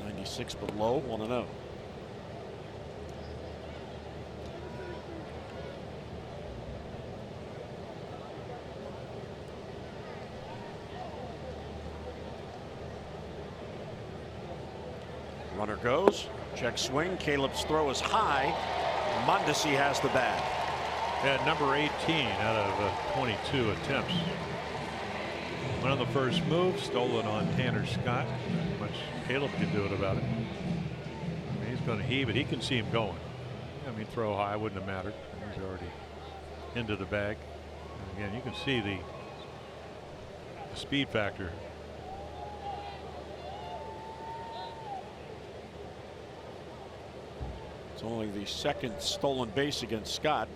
96 below, 1-0. Runner goes, check swing. Caleb's throw is high. Mondesi has the bag. Yeah, number 18 out of 22 attempts. One on the first move, stolen on Tanner Scott. Not much Caleb can do it about it. I mean, he's going to heave it. He can see him going. I mean, throw high wouldn't have mattered. He's already into the bag. And again, you can see the speed factor. It's only the second stolen base against Scott,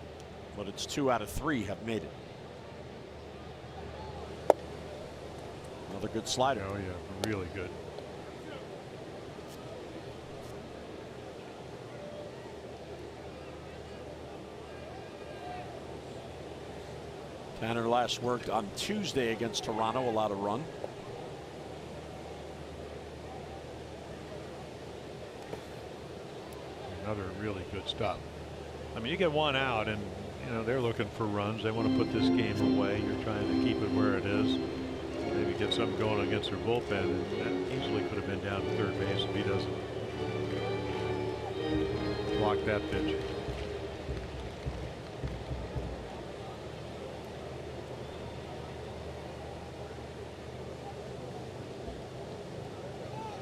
but it's 2 out of 3 have made it. Another good slider. Oh yeah, really good. Tanner last worked on Tuesday against Toronto, allowed a run. Another really good stop. I mean, you get one out and they're looking for runs. They want to put this game away. You're trying to keep it where it is. Maybe get something going against their bullpen, and that easily could have been down to third base if he doesn't block that pitch.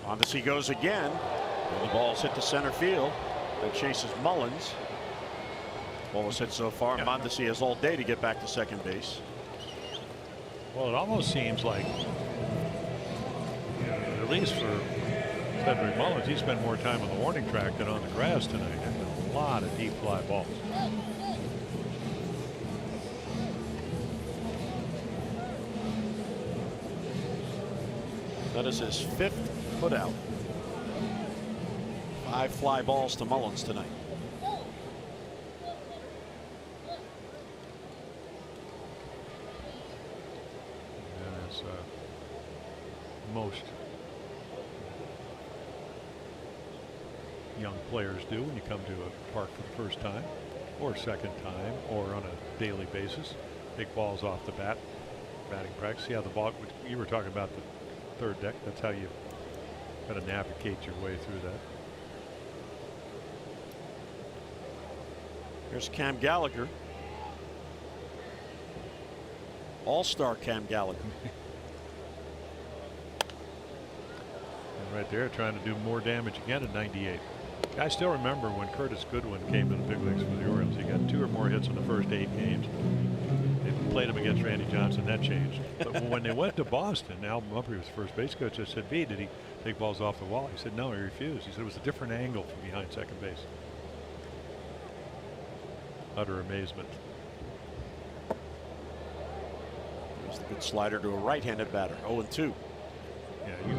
Mondesi goes again. And the ball's hit to center field. That chases Mullins. Ball was hit so far. Mondesi has all day to get back to second base. Well, it almost seems like, at least for Cedric Mullins, he spent more time on the warning track than on the grass tonight. There's a lot of deep fly balls. That is his 5th put out. 5 fly balls to Mullins tonight. And as most young players do when you come to a park for the first time or second time or on a daily basis, take balls off the bat, batting practice. See how the ball, you were talking about the third deck, that's how you got to navigate your way through that. Here's Cam Gallagher. All-star Cam Gallagher. And right there trying to do more damage again at 98. I still remember when Curtis Goodwin came to the big leagues for the Orioles. He got 2 or more hits in the first 8 games. They played him against Randy Johnson. That changed. But when they went to Boston, Al Mumphrey was the first base coach. I said, B, did he take balls off the wall? He said, no, he refused. He said it was a different angle from behind second base. Utter amazement. There's the good slider to a right-handed batter. 0-2. Yeah, you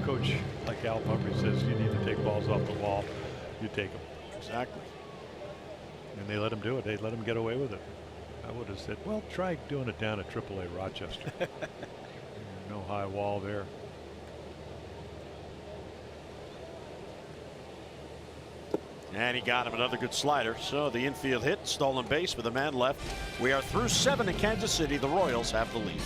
coach like Al Mumphrey says you need to take balls off the wall. You take them. Exactly. And they let him do it. They let him get away with it. I would have said, well, try doing it down at AAA Rochester. No high wall there. And he got him another good slider. So the infield hit, stolen base with a man left. We are through 7 in Kansas City. The Royals have the lead.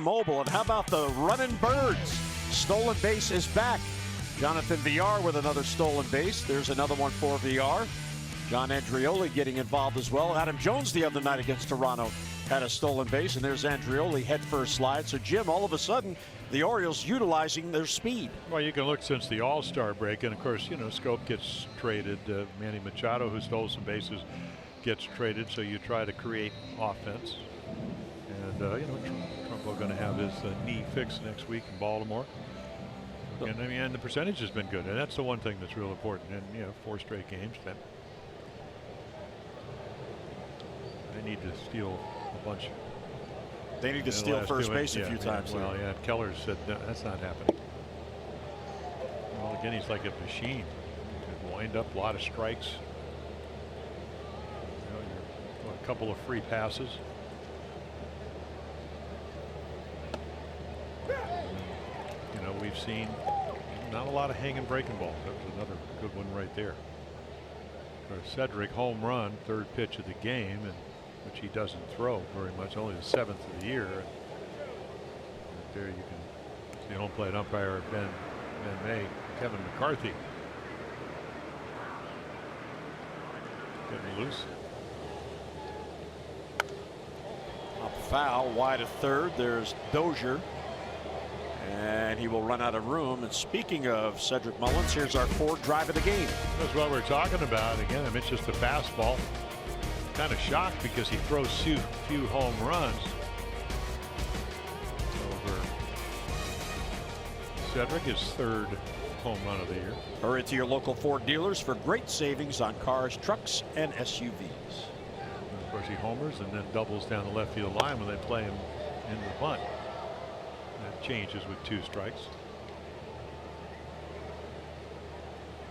Mobile, and how about the running birds? Stolen base is back. Jonathan Villar with another stolen base. There's another one for Villar. John Andrioli getting involved as well. Adam Jones the other night against Toronto had a stolen base, and there's Andrioli head first slide. So Jim, all of a sudden the Orioles utilizing their speed. Well, you can look since the All-Star break, and of course, you know, Scope gets traded. Manny Machado, who stole some bases, gets traded. So you try to create offense. And you know, Trumbo going to have his knee fixed next week in Baltimore. And I mean, and the percentage has been good, and that's the one thing that's real important. And you know, 4 straight games. That they need to steal a bunch. They need to steal first base a few times. Well, yeah, Keller said no, that's not happening. Well, again, he's like a machine. He could wind up a lot of strikes. You know, a couple of free passes. You know, we've seen not a lot of hanging breaking balls. That was another good one right there. Cedric home run, 3rd pitch of the game, and which he doesn't throw very much, only the 7th of the year. And right there you can see home plate umpire Ben May, Kevin McCarthy getting loose. Up foul, wide of 3rd. There's Dozier. And he will run out of room. And speaking of Cedric Mullins, here's our 4th drive of the game. That's what we're talking about. Again, I mean, it's just a fastball. kind of shocked because he throws few home runs. Over Cedric, his third home run of the year. Hurry to your local Ford dealers for great savings on cars, trucks, and SUVs. And of course, he homers and then doubles down the left field line when they play him in the bunt. That changes with 2 strikes.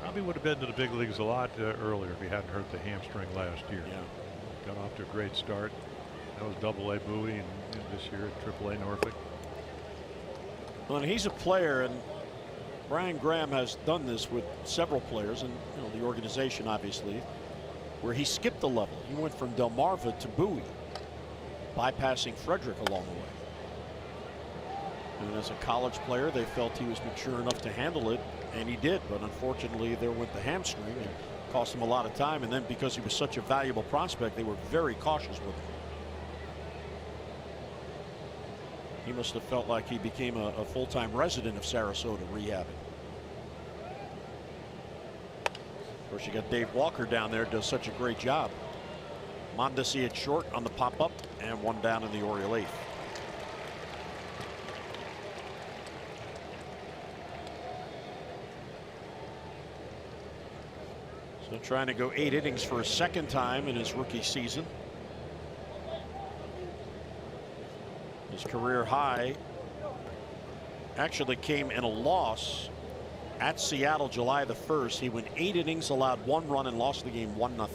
Probably would have been to the big leagues a lot earlier if he hadn't hurt the hamstring last year. Yeah. Got off to a great start. That was Double-A Bowie, and this year at Triple-A Norfolk. Well, and he's a player, and Brian Graham has done this with several players, and the organization obviously, where he skipped a level. He went from Delmarva to Bowie, bypassing Frederick along the way. And as a college player, they felt he was mature enough to handle it, and he did. But unfortunately, there went the hamstring, and cost him a lot of time. And then because he was such a valuable prospect, they were very cautious with him. He must have felt like he became a full-time resident of Sarasota rehabbing. Of course, you got Dave Walker down there, does such a great job. Mondesi at short on the pop-up, and one down in the Oriole eighth. So trying to go 8 innings for a second time in his rookie season. His career high actually came in a loss at Seattle July the 1st. He went 8 innings, allowed 1 run, and lost the game 1-0.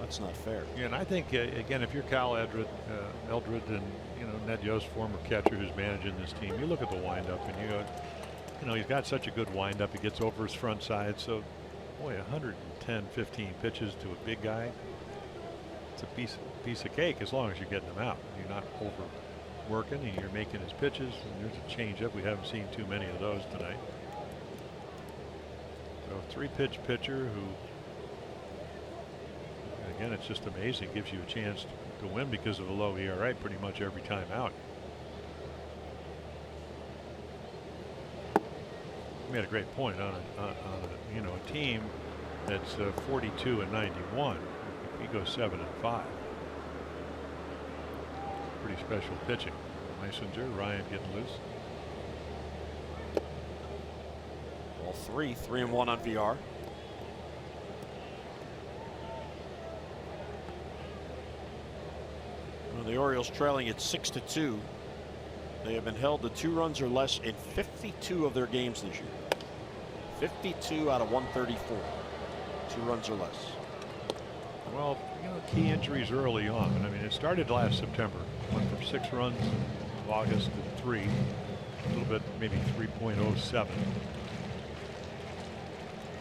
That's not fair. Yeah, and I think again, if you're Cal Eldred and Ned Yost, former catcher who's managing this team, you look at the windup and you go, he's got such a good windup. He gets over his front side. So, boy, 110, 15 pitches to a big guy. It's a piece of cake as long as you're getting him out. You're not overworking and you're making his pitches. And there's a changeup. We haven't seen too many of those tonight. So, 3-pitch pitcher who, again, it's just amazing. Gives you a chance to win because of a low ERA pretty much every time out. We had a great point on a team that's 42 and 91. He goes 7 and 5. Pretty special pitching. Messenger, Ryan getting loose. Ball 3, 3-1 on VR. Well, the Orioles trailing at 6-2. They have been held to 2 runs or less in 52 of their games this year. 52 out of 134. 2 runs or less. Well, key injuries early on. I mean, it started last September. Went from 6 runs in August to 3. A little bit, maybe 3.07.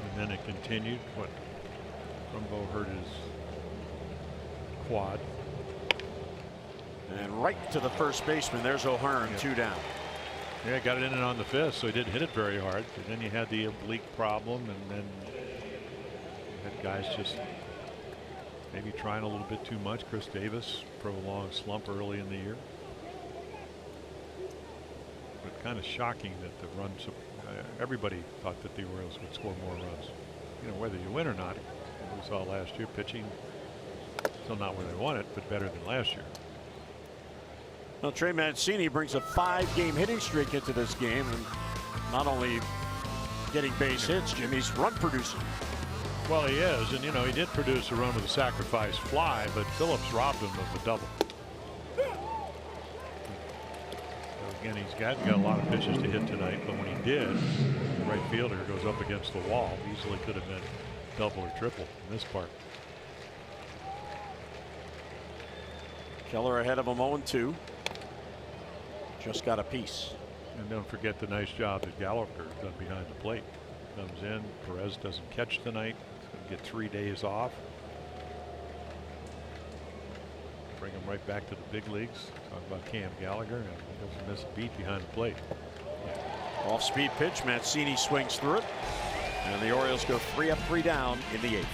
And then it continued. Rumbo hurt his quad. And right to the first baseman. There's O'Hearn, 2 down. Yeah, got it in and on the fist, so he didn't hit it very hard. But then you had the oblique problem, and then you had guys just maybe trying a little bit too much. Chris Davis, prolonged slump early in the year. But kind of shocking that the runs, everybody thought that the Orioles would score more runs. Whether you win or not, we saw last year pitching still not where they want it, but better than last year. Well, Trey Mancini brings a 5-game hitting streak into this game, and not only getting base hits, Jim, he's run producing. Well, he is, and he did produce a run with a sacrifice fly, but Phillips robbed him of the double. So again, he's got a lot of pitches to hit tonight, but when he did, the right fielder goes up against the wall. Easily could have been double or triple in this part. Keller ahead of him 0-2. Just got a piece. And don't forget the nice job that Gallagher done behind the plate. Comes in. Perez doesn't catch tonight. He's going to get 3 days off. Bring him right back to the big leagues. Talk about Cam Gallagher, and he doesn't miss a beat behind the plate. Off-speed pitch. Mancini swings through it. And the Orioles go 3 up, 3 down in the 8th.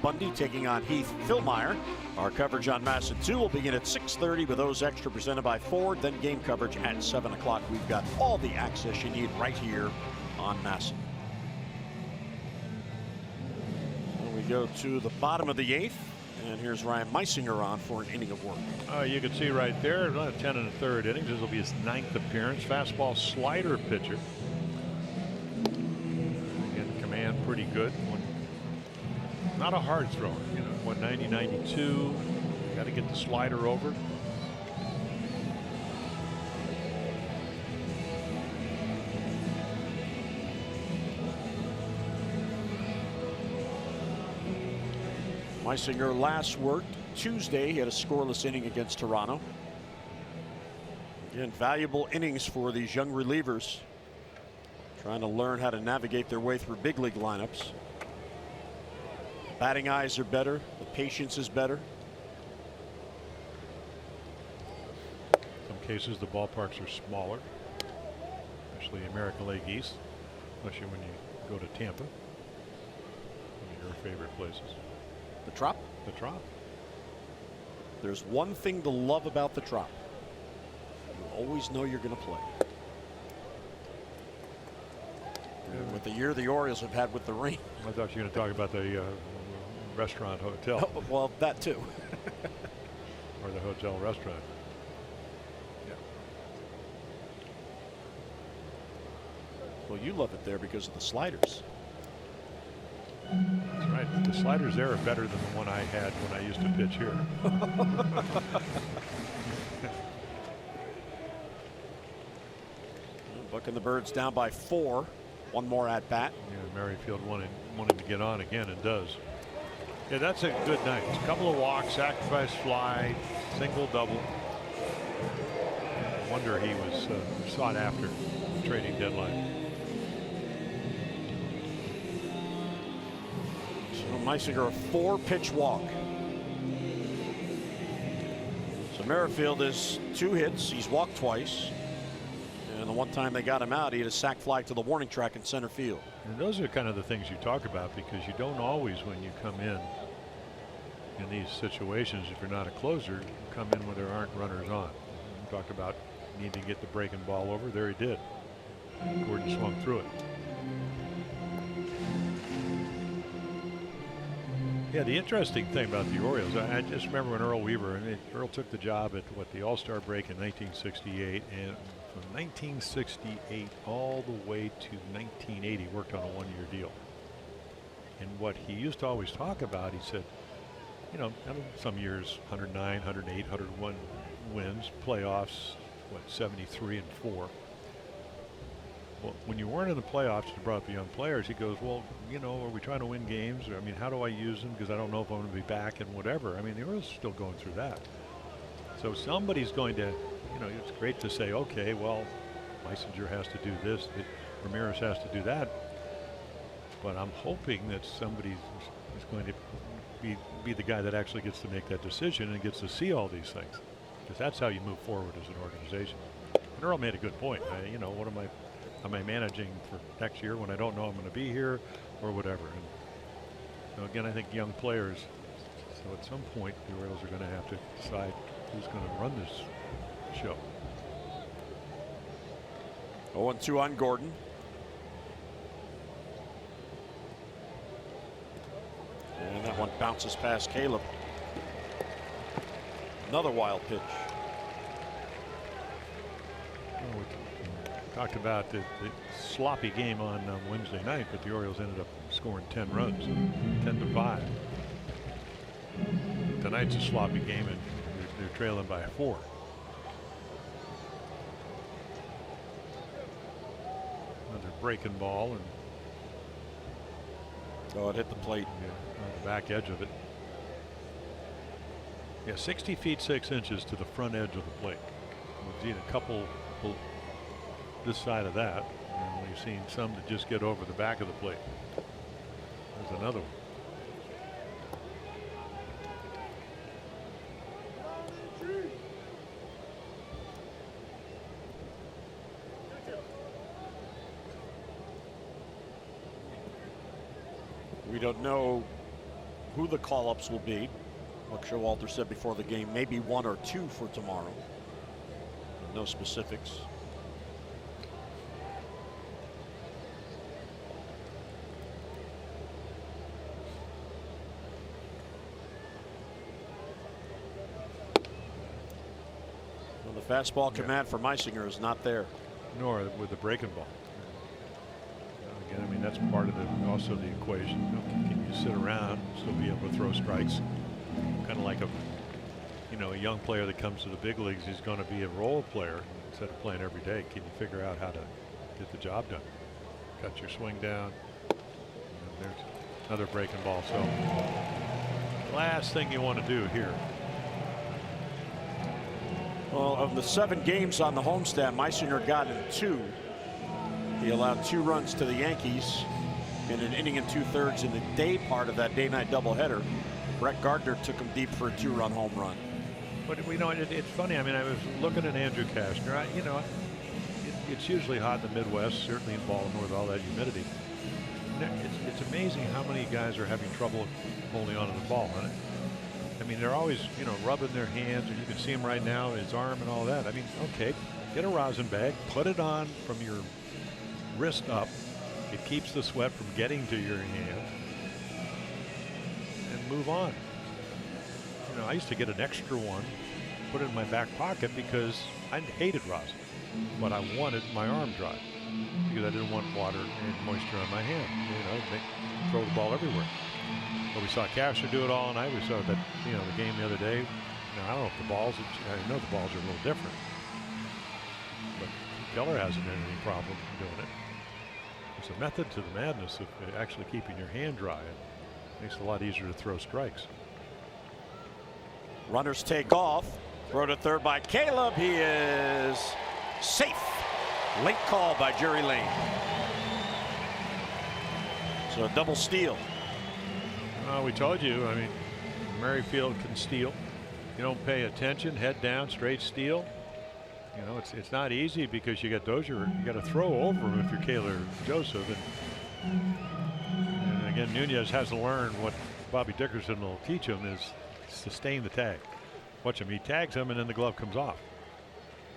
Bundy taking on Heath Philmeyer. Our coverage on Masson 2 will begin at 6:30 with those extra presented by Ford. Then game coverage at 7 o'clock. We've got all the access you need right here on Masson. And we go to the bottom of the 8th. And here's Ryan Meisinger on for an inning of work. You can see right there, 10 1/3 innings. This will be his 9th appearance. Fastball slider pitcher. Again, command pretty good. Not a hard thrower. 190, 92. Got to get the slider over. Meisinger last worked Tuesday. He had a scoreless inning against Toronto. Again, valuable innings for these young relievers, trying to learn how to navigate their way through big league lineups. Batting eyes are better. The patience is better. Some cases the ballparks are smaller, especially American League East, especially when you go to Tampa, one of your favorite places. The Trop? The Trop. There's one thing to love about the Trop. You always know you're going to play. And with the year the Orioles have had with the rain. I thought you were going to talk about the restaurant hotel. Oh, well, that too. Or the hotel restaurant. Yeah. Well, you love it there because of the sliders. That's right. The sliders there are better than the one I had when I used to pitch here. Buck and the Birds down by 4. One more at bat. Yeah, Merrifield wanting to get on again and does. Yeah, that's a good night. A couple of walks, sacrifice fly, single, double. No wonder he was sought after trading deadline. Meisinger, a 4-pitch walk. So Merrifield is 2 hits. He's walked twice. And the one time they got him out, he had a sac fly to the warning track in center field. And those are kind of the things you talk about, because you don't always, when you come in these situations, if you're not a closer, you come in when there aren't runners on. You talked about needing to get the breaking ball over. There he did. Gordon swung through it. Yeah, the interesting thing about the Orioles, I just remember when Earl Weaver, Earl took the job at the All-Star break in 1968, and from 1968 all the way to 1980 worked on a 1-year deal. And what he used to always talk about, he said, some years 109, 108, 101 wins, playoffs, 73 and 4. Well, when you weren't in the playoffs, you brought up the young players. He goes, well, are we trying to win games? Or, how do I use them? Because I don't know if I'm going to be back and whatever. The Orioles are still going through that. So somebody's going to, it's great to say, okay, well, Meisinger has to do this, Ramirez has to do that. But I'm hoping that somebody is going to be the guy that actually gets to make that decision and gets to see all these things. Because that's how you move forward as an organization. And Earl made a good point. What am I managing for next year when I don't know I'm going to be here or whatever? And again, I think young players, so at some point the Orioles are going to have to decide who's going to run this show. 0-2 on Gordon. And that one bounces past Caleb. Another wild pitch. Well, we talked about the sloppy game on Wednesday night, but the Orioles ended up scoring 10 runs, 10-5. Tonight's a sloppy game, and they're trailing by 4. Another breaking ball, and it hit the plate. Yeah, on the back edge of it. Yeah, 60 feet 6 inches to the front edge of the plate. We've seen a couple this side of that, and we've seen some that just get over the back of the plate. There's another one. We don't know who the call-ups will be. Like Showalter said before the game, maybe 1 or 2 for tomorrow. No specifics. Well, the fastball command for Meisinger is not there. Nor with the breaking ball. Again, I mean, that's part of also the equation. Can you sit around and still be able to throw strikes? Kind of like a young player that comes to the big leagues, he's going to be a role player instead of playing every day. Can you figure out how to get the job done? Cut your swing down. And there's another breaking ball. So last thing you want to do here. Well, of the 7 games on the homestand, Meisinger got in 2. He allowed 2 runs to the Yankees in an inning and 2/3 in the day part of that day-night doubleheader. Brett Gardner took him deep for a 2-run home run. But it's funny. I mean, I was looking at Andrew Kastner. It's usually hot in the Midwest, certainly in Baltimore with all that humidity. It's amazing how many guys are having trouble holding on to the ball. I mean, they're always, rubbing their hands, and you can see him right now, his arm and all that. I mean, okay, get a rosin bag, put it on from your wrist up. It keeps the sweat from getting to your hand, and move on. I used to get an extra one, put it in my back pocket because I hated rosin, but I wanted my arm dry because I didn't want water and moisture on my hand. Throw the ball everywhere. But we saw Kastner do it all night. We saw that, the game the other day. I don't know if the balls, I know the balls are a little different, but Keller hasn't had any problem doing it. There's a method to the madness of actually keeping your hand dry. It makes it a lot easier to throw strikes. Runners take off. Throw to third by Caleb. He is safe. Late call by Jerry Lane. So a double steal. We told you, I mean, Merrifield can steal. You don't pay attention, head down, straight steal. It's not easy because you got Dozier. You got to throw over him if you're Kaler Joseph. And again, Nunez has to learn what Bobby Dickerson will teach him is sustain the tag. Watch him. He tags him and then the glove comes off.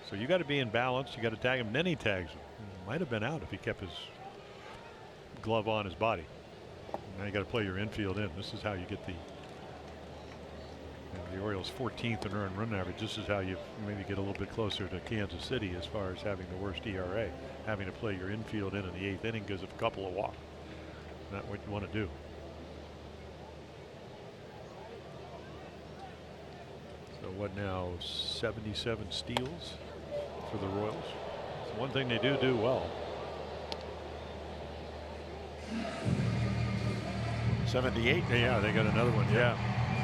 So you got to be in balance. You got to tag him, and then he tags him. Might have been out if he kept his glove on his body. Now you got to play your infield in. This is how you get the Orioles 14th in earned run average. This is how you maybe get a little bit closer to Kansas City as far as having the worst ERA, having to play your infield in the 8th inning because of a couple of walks. Not what you want to do. So what now? 77 steals for the Royals. It's one thing they do well. 78. Yeah, they got another one. Yeah.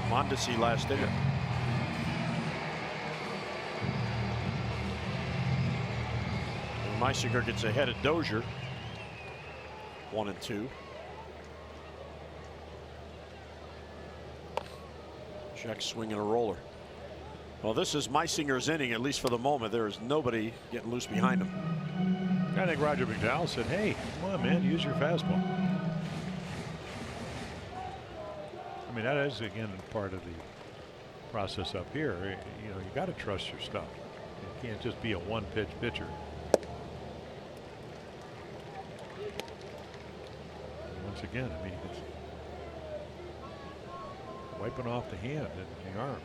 Mondesi last inning. Meisinger gets ahead of Dozier. 1-2. Check swinging a roller. Well, this is Meisinger's inning, at least for the moment. There is nobody getting loose behind him. I think Roger McDowell said, hey, come on, man, use your fastball. I mean, that is, again, part of the process up here. You got to trust your stuff. You can't just be a one-pitch pitcher. And once again, I mean, it's wiping off the hand and the arm.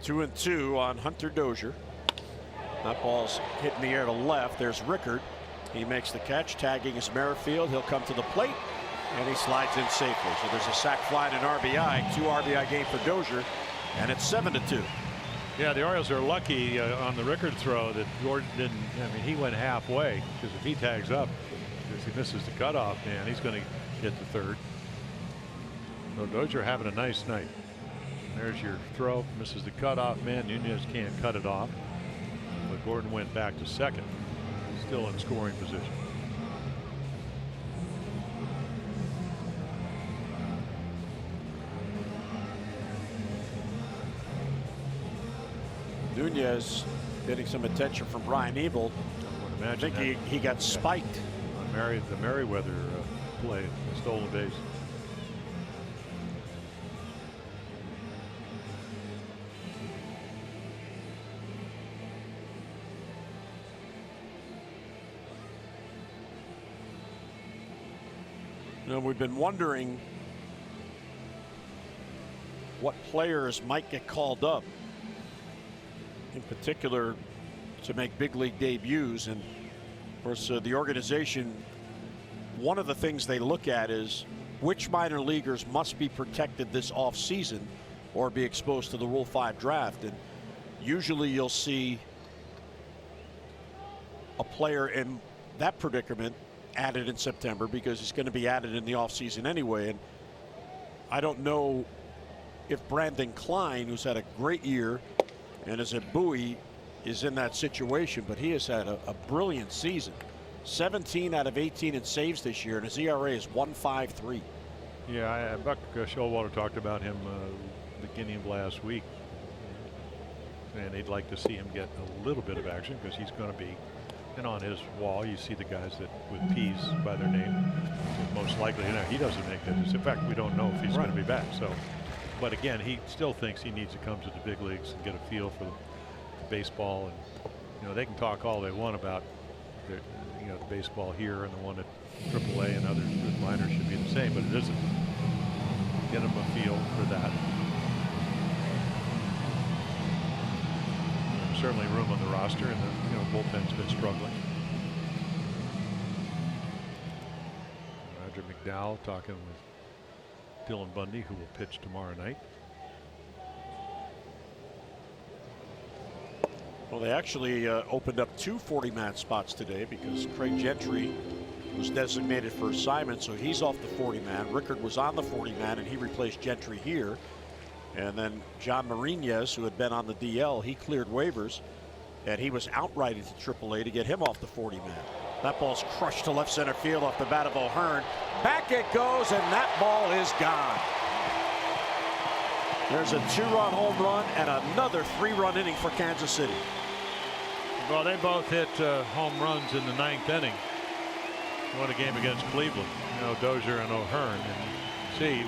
Two and two on Hunter Dozier. That ball's hit in the air to left. There's Rickard. He makes the catch, tagging is Merrifield. He'll come to the plate, and he slides in safely. So there's a sac fly and an RBI. 2 RBI game for Dozier, and it's 7-2. Yeah, the Orioles are lucky on the Rickard throw that Gordon didn't. I mean, he went halfway because if he tags up, because he misses the cutoff, man, he's going to get to third. So Dozier having a nice night. There's your throw, misses the cutoff man. Nunez can't cut it off. But Gordon went back to second, still in scoring position. Nunez getting some attention from Brian Ebel. imagine I think he got spiked. On the Merriweather play, the stolen base. You know, we've been wondering what players might get called up, in particular to make big league debuts. And of course, the organization, one of the things they look at is which minor leaguers must be protected this offseason or be exposed to the Rule 5 draft. And usually you'll see a player in that predicament added in September because he's going to be added in the offseason anyway. And I don't know if Brandon Klein, who's had a great year and is a buoy, is in that situation, but he has had a brilliant season. 17 out of 18 in saves this year, and his ERA is 1.53. Yeah, Buck Showalter talked about him beginning of last week, and he'd like to see him get a little bit of action because he's going to be. And on his wall, you see the guys that with P's by their name. Most likely, he doesn't make that. In fact, we don't know if he's going to be back. So, but again, he still thinks he needs to come to the big leagues and get a feel for the baseball. And they can talk all they want about the baseball here and the one at AAA and others with minors should be the same, but it isn't. Get him a feel for that. Certainly room on the roster, and the bullpen's been struggling. Roger McDowell talking with Dylan Bundy, who will pitch tomorrow night. Well, they actually opened up 2 40-man spots today because Craig Gentry was designated for assignment, so he's off the 40-man. Rickard was on the 40-man, and he replaced Gentry here. And then John Marinez, who had been on the DL, he cleared waivers, and he was outrighted to AAA to get him off the 40-man. That ball's crushed to left center field off the bat of O'Hearn. Back it goes, and that ball is gone. There's a 2-run home run and another 3-run inning for Kansas City. Well, they both hit home runs in the 9th inning. Won a game against Cleveland. Dozier and O'Hearn. And see,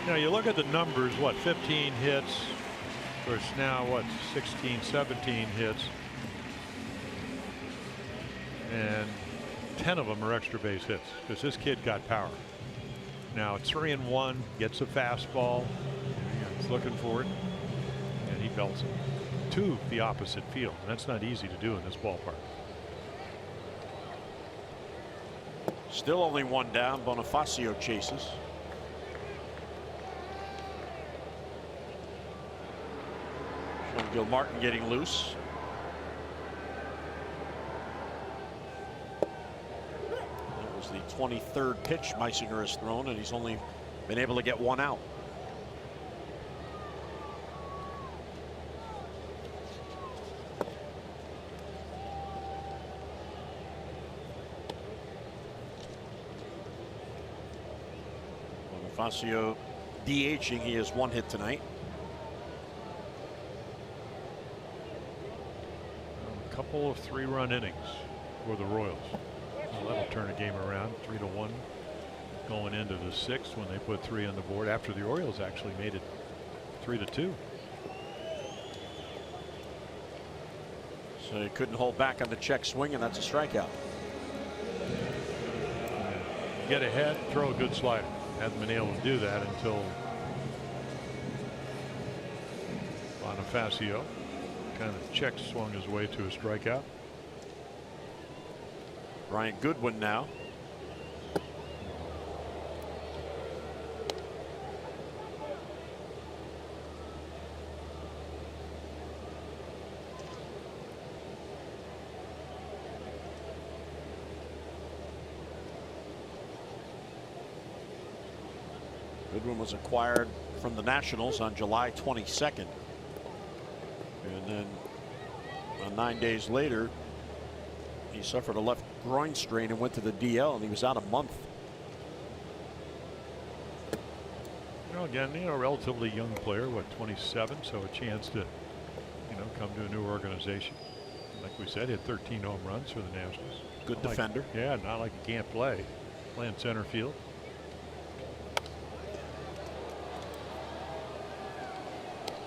you look at the numbers, 15 hits versus now 16, 17 hits, and 10 of them are extra base hits because this kid got power. Now it's 3-1, gets a fastball, he's looking for it, and he belts it to the opposite field. And that's not easy to do in this ballpark. Still only 1 down. Bonifacio chases. Gilmartin getting loose. That was the 23rd pitch Meisinger has thrown, and he's only been able to get 1 out. Bonifacio DHing. He has 1 hit tonight. Couple of 3-run innings for the Royals. Well, that'll turn a game around. 3-1 going into the 6th when they put 3 on the board after the Orioles actually made it 3-2. So he couldn't hold back on the check swing, and that's a strikeout. Get ahead, throw a good slider. Hasn't been able to do that until Bonifacio kind of check swung his way to a strikeout. Ryan Goodwin now. Goodwin was acquired from the Nationals on July 22nd. And then 9 days later, he suffered a left groin strain and went to the DL, and he was out a month. Again, a relatively young player, 27, so a chance to, come to a new organization. Like we said, he had 13 home runs for the Nationals. Good defender. Yeah, not like he can't play. Playing center field.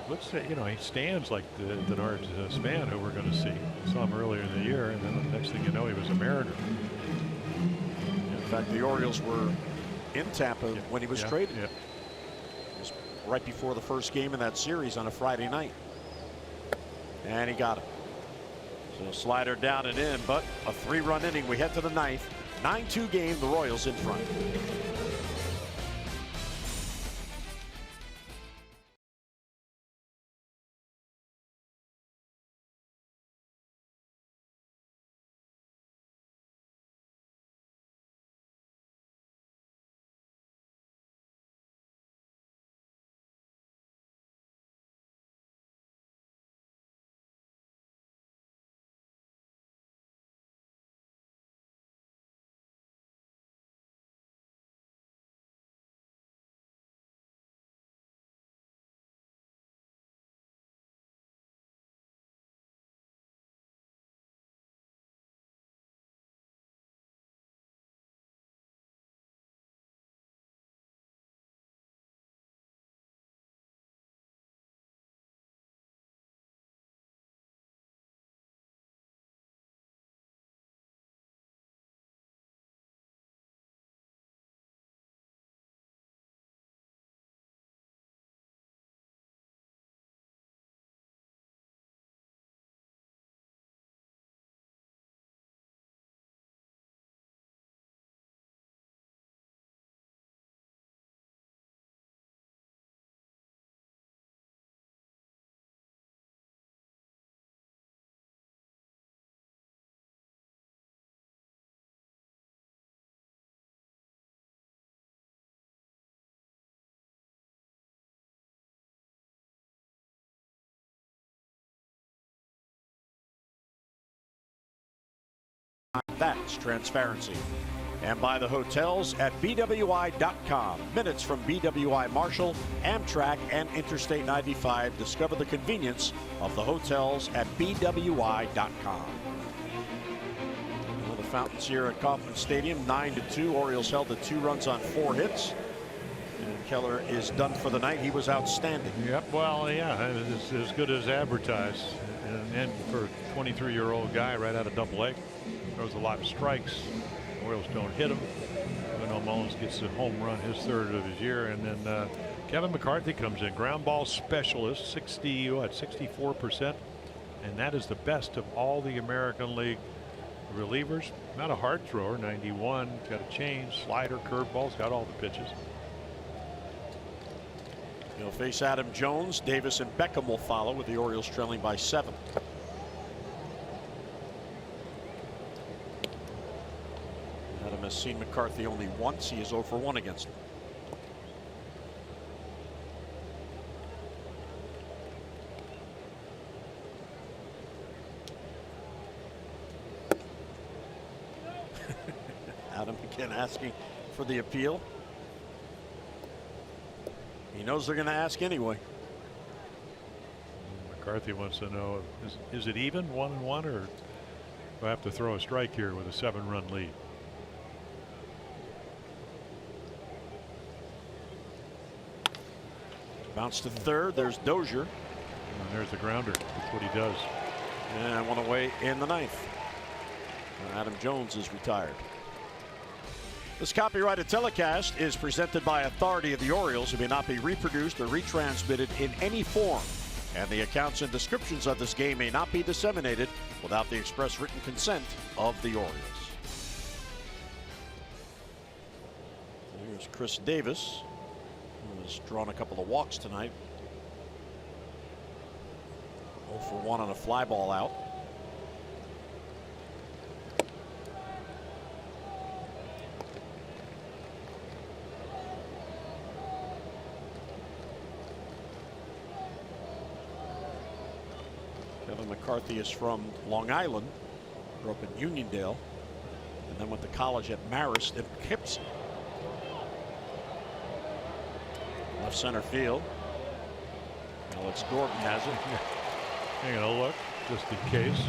Looks, you know, he stands like the North man who we're going to see. We saw him earlier in the year, and then the next thing you know, he was a Mariner. In fact, the Orioles were in Tampa when he was traded. Yeah. It was right before the first game in that series on a Friday night. And he got it. So slider down and in, but a 3-run inning. We head to the ninth. 9-2 game, the Royals in front. That's transparency. And by the hotels at BWI.com. Minutes from BWI Marshall, Amtrak, and Interstate 95. Discover the convenience of the hotels at BWI.com. Well, the Fountains here at Kauffman Stadium, 9-2. Orioles held to 2 runs on 4 hits. And Keller is done for the night. He was outstanding. Yep. Well, yeah, it's as good as advertised. And for a 23-year-old guy right out of Double-A, throws a lot of strikes. Orioles don't hit him. Even though Mullins gets a home run, his 3rd of his year, and then Kevin McCarthy comes in, ground ball specialist, 64%, and that is the best of all the American League relievers. Not a hard thrower, 91, got a change, slider, curveballs, got all the pitches. He'll face Adam Jones. Davis and Beckham will follow, with the Orioles trailing by 7. Adam has seen McCarthy only once. He is 0 for 1 against him. Adam again asking for the appeal. He knows they're going to ask anyway. McCarthy wants to know, is it even 1-1, or do I have to throw a strike here with a 7-run lead? Bounce to third. There's Dozier. And there's the grounder. That's what he does. And one away in the 9th. Adam Jones is retired. This copyrighted telecast is presented by authority of the Orioles and may not be reproduced or retransmitted in any form. And the accounts and descriptions of this game may not be disseminated without the express written consent of the Orioles. Here's Chris Davis, who has drawn a couple of walks tonight. 0 for 1 on a fly ball out. Kevin McCarthy is from Long Island, grew up in Uniondale, and then went to college at Marist in Poughkeepsie. Left center field. Alex Gordon has it. Hang on a look, just in case.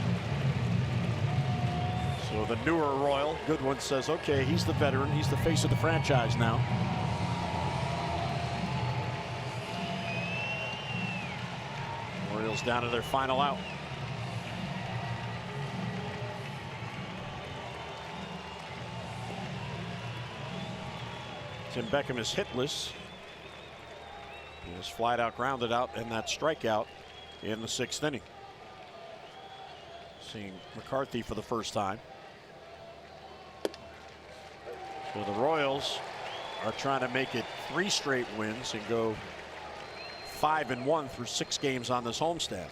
So the newer Royal, Goodwin, says, okay, he's the veteran. He's the face of the franchise now. Orioles down to their final out. Tim Beckham is hitless. He was flat out grounded out and that strikeout in the 6th inning. Seeing McCarthy for the first time. So the Royals are trying to make it 3 straight wins and go 5-1 through 6 games on this homestand.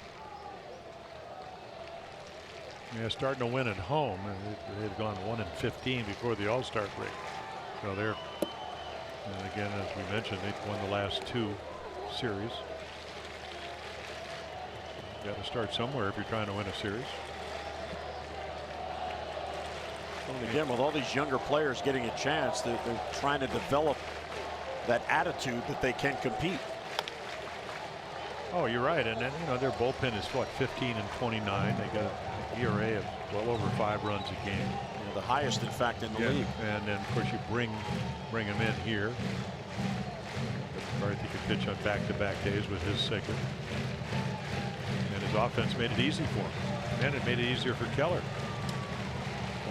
Yeah, starting to win at home. They had gone 1-15 before the All-Star break. So they're, and again, as we mentioned, they won the last 2 series. Got to start somewhere if you're trying to win a series. And again, with all these younger players getting a chance, they're trying to develop that attitude that they can compete. Oh, you're right. And then, you know, their bullpen is what, 15-29. They got an ERA of well over 5 runs a game. Yeah, the highest, in fact, in the league. And then, of course, you bring him in here. McCarthy could pitch on back-to-back days with his second. And his offense made it easy for him. And it made it easier for Keller.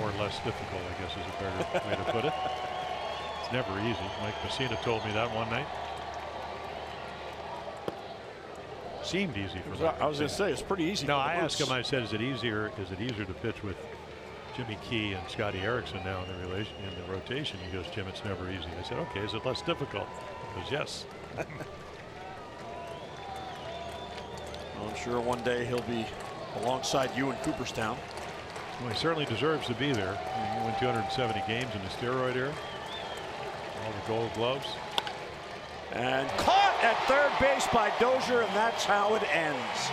Or less difficult, I guess, is a better way to put it. It's never easy. Mike Messina told me that one night. Seemed easy for me. I was going to say, it's pretty easy. No, I asked him, I said, is it easier to pitch with Jimmy Key and Scotty Erickson now in the rotation? He goes, Jim, it's never easy. I said, okay, is it less difficult? He goes, yes. Well, I'm sure one day he'll be alongside you in Cooperstown. Well, he certainly deserves to be there. He won 270 games in the steroid era. All the Gold Gloves. And caught at third base by Dozier, and that's how it ends.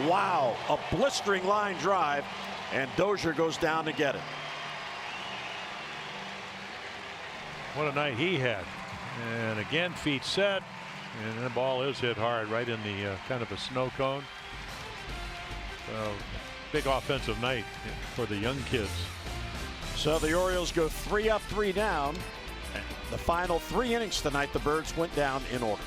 Wow, a blistering line drive, and Dozier goes down to get it. What a night he had. And again, feet set, and the ball is hit hard right in the kind of a snow cone. So, big offensive night for the young kids. So the Orioles go 3 up, 3 down. The final 3 innings tonight, the Birds went down in order.